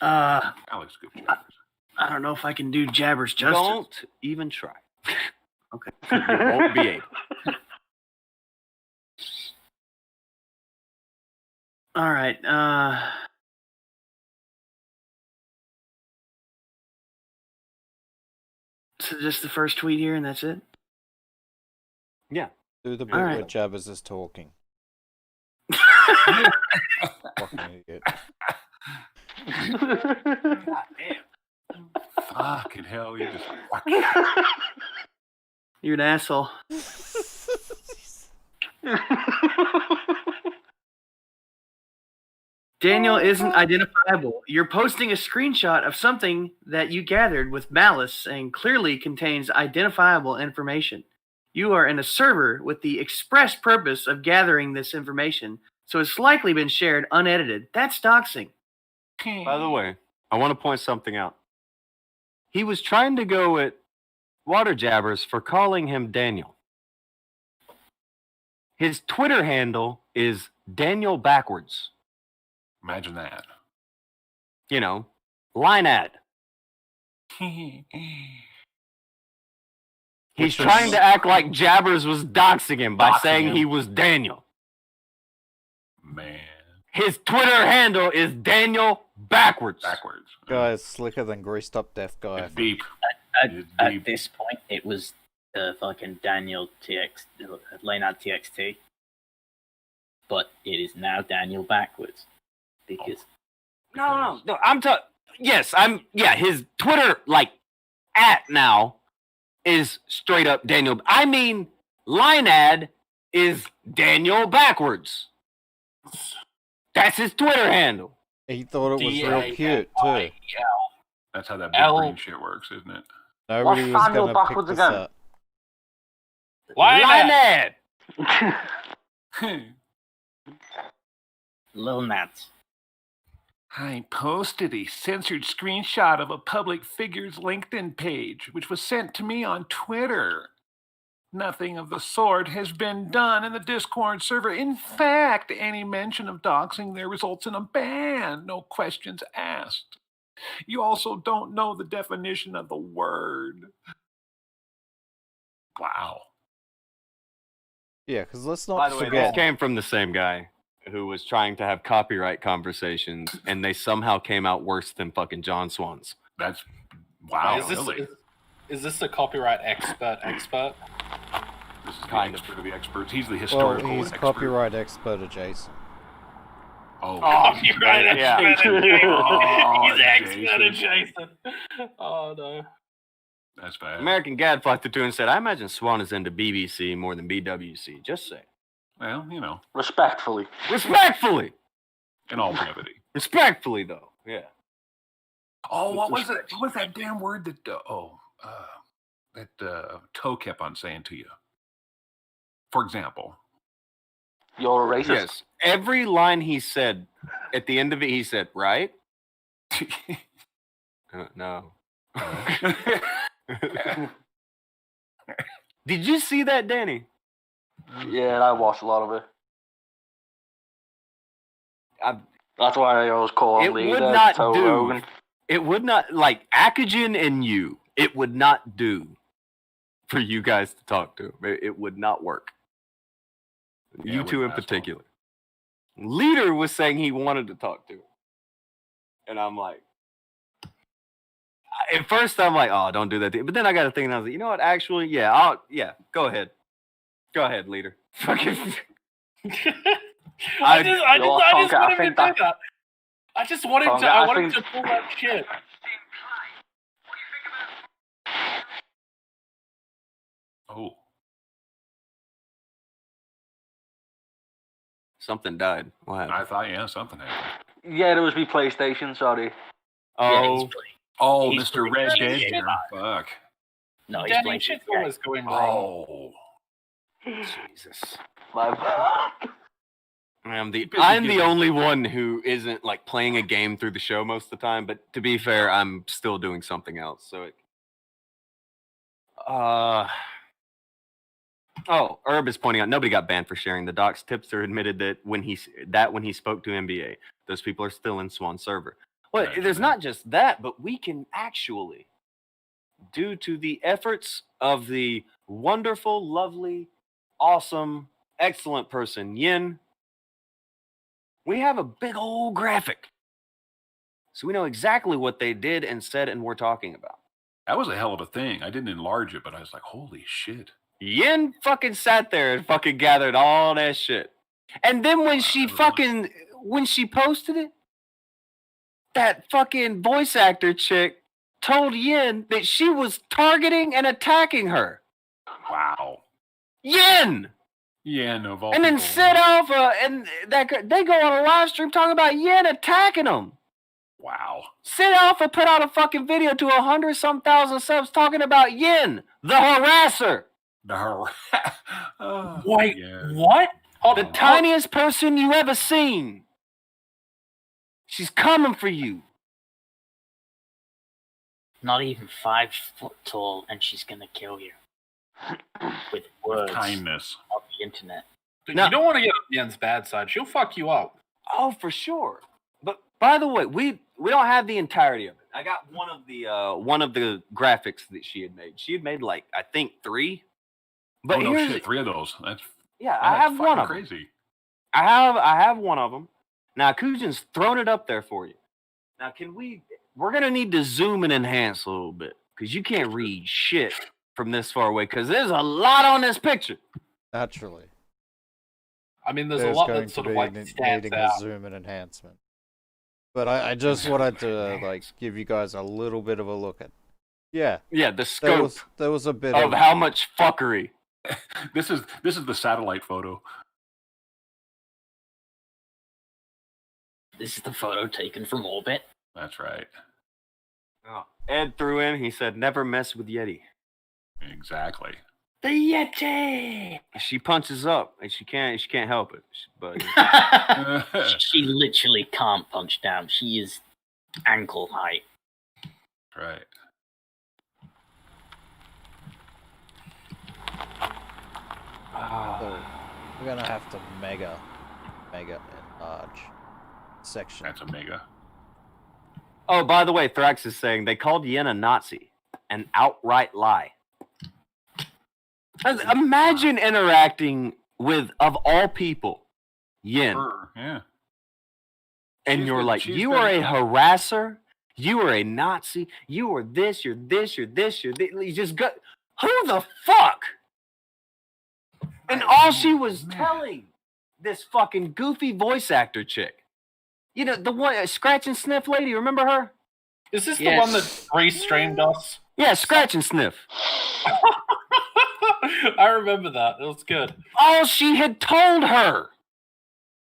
Alex, good jabbers. I don't know if I can do jabbers justice. Don't even try. Okay. You won't be able. All right. So just the first tweet here, and that's it. Yeah. Do the bit All where right. Jabbers is talking. Fucking idiot. God damn. Fucking hell, you just You're an asshole. Daniel isn't identifiable. You're posting a screenshot of something that you gathered with malice and clearly contains identifiable information. You are in a server with the express purpose of gathering this information, so it's likely been shared unedited. That's doxing. By the way, I want to point something out. He was trying to go at Water Jabbers for calling him Daniel. His Twitter handle is Daniel backwards. imagine that. You know, line ad. He's trying to act like Jabbers was doxing him by saying he was Daniel. Man. His Twitter handle is Daniel backwards. Backwards. Guy is slicker than greased up deaf guy. It's deep. At this point, it was fucking Daniel Leonard TXT. But it is now Daniel backwards. Because. No, I'm talking. Yes, his Twitter, like, at now is straight up Daniel. I mean, line ad is Daniel backwards. That's his Twitter handle. He thought it was real cute, too. That's how that big brain shit works, isn't it? Nobody was going to pick this up. Line ad. Lil Nats. I posted a censored screenshot of a public figure's LinkedIn page, which was sent to me on Twitter. Nothing of the sort has been done in the Discord server. In fact, any mention of doxing there results in a ban. No questions asked. You also don't know the definition of the word. Wow. Yeah, because let's By not the way, forget. this came from the same guy who was trying to have copyright conversations, and they somehow came out worse than fucking John Swan's. That's wow. Is this a copyright expert? This is Kind the expert of the experts. He's the Well, historical he's expert. copyright expert adjacent. Oh, Copyright expert. Oh, He's expert Jason. adjacent. Oh no. That's bad. American Gad flocked to and said, I imagine Swan is into BBC more than BWC. Just say. Well, you know, Respectfully. Respectfully! in all brevity. Respectfully, though. Yeah. Oh, what was it? What was that damn word that Toe kept on saying to you? For example. You're a racist. Yes. Every line he said, at the end of it, he said, right? No. Did you see that, Danny? Yeah, I watched a lot of it. That's why I always call him It would leader, not Toe do. Rogan. It would not, like, Akujin and you, it would not do for you guys to talk to. It would not work. Yeah, You it two in wouldn't last particular. Leader was saying he wanted to talk to her. And I'm like, at first I'm like, oh, don't do that. But then I got to think, and I was like, you know what? Actually, yeah, go ahead. Go ahead, leader. Fucking. I just wanted him to think do that. I just wanted Tonga, to. I I wanted think- to pull that shit. Oh, Something died. What happened? I thought, yeah, something happened. Yeah, it was me PlayStation, sorry. Oh, Oh, He's Mr. playing Red GTA Dead here. 5. Fuck. No, he's Danny, playing shit's GTA. always going wrong. Oh. Jesus. My bad. I'm the busy only one who isn't like playing a game through the show most of the time, but to be fair, I'm still doing something else. So it Oh, Herb is pointing out nobody got banned for sharing. The Docs tipster admitted that when he spoke to NBA, those people are still in Swan server. Well, Right, there's right. not just that, but we can actually, due to the efforts of the wonderful, lovely, awesome, excellent person Yin, we have a big old graphic. So we know exactly what they did and said and were talking about. That was a hell of a thing. I didn't enlarge it, but I was like, holy shit. Yin fucking sat there and fucking gathered all that shit. And then when she posted it, that fucking voice actor chick told Yin that she was targeting and attacking her. Wow. Yin! Yeah, no, of all And then people, set off, and they go on a live stream talking about Yin attacking them. Wow. Sit Alpha put out a fucking video to 100-some thousand subs talking about Yin, the harasser. Wait, yeah. what? The tiniest person you ever seen. She's coming for you. Not even 5 foot tall, and she's gonna kill you. With words Kindness. on the internet. But No. you don't want to get on Yen's bad side. She'll fuck you up. Oh, for sure. But by the way, we don't have the entirety of it. I got one of the graphics that she had made. She had made like I think 3. But Oh, no here's shit. 3 of those. That's I have fucking one of them. crazy. I have one of them. Now Akujin's thrown it up there for you. Now we're gonna need to zoom and enhance a little bit because you can't read shit from this far away because there's a lot on this picture. Naturally. I mean, there's There's a lot going that to sort be of like stands needing out. a zoom and enhancement. But I just wanted to like give you guys a little bit of a look at. Yeah. Yeah, the scope There was a bit of how much fuckery. This is the satellite photo. This is the photo taken from orbit. That's right. Oh. Ed threw in. He said, "Never mess with Yeti." Exactly. The Yeti! She punches up, and she can't help it. But She literally can't punch down. She is ankle height. Right. So we're gonna have to mega enlarge section. That's a mega. Oh, by the way, Thrax is saying they called Yen a Nazi, an outright lie. Imagine interacting with, of all people, Yen, Her, yeah. and you're like, she's you been- are a harasser, you are a Nazi, you are this, you're this, you're this, you're this. You just go, who the fuck? And all she was telling this fucking goofy voice actor chick, you know, the one, Scratch and Sniff lady, remember her? Is this Yes. the one that re-streamed us? Yeah, Scratch and Sniff. I remember that. It was good. All she had told her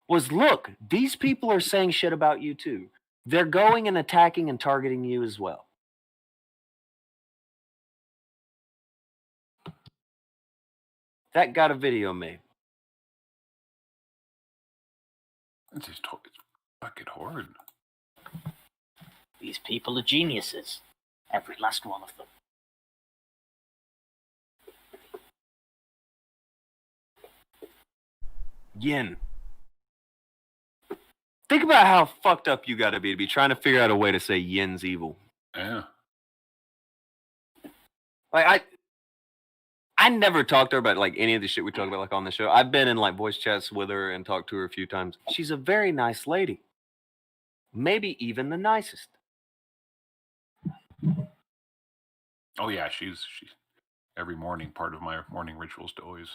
was, look, these people are saying shit about you too. They're going and attacking and targeting you as well. That got a video made. It's just it's fucking horrid. These people are geniuses. Every last one of them. Yin. Think about how fucked up you gotta be trying to figure out a way to say Yin's evil. Yeah. Like I never talked to her about like any of the shit we talk about like on the show. I've been in like voice chats with her and talked to her a few times. She's a very nice lady. Maybe even the nicest. Oh yeah, she's every morning. Part of my morning rituals to always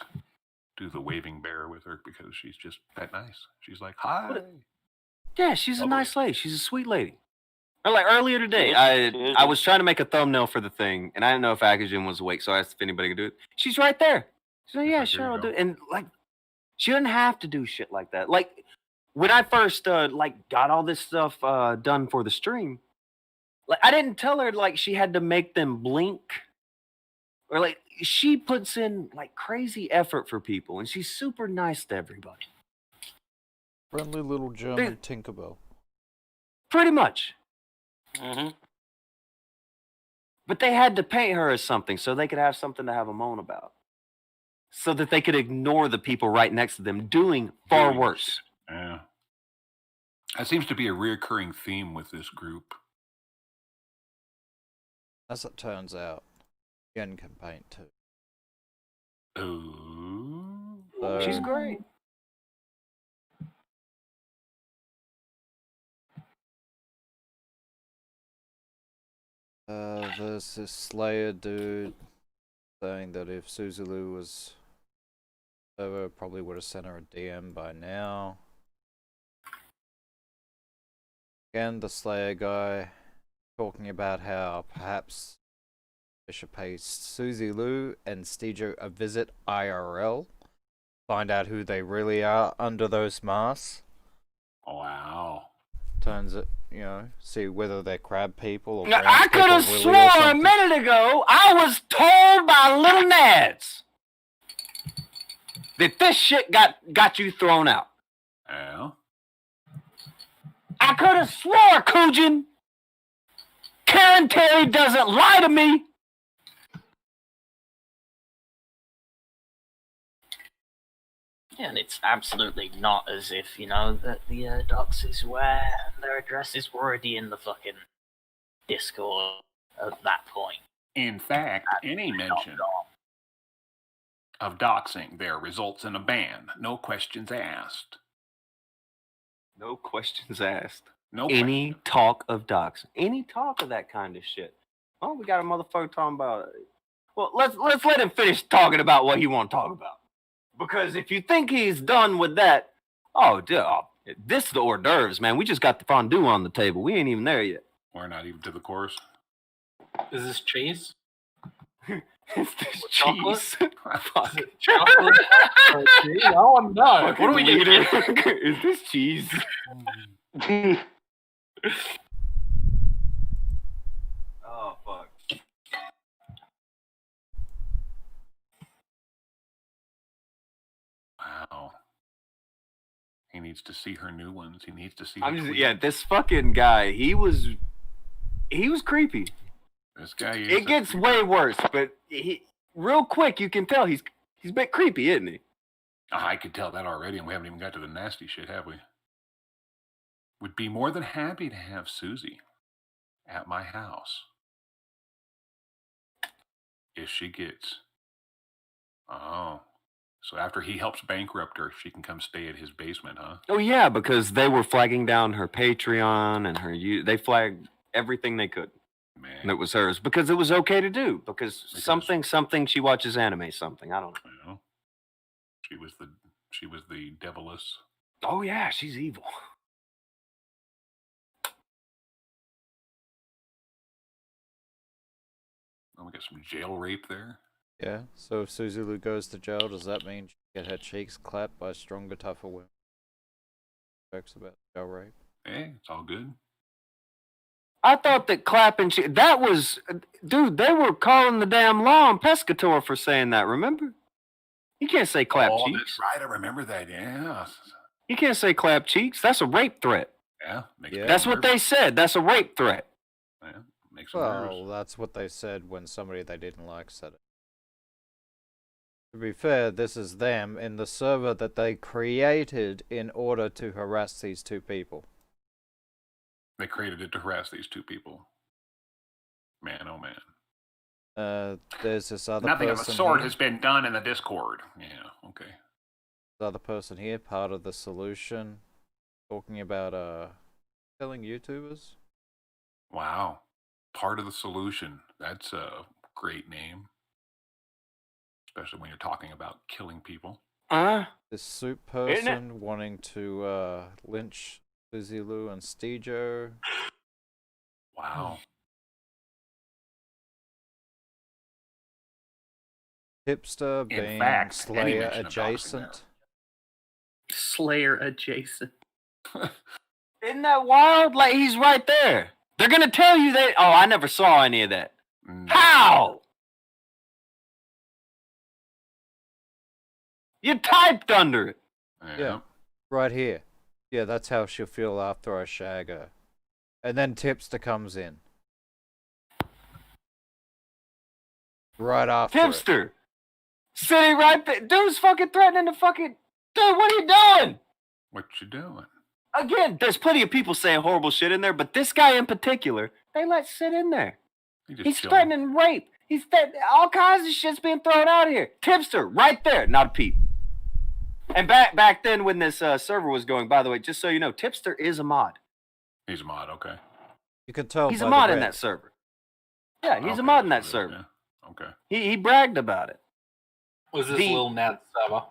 do the waving bear with her because she's just that nice. She's like, hi. Yeah, she's a nice lady. She's a sweet lady. Or like earlier today, I was trying to make a thumbnail for the thing, and I didn't know if Akujin was awake, so I asked if anybody could do it. She's right there. She's like, yeah, sure, I'll do it. And like, she doesn't have to do shit like that. Like, when I first like got all this stuff done for the stream, like I didn't tell her like she had to make them blink, or like she puts in like crazy effort for people, and she's super nice to everybody. Friendly little German Tinkerbell. Pretty much. Mm-hmm. But they had to paint her as something so they could have something to have a moan about. So that they could ignore the people right next to them doing far worse. Yeah. That seems to be a reoccurring theme with this group. As it turns out, Yen can paint too. Oh. She's great. There's this Slayer dude saying that if Suzalu was over, probably would have sent her a DM by now. Again, the Slayer guy talking about how perhaps they should pay Suzy Lou and Stejo a visit IRL, find out who they really are under those masks. Wow. Turns it, you know, see whether they're crab people or Now, I could have sworn a minute ago I was told by little Nads that this shit got you thrown out. Yeah. I could have swore, Akujin. Karen Terry doesn't lie to me. Yeah, and it's absolutely not as if, you know, that the Doxers were, their addresses were already in the fucking Discord at that point. In fact, any mention of doxing there results in a ban. No questions asked. No questions asked. No any talk of doxing. Any talk of that kind of shit. Oh, we got a motherfucker talking about it. Well, let's let him finish talking about what he want to talk about. Because if you think he's done with that, this is the hors d'oeuvres, man. We just got the fondue on the table. We ain't even there yet. We're not even to the course. Is this cheese? Is this cheese? Chocolate? Cheese? I want to know. What are we doing? Is this cheese? Oh, fuck. Wow. He needs to see her new ones. He needs to see. This fucking guy. He was creepy. This guy. It gets way worse, but real quick you can tell he's a bit creepy, isn't he? I could tell that already, and we haven't even got to the nasty shit, have we? Would be more than happy to have Susie at my house if she gets. Oh. So after he helps bankrupt her, she can come stay at his basement, huh? Oh yeah, because they were flagging down her Patreon and her. They flagged everything they could. Man. And it was hers because it was okay to do because something she watches anime something I don't know. She was the deviless. Oh yeah, she's evil. Oh, we got some jail rape there. Yeah, so if Suzalu goes to jail, does that mean she get her cheeks clapped by stronger, tougher women? Jokes about jail rape. Hey, it's all good. I thought that clapping that was, dude, they were calling the damn law on Pescator for saying that, remember? You can't say clap cheeks. That's right, I remember that, yeah. You can't say clap cheeks. That's a rape threat. Yeah. That's what they said. That's a rape threat. Makes them nervous. Well, that's what they said when somebody they didn't like said it. To be fair, this is them in the server that they created in order to harass these two people. They created it to harass these two people. Man, oh man. There's this other Nothing of person a sort here. has been done in the Discord. Yeah, okay. This other person here, part of the solution, talking about killing YouTubers. Wow. Part of the solution. That's a great name. Especially when you're talking about killing people. This soup person wanting to lynch Lizzie Lou and Stejo. Wow. Hipster In being fact, any Slayer mention of doxing adjacent. Slayer adjacent. Isn't that wild? Like, he's right there. They're gonna tell you that. Oh, I never saw any of that. How? You typed under it. Yeah, right here. Yeah, that's how she'll feel after I shag her. And then Tipster comes in. Right after Tipster. Sitting right there. Dude's fucking threatening to fucking... Dude, what are you doing? What you doing? Again, there's plenty of people saying horrible shit in there, but this guy in particular, they let sit in there. He's threatening rape. All kinds of shit's being thrown out here. Tipster, right there. Not a peep. And back then when this server was going, by the way, just so you know, Tipster is a mod. He's a mod, okay. You can tell He's by a the mod in red. that server. Yeah, he's a mod in that server. Okay. He bragged about it. Was this Lil Nad server?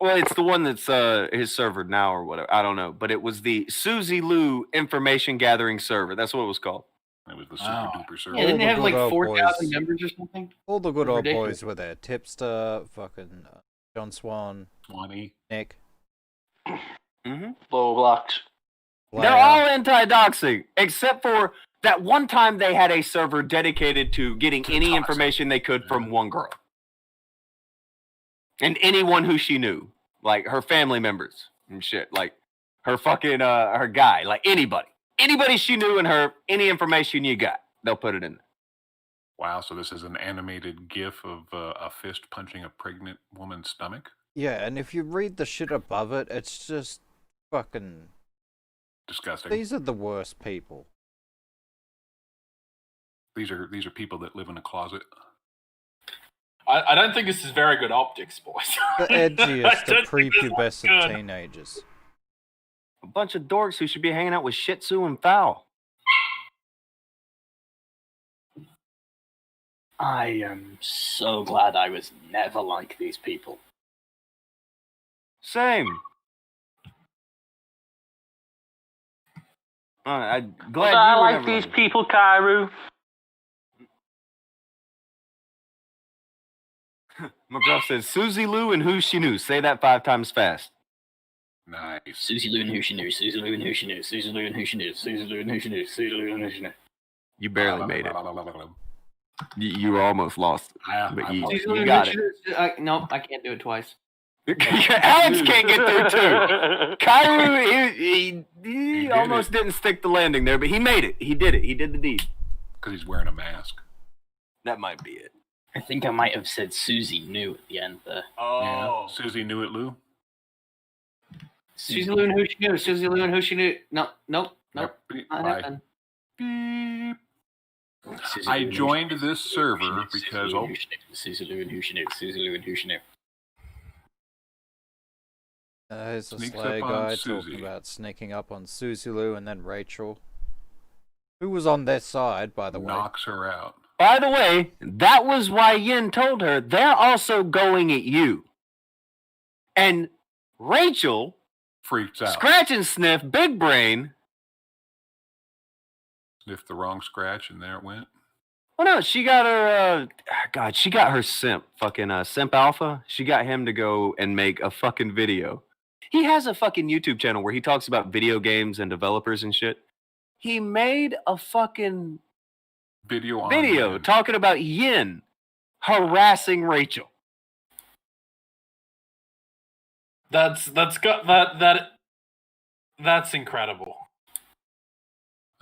Well, it's the one that's his server now or whatever. I don't know. But it was the Susie Lou information gathering server. That's what it was called. It was the super duper server. Yeah, didn't they have like All the good old 4,000 boys. members or something? All the good old Ridiculous. boys were there. Tipster, fucking John Swan, Swanee, Nick. Low blocks. They're all anti-doxing, except for that one time they had a server dedicated to getting any information they could from one girl. And anyone who she knew. Like her family members and shit. Like her fucking, her guy. Like anybody. Anybody she knew and her, any information you got, they'll put it in there. Wow, so this is an animated GIF of a fist punching a pregnant woman's stomach? Yeah, and if you read the shit above it, it's just fucking... Disgusting. These are the worst people. These are people that live in a closet. I don't think this is very good optics, boys. The I edgiest don't of think this prepubescent looks good. teenagers. A bunch of dorks who should be hanging out with Shih Tzu and Fowl. I am so glad I was never like these people. Same. I'm glad But you I were like never these like people, Kairu. McGruff says, Susie Lou and who she knew. Say that 5 times fast. Nice. Susie Lou and who she knew, Susie Lou and who she knew, Susie Lou and who she knew, Susie Lou and who she knew, Susie Lou and who she knew. You barely made it. You were almost lost. But you Susan, got it. No, I can't do it twice. Alex can't get through too. Kairu, he almost didn't stick the landing there, but he made it. He did it. He did the deed. Because he's wearing a mask. That might be it. I think I might have said Susie knew at the end there. Yeah. Susie knew it, Lou. Susie Lou and who she knew. Susie Lou and who she knew. Nope. Not Bye. happening. Beep. Susie I Lou and who joined she knew, this server because Susie Lou and who she knew, Susie Lou and who she knew. Here's a Sneaks Slayer up on guy Susie. talking about sneaking up on Susie Lou and then Rachel. Who was on their side, by the way. knocks her out. By the way, that was why Yin told her they're also going at you. And Rachel Freaks out. scratch and sniff, big brain. Sniffed the wrong scratch and there it went. Oh no, she got her, she got her simp, fucking Simp Alpha. She got him to go and make a fucking video. He has a fucking YouTube channel where he talks about video games and developers and shit. He made a fucking video talking about Yin harassing Rachel. That's incredible.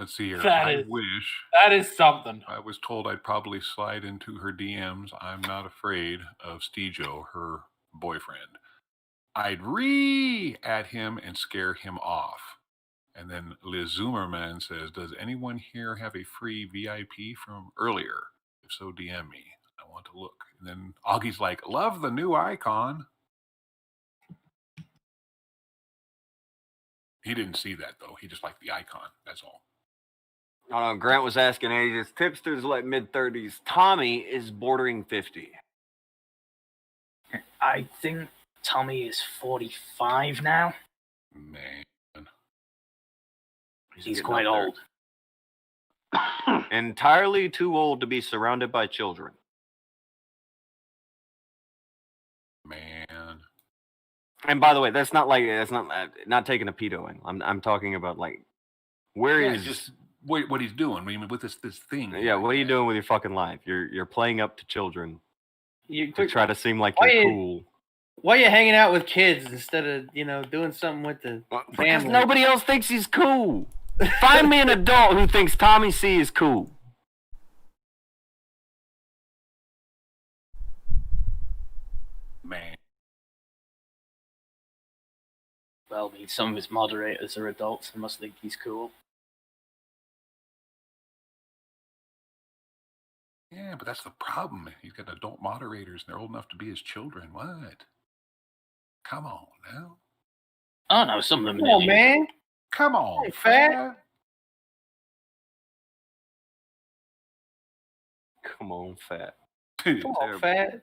Let's see here. That I is- wish That is something. I was told I'd probably slide into her DMs. I'm not afraid of Stejo, her boyfriend. I'd at him and scare him off. And then Liz Zoomerman says, does anyone here have a free VIP from earlier? If so, DM me. I want to look. And then Augie's like, love the new icon. He didn't see that, though. He just liked the icon. That's all. Grant was asking ages. Tipster's like mid-30s. Tommy is bordering 50. I think Tommy is 45 now. Man. He's getting quite up there. old. Entirely too old to be surrounded by children. Man. And by the way, that's not not taking a pedo in. I'm talking about like where is just what he's doing. I mean, with this thing. Yeah, what are you doing with your fucking life? You're playing up to children You to try to seem like Why you're you- cool. Why are you hanging out with kids instead of, doing something with the Because family? nobody else thinks he's cool. Find me an adult who thinks Tommy C is cool. Man. Well, I mean, some of his moderators are adults and must think he's cool. Yeah, but that's the problem. He's got adult moderators, and they're old enough to be his children. What? Come on now. Oh no, some of them. Come on, man. Come on, Hey, fat. Come on, fat. Come on, fat.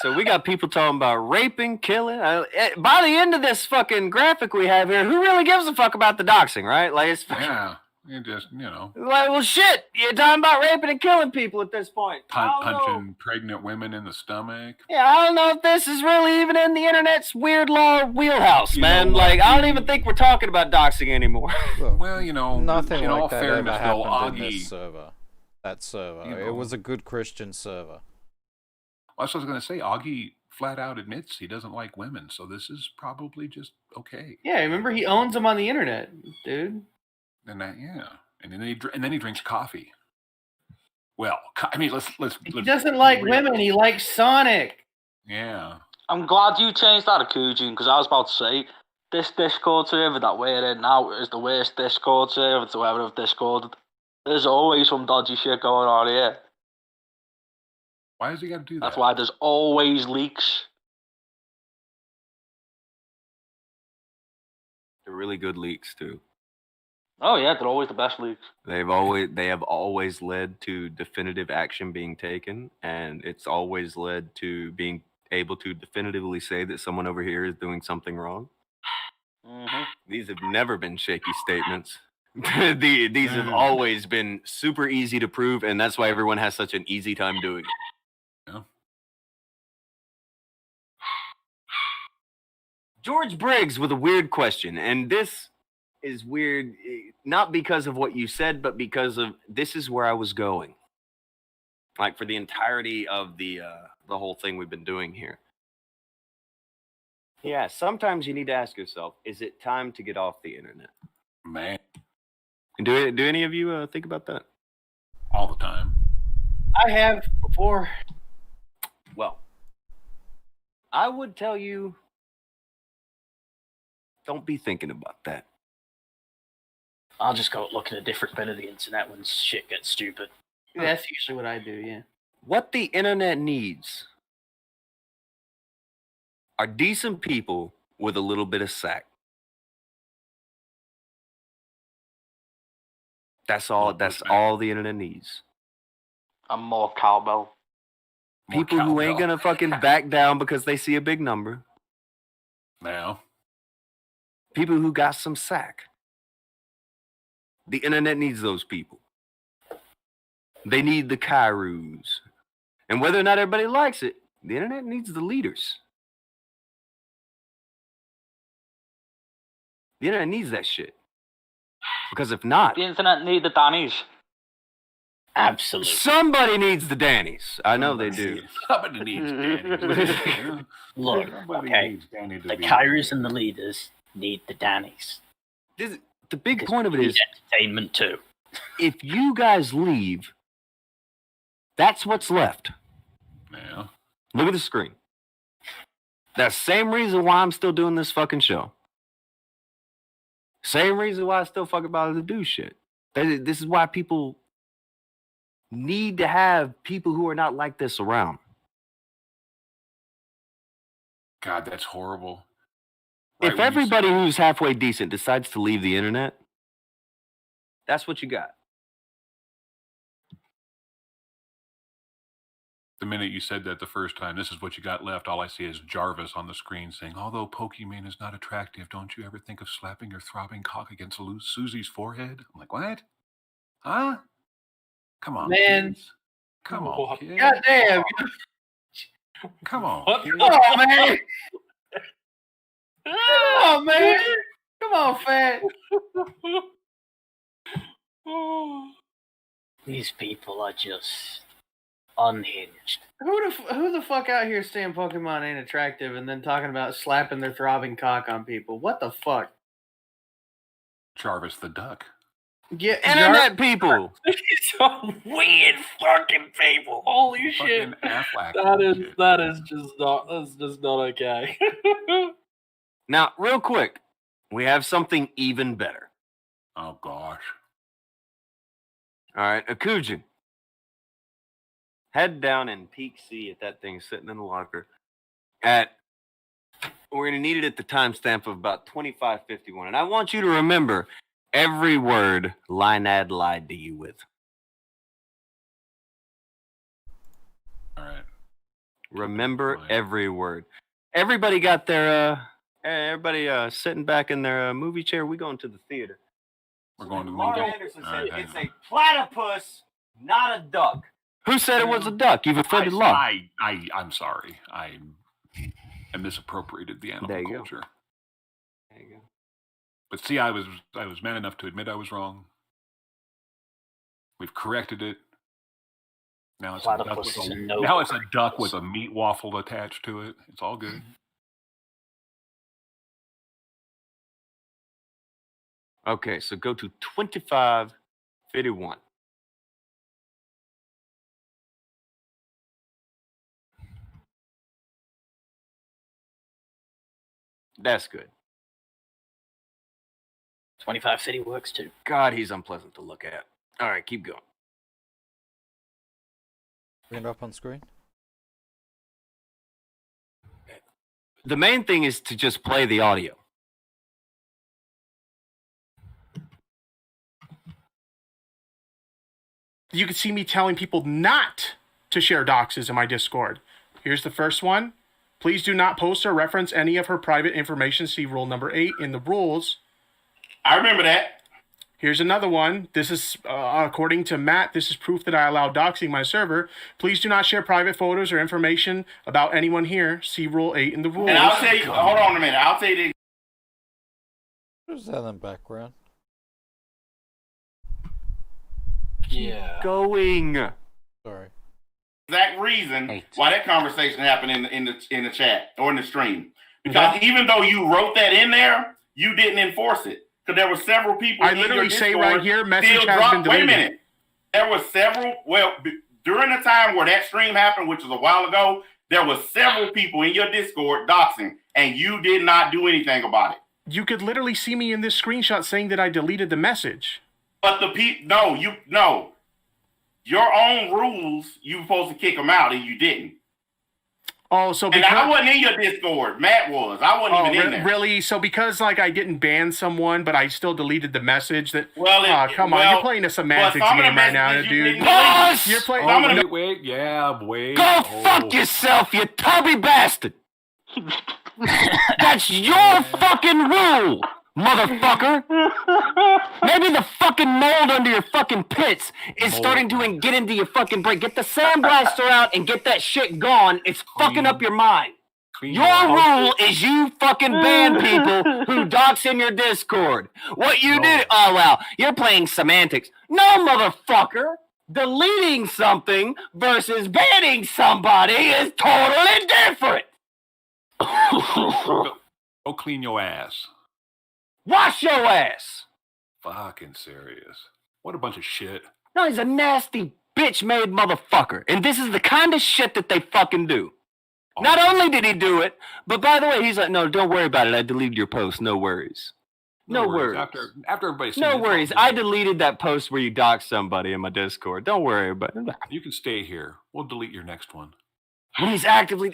So we got people talking about raping, killing. By the end of this fucking graphic we have here, who really gives a fuck about the doxing, right? Like it's Yeah, you just like, well, shit. You're talking about raping and killing people at this point. I don't know. punching pregnant women in the stomach. Yeah, I don't know if this is really even in the internet's weird law wheelhouse, You man. know what? Like, I don't even think we're talking about doxing anymore. Well, Nothing in all like that ever fairness, though, happened in Augie. this server. That server. You It know. was a good Christian server. That's what I was going to say. Augie flat out admits he doesn't like women, so this is probably just okay. Yeah, remember he owns them on the internet, dude. And that, yeah, and then he drinks coffee. Well, I mean, let's He doesn't like women. He likes Sonic. Yeah. I'm glad you changed that, Akujin, because I was about to say, this Discord server that we're in now is the worst Discord server to ever have Discorded. There's always some dodgy shit going on here. Why does he got to do that? That's why there's always leaks. They're really good leaks too. Oh yeah, they're always the best leaks. They have always led to definitive action being taken, and it's always led to being able to definitively say that someone over here is doing something wrong. Mm-hmm. These have never been shaky statements. These have always been super easy to prove, and that's why everyone has such an easy time doing it. Yeah. George Briggs with a weird question, and this is weird not because of what you said, but because of this is where I was going. Like for the entirety of the whole thing we've been doing here. Yeah, sometimes you need to ask yourself, is it time to get off the internet? Man. And do any of you think about that? All the time. I have before. Well, I would tell you, don't be thinking about that. I'll just go look at a different bit of the internet when shit gets stupid. That's usually what I do, yeah. What the internet needs are decent people with a little bit of sack. That's all the internet needs. And more cowbell. People who ain't gonna fucking back down because they see a big number. Now. People who got some sack. The internet needs those people. They need the Kairus. And whether or not everybody likes it, the internet needs the leaders. The internet needs that shit. Because if not, The internet need the Dannies. Absolutely. somebody needs the Dannies. I know they do. Somebody needs Danny. Look, Somebody okay, needs Danny to the be- Kairos and the leaders need the Dannies. the big point of it is entertainment too. If you guys leave, that's what's left. Yeah. Look at the screen. That's the same reason why I'm still doing this fucking show. Same reason why I still fucking bother to do shit. This is why people need to have people who are not like this around. God, that's horrible. If everybody who's halfway decent decides to leave the internet, that's what you got. The minute you said that the first time, this is what you got left, all I see is Jarvis on the screen saying, although Pokemon is not attractive, don't you ever think of slapping your throbbing cock against Susie's forehead? I'm like, what? Huh? Come on, man. Kids. Come on, kids. God damn. Come on. Come on, man. Come on, man. Come on, fat. These people are just unhinged. Who the fuck out here saying Pokemon ain't attractive and then talking about slapping their throbbing cock on people? What the fuck? Jarvis the duck. Yeah, internet people. Some weird fucking people. Holy shit. That is just not okay. Now, real quick, we have something even better. Oh gosh. All right, Akujin. Head down and peek see at that thing sitting in the locker. We're gonna need it at the timestamp of about 25:51, and I want you to remember every word Linad lied to you with. All right. Remember every word. Everybody got their everybody sitting back in their movie chair. We going to the theater. We're going to the Laura movie. Anderson All said right, it's a platypus, not a duck. Who said it was a duck? You've offended love. I'm sorry. I misappropriated the animal There you go. culture. There you go. But see, I was man enough to admit I was wrong. We've corrected it. Now it's a duck with a meat waffle attached to it. It's all good. Okay, so go to 25:51. That's good. 25 City works too. God, he's unpleasant to look at. All right, keep going. Bring it up on screen. The main thing is to just play the audio. You can see me telling people not to share doxes in my Discord. Here's the first one. Please do not post or reference any of her private information. See rule number 8 in the rules. I remember that. Here's another one. This is, according to Matt, this is proof that I allow doxing my server. Please do not share private photos or information about anyone here. See rule 8 in the rules. And I'll tell you, hold on a minute. I'll tell you. Who's that in the background? Yeah. Going. Sorry. Exact reason why that conversation happened in the chat or in the stream. Because even though you wrote that in there, you didn't enforce it. Because there were several people. I literally say right here, message has been deleted. Wait a minute. There were several. Well, during the time where that stream happened, which was a while ago, there were several people in your Discord doxing, and you did not do anything about it. You could literally see me in this screenshot saying that I deleted the message. But the people, no. Your own rules, you were supposed to kick them out, and you didn't. Oh, so because... And I wasn't in your Discord. Matt was. I wasn't even in there. Really? So because, I didn't ban someone, but I still deleted the message that... Well, come on. You're playing a semantics game right now, dude. You're playing... Wait. Go fuck yourself, you tubby bastard! That's your fucking rule, motherfucker! Maybe the fucking mold under your fucking pits is starting to get into your fucking brain. Get the sandblaster out and get that shit gone. It's fucking up your mind. Your rule is you fucking ban people who dox in your Discord. What you did, oh well, you're playing semantics. No, motherfucker! Deleting something versus banning somebody is totally different! Go clean your ass. Wash your ass! fucking serious? What a bunch of shit. No, he's a nasty bitch-made motherfucker. And this is the kind of shit that they fucking do. Not only did he do it, but by the way, he's like, no, don't worry about it. I deleted your post. No worries. No worries. After everybody's seen No it, worries. I deleted that post where you doxed somebody in my Discord. Don't worry about it. You can stay here. We'll delete your next one. When he's actively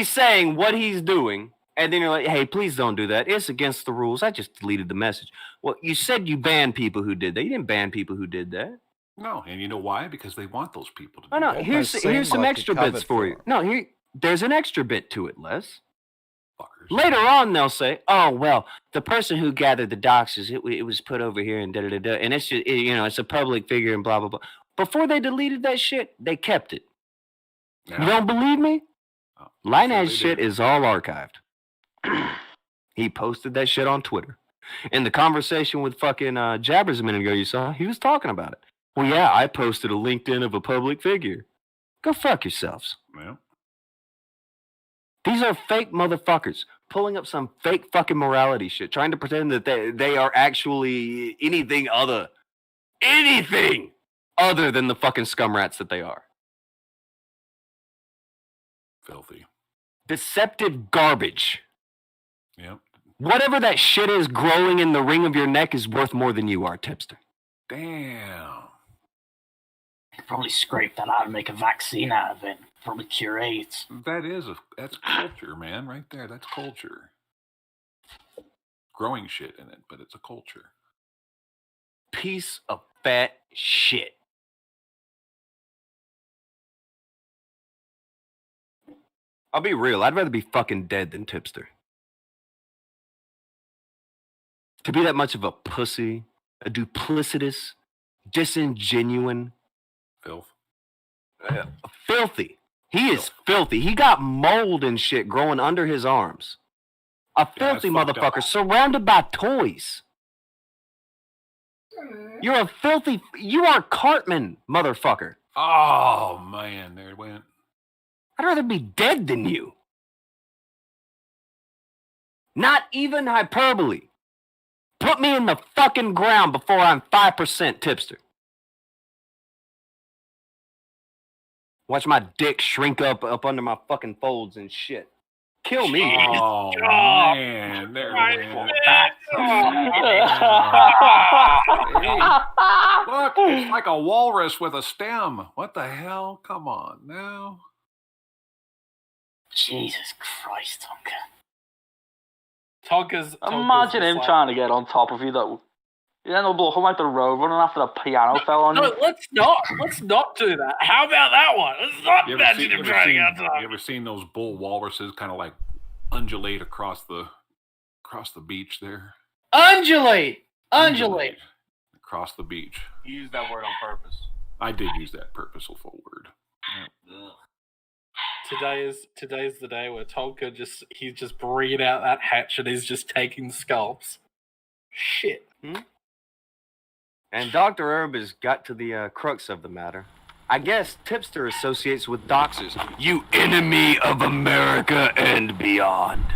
saying what he's doing, and then you're like, hey, please don't do that. It's against the rules. I just deleted the message. Well, you said you banned people who did that. You didn't ban people who did that. No, and you know why? Because they want those people to do Oh, no, that. here's some extra bits for you. No, there's an extra bit to it, Les. Later on, they'll say, oh, well, the person who gathered the doxes, it was put over here and da-da-da-da, and it's just, it's a public figure and blah, blah, blah. Before they deleted that shit, they kept it. Yeah. You don't believe me? Oh, Lineage shit is all archived. He posted that shit on Twitter. In the conversation with fucking Jabbers a minute ago you saw, he was talking about it. Well, yeah, I posted a LinkedIn of a public figure. Go fuck yourselves. Yeah. These are fake motherfuckers pulling up some fake fucking morality shit, trying to pretend that they are actually anything other than the fucking scum rats that they are. Filthy. Deceptive garbage. Yep. Whatever that shit is growing in the ring of your neck is worth more than you are, tipster. Damn. Could probably scrape that out and make a vaccine out of it. Probably cure AIDS. That's culture, man, right there. That's culture. Growing shit in it, but it's a culture. Piece of fat shit. I'll be real. I'd rather be fucking dead than tipster. To be that much of a pussy, a duplicitous, disingenuine. Filth. Filthy. He is filthy. He got mold and shit growing under his arms. A filthy motherfucker surrounded by toys. You are Cartman, motherfucker. Oh, man, there it went. I'd rather be dead than you. Not even hyperbole. Put me in the fucking ground before I'm 5% tipster. Watch my dick shrink up under my fucking folds and shit. Kill me. Oh, man. There it went. Look, it's like a walrus with a stem. What the hell? Come on now. Jesus Christ, Tonka's Imagine him trying to get on top of you, though. You end up looking like the road running after the piano fell on you. No, let's not do that. How about that one? Let's not imagine him trying to get on top. You ever seen those bull walruses kind of like undulate across the beach there? Undulate. Across the beach. You used that word on purpose. I did use that purposeful word. Yeah. Today's the day where Tonka he's just bringing out that hatch and he's just taking scalps. Shit. And Dr. Herb has got to the crux of the matter. I guess tipster associates with doxers. You enemy of America and beyond.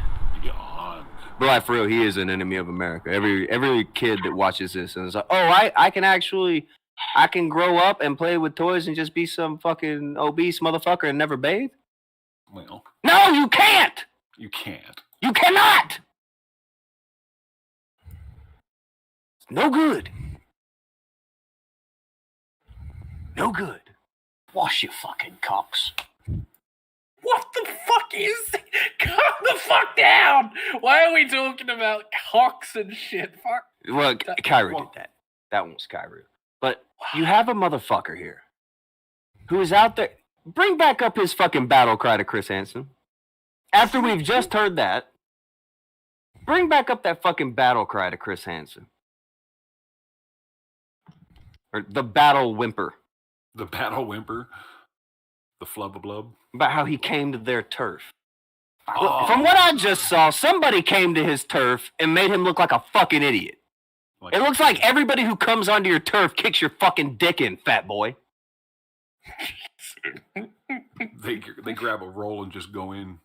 But like, for real, he is an enemy of America. Every kid that watches this and is like, oh, I can grow up and play with toys and just be some fucking obese motherfucker and never bathe? Well. No, you can't! You can't. You cannot! It's no good. No good. Wash your fucking cocks. What the fuck is that? Calm the fuck down! Why are we talking about cocks and shit? Fuck. Well, Kyrie did that. That one was Kyrie. But you have a motherfucker here who is out there. Bring back up his fucking battle cry to Chris Hansen. After we've just heard that, bring back up that fucking battle cry to Chris Hansen. Or the battle whimper. The battle whimper? The flub-a-blub? About how he came to their turf. Oh. From what I just saw, somebody came to his turf and made him look like a fucking idiot. It looks like everybody who comes onto your turf kicks your fucking dick in, fat boy. They grab a roll and just go in.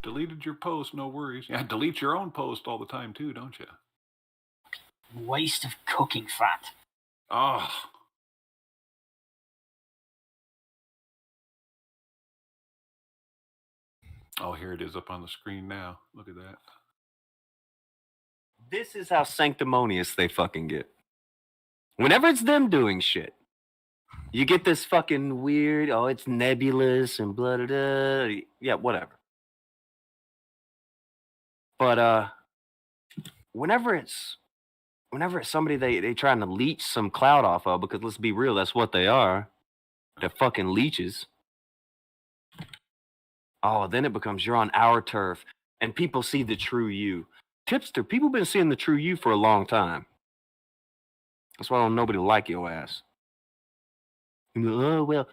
Deleted your post, no worries. Yeah, delete your own post all the time too, don't you? Waste of cooking fat. Oh. Oh, here it is up on the screen now. Look at that. This is how sanctimonious they fucking get. Whenever it's them doing shit, you get this fucking weird, oh, it's nebulous and blah, blah, blah. Yeah, whatever. But whenever it's somebody they trying to leech some clout off of, because let's be real, that's what they are. They're fucking leeches. Oh, then it becomes you're on our turf, and people see the true you. Tipster, people been seeing the true you for a long time. That's why don't nobody like your ass. Oh, well,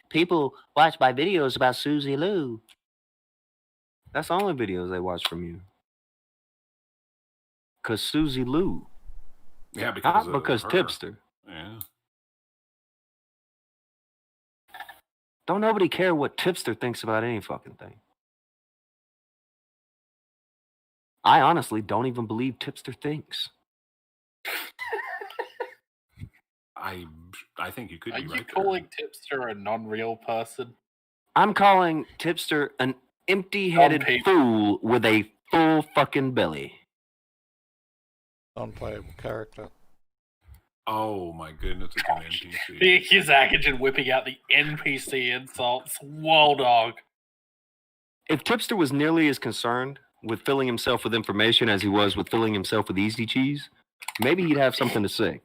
people watch my videos about Susie Lou. That's the only videos they watch from you. Because Susie Lou. Yeah, because not because her. Tipster. Yeah. Don't nobody care what Tipster thinks about any fucking thing. I honestly don't even believe Tipster thinks. I think you could Are be you right calling Tipster a non-real person? I'm calling Tipster an empty-headed fool with a full fucking belly. Unplayable character. Oh my goodness, it's an NPC. Here's Akujin whipping out the NPC insults. Whoa, dog. If Tipster was nearly as concerned with filling himself with information as he was with filling himself with easy cheese, maybe he'd have something to say.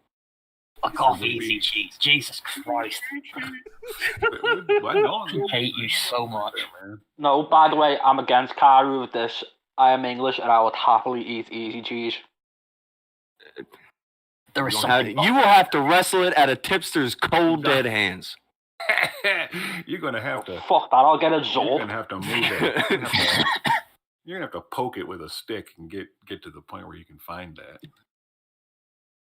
Fuck off, easy cheese. Jesus Christ. I hate you so much. No, by the way, I'm against Karu with this. I am English and I would happily eat easy cheese. There is You will have to wrestle it out of Tipster's cold, dead hands. You're gonna have to. Fuck that! I'll get a You're zolt. gonna have to move it. You're gonna have to poke it with a stick and get to the point where you can find that.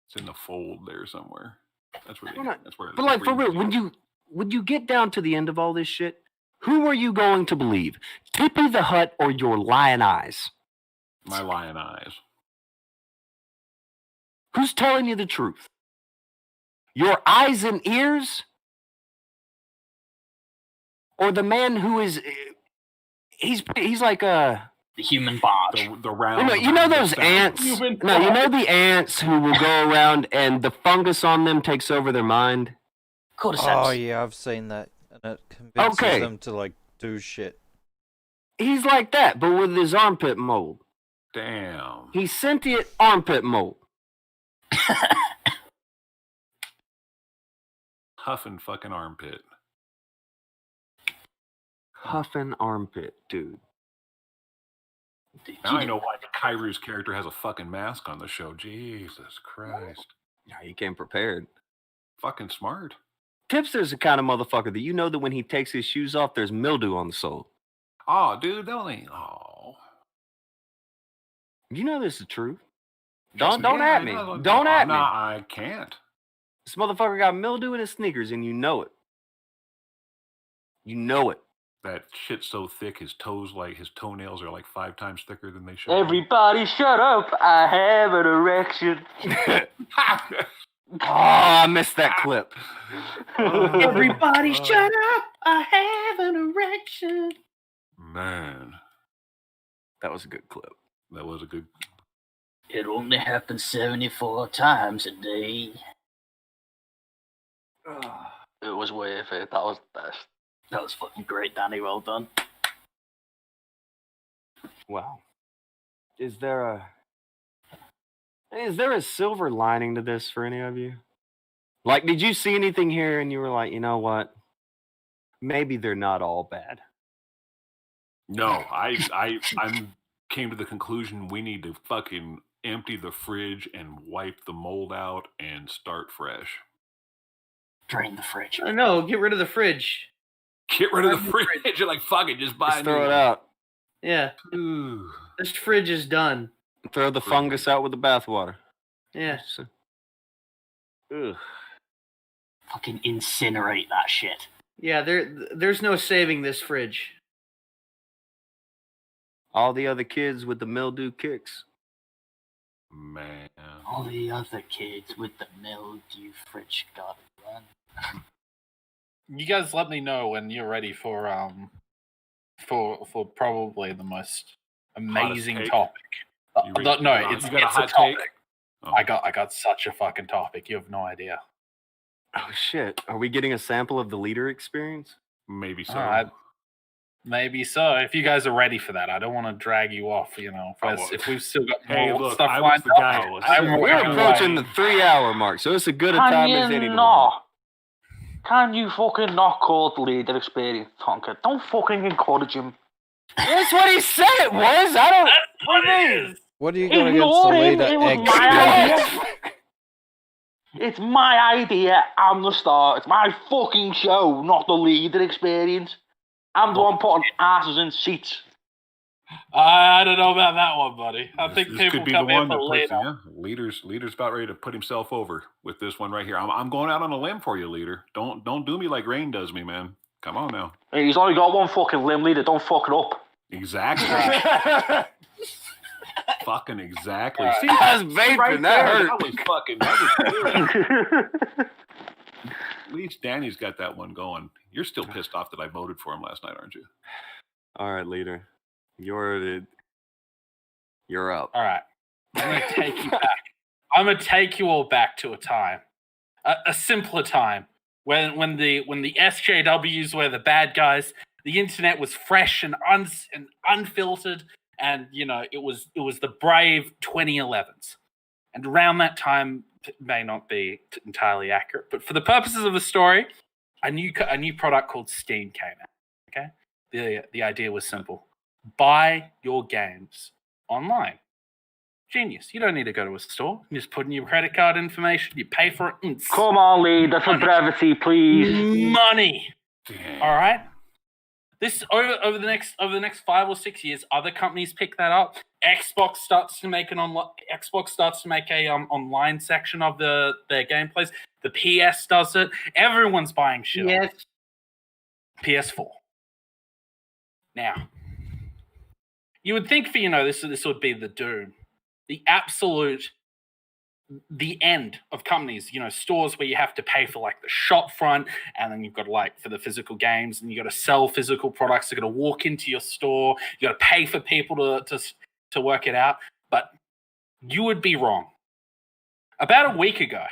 It's in the fold there somewhere. That's where. But like for real, when you get down to the end of all this shit, who are you going to believe? Tippy the Hut or your lion eyes? My lion eyes. Who's telling you the truth? Your eyes and ears? Or the man who is he's like the human barge. The round. You know those ants? No, you know the ants who will go around and the fungus on them takes over their mind? Oh yeah, I've seen that. And it convinces them to like do shit. He's like that, but with his armpit mold. Damn. He's sentient armpit mold. Huffing fucking armpit. Huffing armpit, dude. Now I know why Kairu's character has a fucking mask on the show. Jesus Christ. Yeah, he came prepared. Fucking smart. Tipster's the kind of motherfucker that you know that when he takes his shoes off, there's mildew on the sole. Oh, dude, don't he? Oh. You know this is the truth. Don't at me. Don't at me. No, I can't. This motherfucker got mildew in his sneakers, and you know it. You know it. That shit's so thick, his toenails are like 5 times thicker than they should. Everybody shut up. I have an erection. Oh, I missed that clip. Everybody shut up. I have an erection. Man. That was a good clip. That was a good... It only happens 74 times a day. It was worth it. That was the best. That was fucking great, Danny. Well done. Wow. Is there a silver lining to this for any of you? Like, did you see anything here and you were like, you know what? Maybe they're not all bad. No, I came to the conclusion we need to fucking empty the fridge and wipe the mold out and start fresh. Drain the fridge. Oh, no, get rid of the fridge. Get rid of the fridge. You're like, fuck it, just buy Just a throw new it one. out. Yeah. Ooh. This fridge is done. Throw the fungus out with the bathwater. Yeah. Ugh. Fucking incinerate that shit. Yeah, there's no saving this fridge. All the other kids with the mildew kicks. Man. All the other kids with the mildew fridge gotta run. You guys let me know when you're ready for probably the most amazing take? topic. You ready- No, you it's got a a hot topic. take? Oh. I got such a fucking topic. You have no idea. Oh shit! Are we getting a sample of the leader experience? Maybe so. Maybe so. If you guys are ready for that, I don't want to drag you off. You know, if we've still got more Hey, look, stuff I was lined the up, guy. We're approaching the 3-hour mark, so it's a good a time as any. Can you fucking not call the leader experience, Tonka? Don't fucking encourage him. That's what he said it was. I don't. What it is? What are you going against the leader? It was my idea. It's my idea. I'm the star. It's my fucking show, not the leader experience. I'm the one putting asses in seats. I don't know about that one, buddy. I think This people could be the come in one for that later. Leader's about ready to put himself over with this one right here. I'm going out on a limb for you, leader. Don't do me like Rain does me, man. Come on now. Hey, he's only got one fucking limb, leader. Don't fuck it up. Exactly. Fucking exactly. Right. See, I was vaping, right that there, hurt. That was good. At least Danny's got that one going. You're still pissed off that I voted for him last night, aren't you? All right, leader. You're up. All right. I'm going to take you back. I'm going to take you all back to a time, a simpler time, when the SJWs were the bad guys. The internet was fresh and unfiltered, and you know it was the brave 2011s. And around that time, it may not be entirely accurate, but for the purposes of the story, a new product called Steam came out. Okay, the idea was simple: buy your games online. Genius. You don't need to go to a store. You just put in your credit card information. You pay for it. Come on, leader, for brevity, please. Money. All right. This over the next 5 or 6 years, other companies pick that up. Xbox starts to make a online section of their gameplays. The PS does it. Everyone's buying shit. Yes. PS4. Now, you would think for this would be the doom, the absolute, the end of companies. Stores where you have to pay for like the shop front, and then you've got like for the physical games, and you got to sell physical products. They're going to walk into your store. You got to pay for people to work it out. But you would be wrong. About a week ago,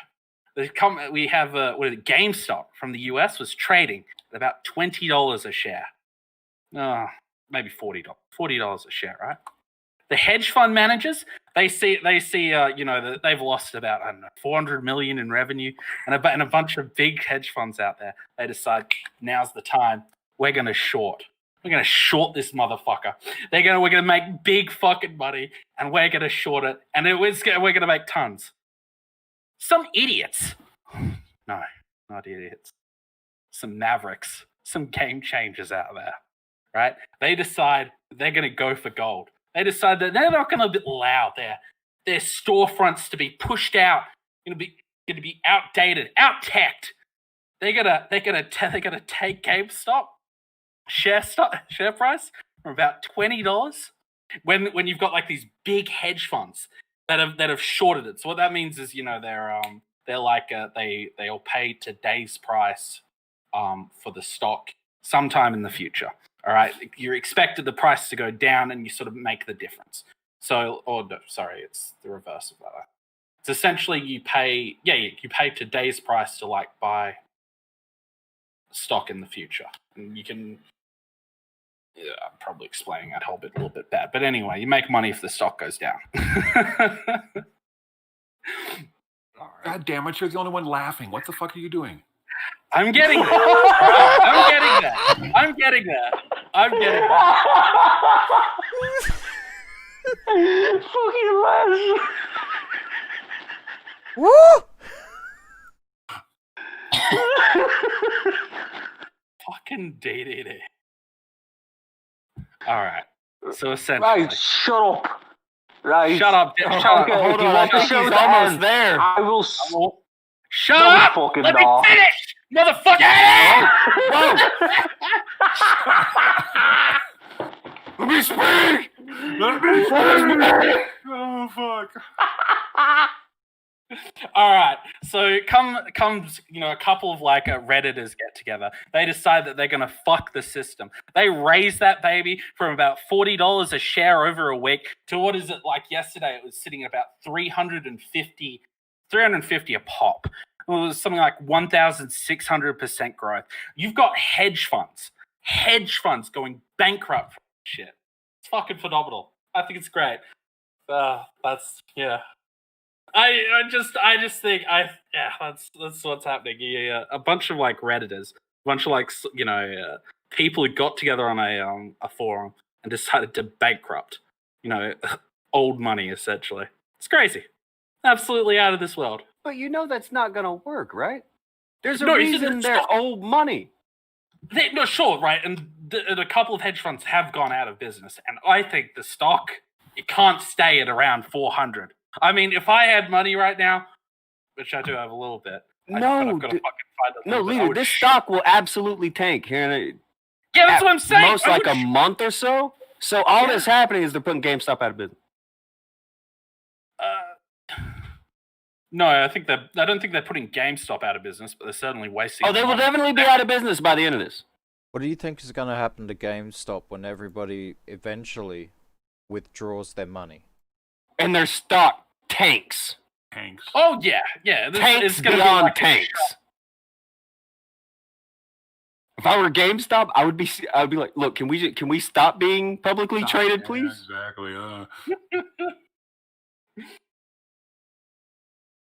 we have GameStop from the US was trading at about $20 a share. Maybe $40 a share, right? The hedge fund managers, they see that they've lost about 400 million in revenue, and a bunch of big hedge funds out there. They decide now's the time. We're going to short. We're going to short this motherfucker. We're going to make big fucking money, and we're going to short it, and we're going to make tons. Some idiots. No, not idiots. Some mavericks. Some game changers out there, right? They decide they're going to go for gold. They decide that they're not going to allow their storefronts to be pushed out, going to be outdated, out-teched. They're gonna take GameStop share price from about $20 when you've got like these big hedge funds that have shorted it. So what that means is they're like they'll pay today's price for the stock sometime in the future. All right, you're expected the price to go down, and you sort of make the difference. It's the reverse of that. It's essentially you pay today's price to like buy stock in the future, and you can. Yeah, I'm probably explaining that whole bit a little bit bad, but anyway, you make money if the stock goes down. God damn it! You're the only one laughing. What the fuck are you doing? I'm getting there. I'm getting there. Fucking Les. Woo! Fucking DDD. All right. So essentially, Right, shut up. Right. Shut up. Hold on. I think he's almost there. I will. Shut No, up! fucking Let no. me finish, motherfucker! Let me speak. Oh fuck. All right, so comes a couple of like Redditors get together. They decide that they're gonna fuck the system. They raise that baby from about $40 a share over a week to what is it like yesterday? It was sitting at about 350 a pop. It was something like 1,600% growth. You've got hedge funds going bankrupt from shit. It's fucking phenomenal. I think it's great. That's yeah. I just think that's what's happening. Yeah. A bunch of like Redditors, a bunch of like people who got together on a forum and decided to bankrupt, old money essentially. It's crazy, absolutely out of this world. But that's not gonna work, right? There's a No, reason they're old money. No, sure, right, and a couple of hedge funds have gone out of business, and I think the stock it can't stay at around 400. I mean, if I had money right now, which I do have a little bit, I've got to fucking find leader, this stock will absolutely tank here. Yeah, that's what I'm saying. Most like a month or so. So all that's happening is they're putting GameStop out of business. No, I don't think they're putting GameStop out of business, but they're certainly wasting. Oh, they will definitely be out of business by the end of this. What do you think is going to happen to GameStop when everybody eventually withdraws their money? And their stock tanks. Oh yeah. Tanks it's gonna beyond be like tanks. If I were GameStop, I would be like, look, can we stop being publicly traded, please? Exactly.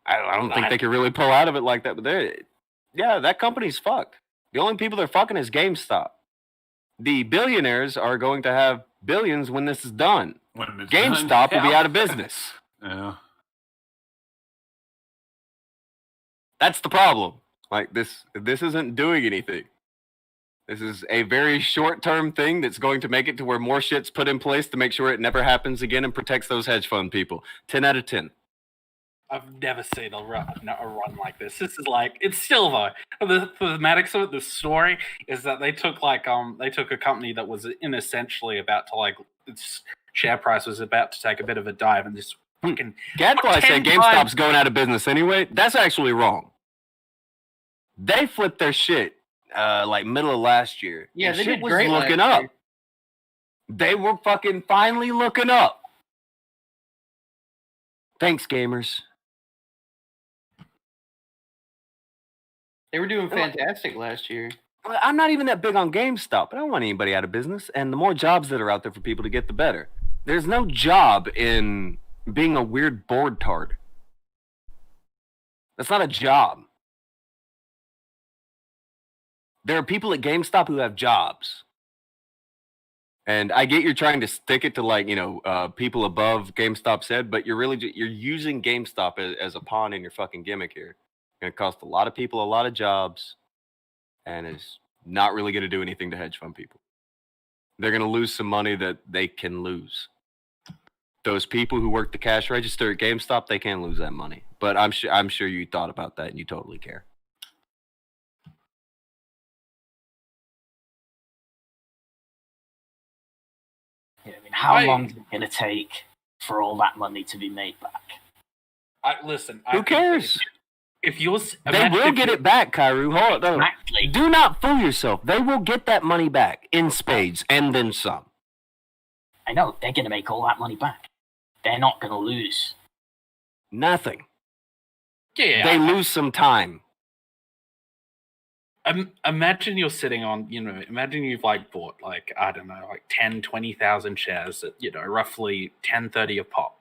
I don't think they could really pull out of it like that, but that company's fucked. The only people they're fucking is GameStop. The billionaires are going to have billions when this is done. GameStop will be out of business. Yeah. That's the problem. Like this isn't doing anything. This is a very short-term thing that's going to make it to where more shit's put in place to make sure it never happens again and protects those hedge fund people. 10 out of 10. I've never seen a run like this. This is like it's still though. The thematics of it, the story is that they took a company that was essentially about to its share price was about to take a bit of a dive and just fucking. Gadfly said GameStop's going out of business anyway. That's actually wrong. They flipped their shit middle of last year. Yeah, they shit did was great looking last up. year. They were fucking finally looking up. Thanks, gamers. They were doing fantastic last year. I'm not even that big on GameStop. I don't want anybody out of business. And the more jobs that are out there for people to get, the better. There's no job in being a weird bored tard. That's not a job. There are people at GameStop who have jobs. And I get you're trying to stick it to people above GameStop's head, but you're using GameStop as a pawn in your fucking gimmick here. Going to cost a lot of people a lot of jobs, and is not really going to do anything to hedge fund people. They're going to lose some money that they can lose. Those people who work the cash register at GameStop, they can't lose that money. But I'm sure you thought about that and you totally care. Yeah, I mean, how long is it going to take for all that money to be made back? Who cares? If you're, they will get it back, Kairu. Hold on. Exactly. Do not fool yourself. They will get that money back in spades and then some. I know, they're going to make all that money back. They're not going to lose. Nothing. Yeah. They lose some time. Imagine you're sitting on, imagine you've bought 10, 20,000 shares at, roughly 10.30 a pop.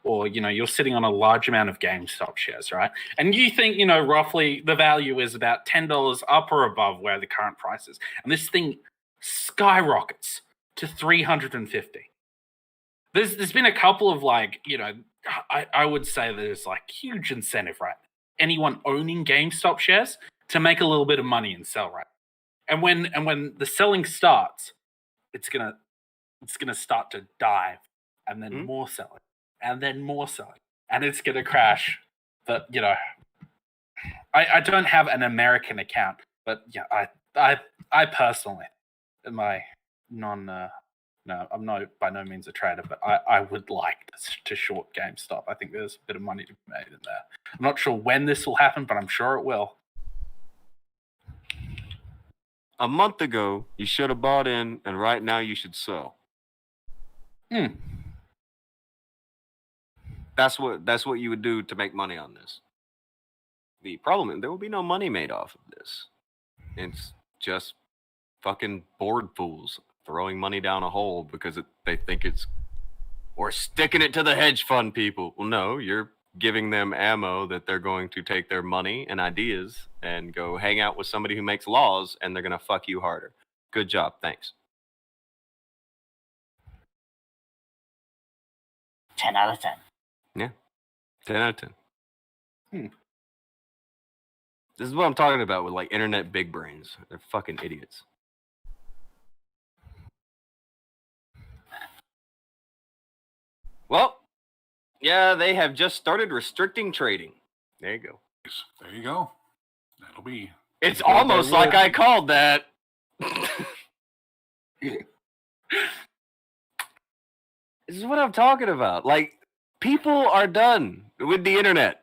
Or, you're sitting on a large amount of GameStop shares, right? And you think, roughly the value is about $10 up or above where the current price is. And this thing skyrockets to 350. There's been a couple of I would say there's huge incentive, right? Anyone owning GameStop shares to make a little bit of money and sell, right? And when the selling starts, it's gonna start to dive, and then more selling, and then more selling, and it's gonna crash. But I don't have an American account, but yeah, I personally, in my No, I'm by no means a trader, but I would like to short GameStop. I think there's a bit of money to be made in there. I'm not sure when this will happen, but I'm sure it will. A month ago, you should have bought in, and right now you should sell. That's what you would do to make money on this. The problem is there will be no money made off of this. It's just fucking bored fools throwing money down a hole because they think or sticking it to the hedge fund people. Well, no, you're giving them ammo that they're going to take their money and ideas and go hang out with somebody who makes laws, and they're going to fuck you harder. Good job. Thanks. 10 out of 10. Yeah. 10 out of 10. This is what I'm talking about with like internet big brains. They're fucking idiots. Well, yeah, they have just started restricting trading. There you go. There you go. That'll be. It's almost like I called that. This is what I'm talking about. Like, people are done with the internet.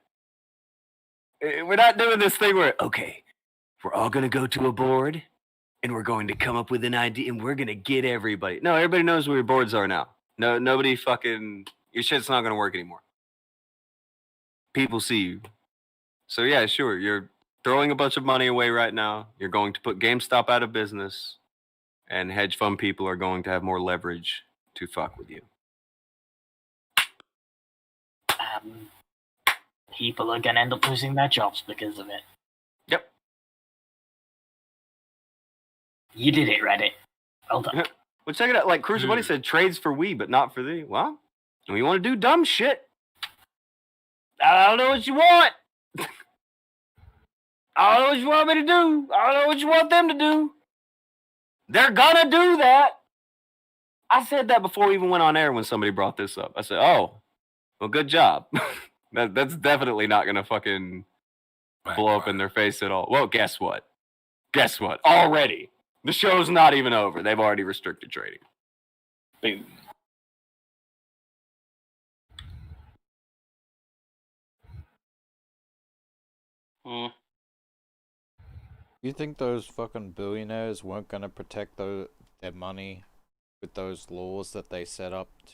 We're not doing this thing where, okay, we're all going to go to a board and we're going to come up with an idea and we're going to get everybody. No, everybody knows where your boards are now. No, nobody fucking, your shit's not going to work anymore. People see you. So yeah, sure, you're throwing a bunch of money away right now. You're going to put GameStop out of business, and hedge fund people are going to have more leverage to fuck with you. People are going to end up losing their jobs because of it. Yep. You did it, Reddit. Well done. Well, check it out. Like Cruiser Buddy said, trades for we, but not for thee. Well, when you want to do dumb shit, I don't know what you want. I don't know what you want me to do. I don't know what you want them to do. They're gonna do that. I said that before we even went on air when somebody brought this up. I said, oh, well, good job. That's definitely not gonna fucking blow up in their face at all. Well, guess what? Guess what? Already. The show's not even over. They've already restricted trading. Boom. You think those fucking billionaires weren't gonna protect their money with those laws that they set up to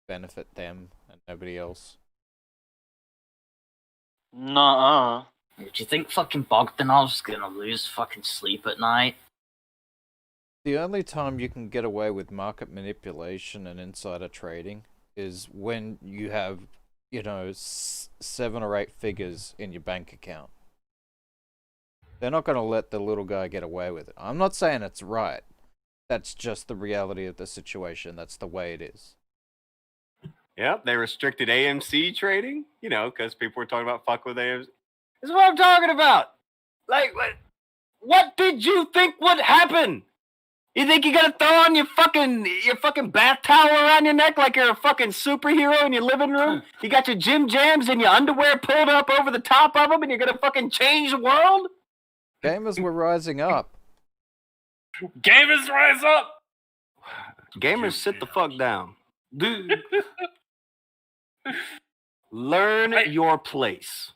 benefit them and nobody else? Nuh-uh. Do you think fucking Bogdanov's gonna lose fucking sleep at night? The only time you can get away with market manipulation and insider trading is when you have, 7 or 8 figures in your bank account. They're not going to let the little guy get away with it. I'm not saying it's right. That's just the reality of the situation. That's the way it is. Yep, they restricted AMC trading, because people were talking about fuck with AMC. This is what I'm talking about. Like, what did you think would happen? You think you're gonna throw on your fucking bath towel around your neck like you're a fucking superhero in your living room? You got your gym jams and your underwear pulled up over the top of them, and you're gonna fucking change the world? Gamers were rising up. Gamers rise up! Gamers, sit the fuck down. Dude. Learn your place.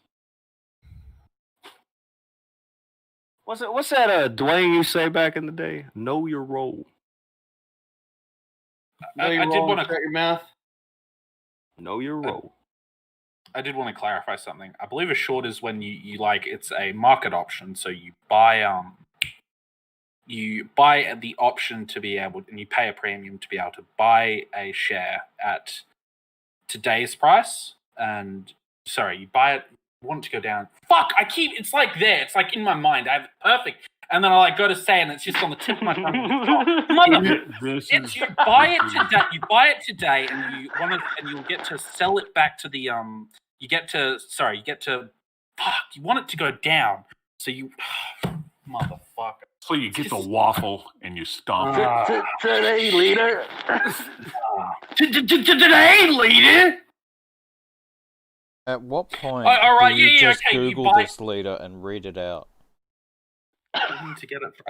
What's that Dwayne you say back in the day? Know your role. I did want to shut your mouth. Know your role. I did want to clarify something. I believe a short is when you like it's a market option, so you buy the option to be able, and you pay a premium to be able to buy a share at today's price. And sorry, you buy it. Want it to go down. Fuck! It's like there. It's like in my mind. I have it perfect. And then I go to say, and it's just on the tip of my tongue. You buy it today. You buy it today, and you'll get to sell it back to the You want it to go down, so you motherfucker. So you get the waffle and you stomp Today, leader. Today, leader. At what point all right, do you just okay, Google this leader and read it out? I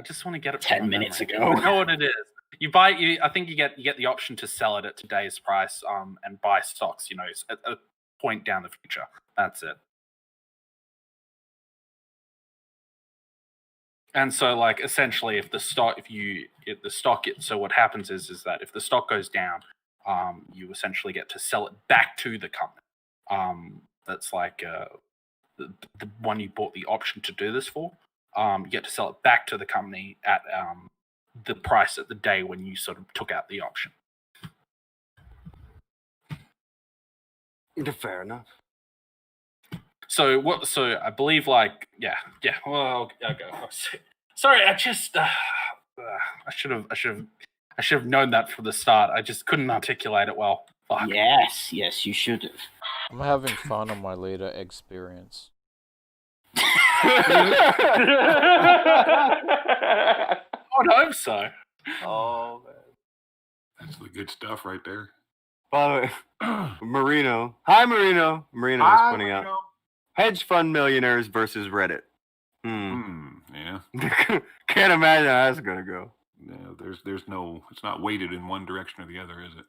just want to get it 10 minutes ago. I know what it is. I think you get the option to sell it at today's price, and buy stocks, at a point down the future. That's it. And so, like, essentially, if the stock, so what happens is that if the stock goes down, you essentially get to sell it back to the company. That's like the one you bought the option to do this for. You get to sell it back to the company at the price at the day when you sort of took out the option. Fair enough. So I believe, like, yeah. Well, I'll go. Sorry, I just I should have known that from the start. I just couldn't articulate it well. Fuck. Yes, you should have. I'm having fun on my leader experience. I would hope so. Oh, man. That's the good stuff right there. By the way, Marino. Hi, Marino. Marino is pointing out. Hedge fund millionaires versus Reddit. Yeah. Can't imagine how that's gonna go. Yeah, there's no. It's not weighted in one direction or the other, is it?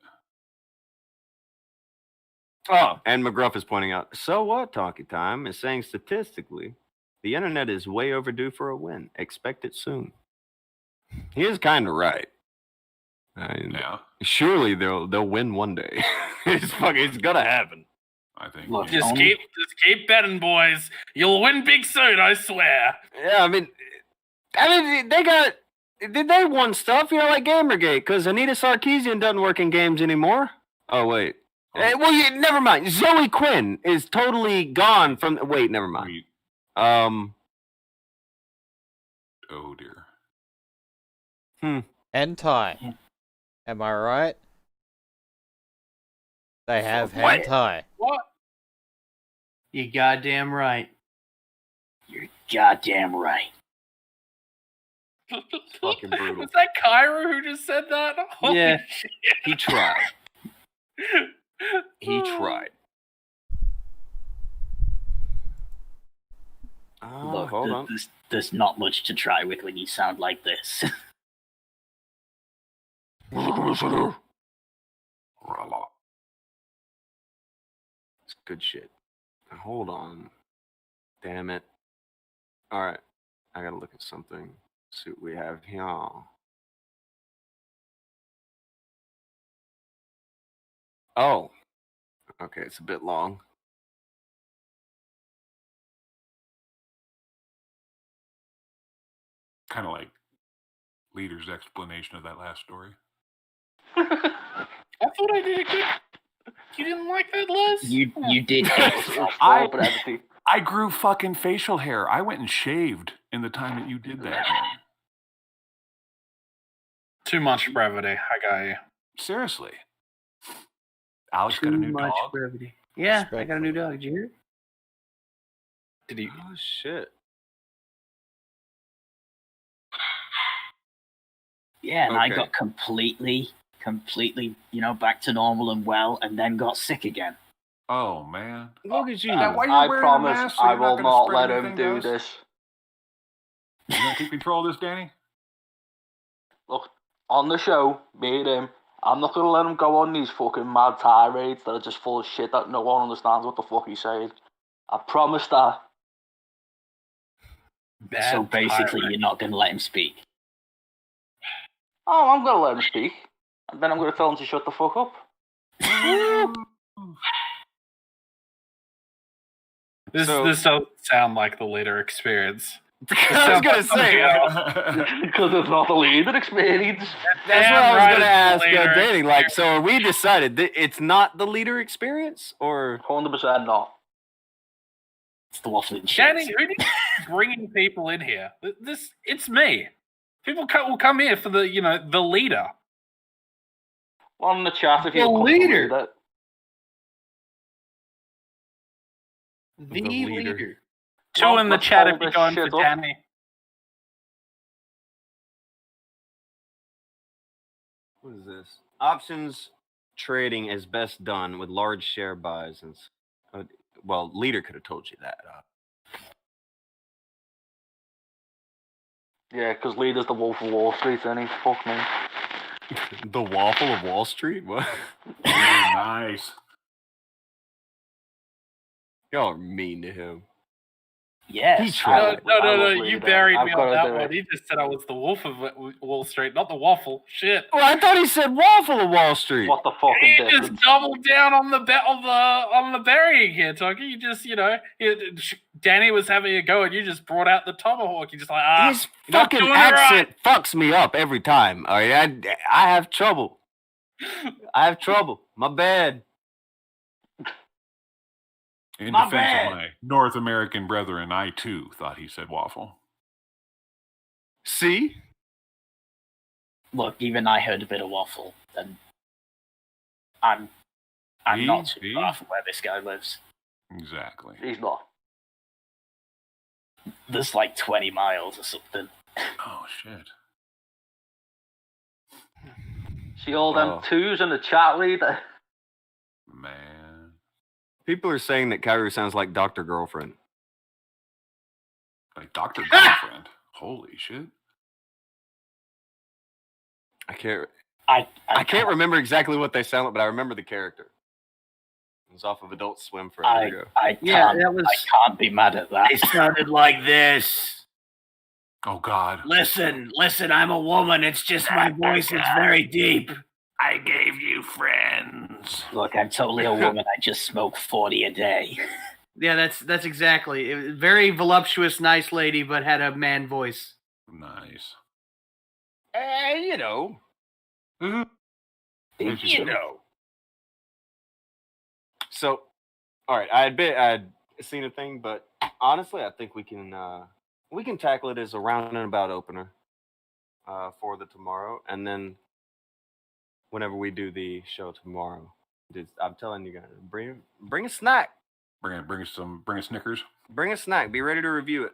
Oh, and McGruff is pointing out. So what? Talkie Time is saying statistically, the internet is way overdue for a win. Expect it soon. He is kind of right. Yeah. Surely they'll win one day. It's gonna happen. I think. Look, just keep betting, boys. You'll win big soon, I swear. Yeah, I mean, they won stuff, like Gamergate, because Anita Sarkeesian doesn't work in games anymore. Oh wait. Never mind. Zoe Quinn is totally gone from. Wait, never mind. Oh dear. Hentai. Am I right? They have What? hentai. What? You goddamn right. You're goddamn right. Fucking brutal. Was that Cairo who just said that? Holy Yeah. shit. He tried. He tried. Look, hold on. there's not much to try with when you sound like this. It's good shit. Now, hold on. Damn it. Alright. I gotta look at something. See what we have here. Oh. Okay, it's a bit long. Kind of like Leader's explanation of that last story. I thought I did it good. You didn't like that, Les? You did. I grew fucking facial hair. I went and shaved in the time that you did that. Too much brevity. I got you. Seriously. Alex got a new dog. Brevity. Yeah, I got a new dog. Did you hear it? Did he? Oh shit. Yeah, and I Okay. got completely, back to normal and well, and then got sick again. Oh man. Look at you. Why you I wearing a promise mask so I you're will gonna not spread let him anything do to us? this. You gonna keep control of this, Danny? Look, on the show, me and him, I'm not going to let him go on these fucking mad tirades that are just full of shit that no one understands what the fuck he's saying. I promise that. So basically, you're not going to let him speak. Oh, I'm going to let him speak. And then I'm going to tell him to shut the fuck up. This doesn't sound like the Leader experience. I was gonna say. Because it's not the Leader experience. That's Damn what I was right gonna it's ask the Leader Danny. Like, so are we decided that it's not the Leader experience, or 100% not. It's the waffling shit. Danny, who did you bringing people in here? It's me. People will come here for the Leader. One in the chat if you The want to Leader. read it. The leader. Two Well, in the let's chat hold if you're this going shit for up. Danny. what is this? Options trading is best done with large share buys, and well, Leader could have told you that. Yeah, because Leader's the Wolf of Wall Street, and he fuck me. The Waffle of Wall Street? What? Nice. Y'all are mean to him. Yes. He tried. No. You buried me on that one. He just said I was the wolf of Wall Street, not the waffle. Shit. Well, I thought he said Waffle of Wall Street. What the fucking He difference? just doubled down on the burying here, Tucky. You just, Danny was having a go, and you just brought out the tomahawk. You just like, His fucking accent fucks me up every time. All right, I have trouble. My bad. In My defense bad. of my North American brethren, I too thought he said waffle. See? Look, even I heard a bit of waffle, and I'm not too far from where this guy lives. Exactly. He's not. There's like 20 miles or something. Oh shit. See all them twos in the chat leader? Man. People are saying that Kyrie sounds like Dr. Girlfriend. Like Dr. Girlfriend. Holy shit. I can't I can't remember exactly what they sound like, but I remember the character. It was off of Adult Swim forever ago. I can't be mad at that. They sounded like this. Oh God. Listen, I'm a woman. It's just my voice. It's very deep. I gave you friends. Look, I'm totally a woman. I just smoke 40 a day. Yeah, that's exactly. It was very voluptuous, nice lady, but had a man voice. Nice. You know. You know. So, all right, I'd seen a thing, but honestly, I think we can tackle it as a roundabout opener for the tomorrow, and then whenever we do the show tomorrow, I'm telling you guys, bring a snack. Bring a Snickers. Bring a snack. Be ready to review it.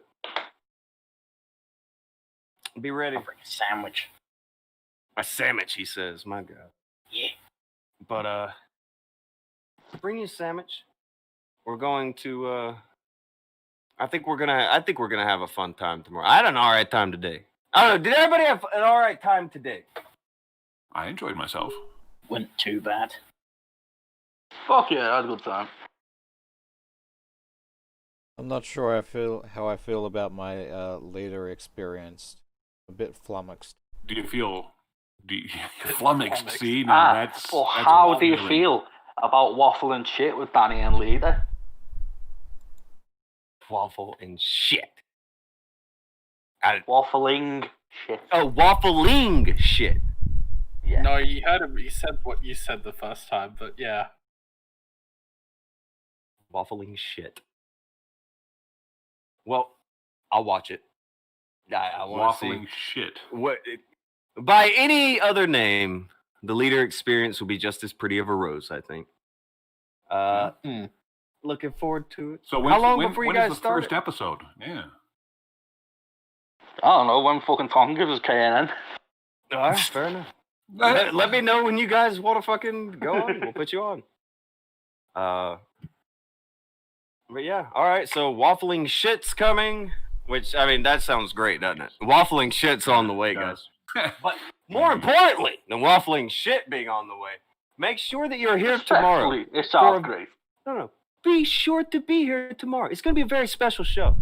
Be ready. I'll bring a sandwich. A sandwich, he says. My God. Yeah. But bring you a sandwich. We're going to I think we're gonna have a fun time tomorrow. I had an alright time today. I don't know, did everybody have an alright time today? I enjoyed myself. Wasn't too bad. Fuck yeah, I had a good time. I'm not sure how I feel about my leader experience. A bit flummoxed. Do you flummoxed? See, no, that's. Well, that's how do you really- feel about waffle and shit with Danny and Leader? Waffle and shit. Waffling shit. Oh, waffling shit. Yeah. No, you heard him. He said what you said the first time, but yeah. Waffling shit. Well, I'll watch it. I want to see. Waffling shit. By any other name, the leader experience will be just as pretty of a rose, I think. Looking forward to it. So how long before you when guys is the start? first episode? Yeah. I don't know, when fucking Tom gives us KNN. Alright, fair enough. Let me know when you guys want to fucking go on. We'll put you on. But yeah, alright, so waffling shit's coming. Which, I mean, that sounds great, doesn't it? Waffling shit's on the way, guys. But more importantly than waffling shit being on the way, make sure that you're here tomorrow. It sounds great. No. Be sure to be here tomorrow. It's going to be a very special show.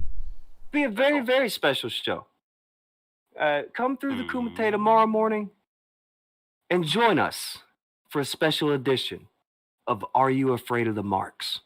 Be a very, very special show. Come through the Kumite tomorrow morning and join us for a special edition of Are You Afraid of the Marks?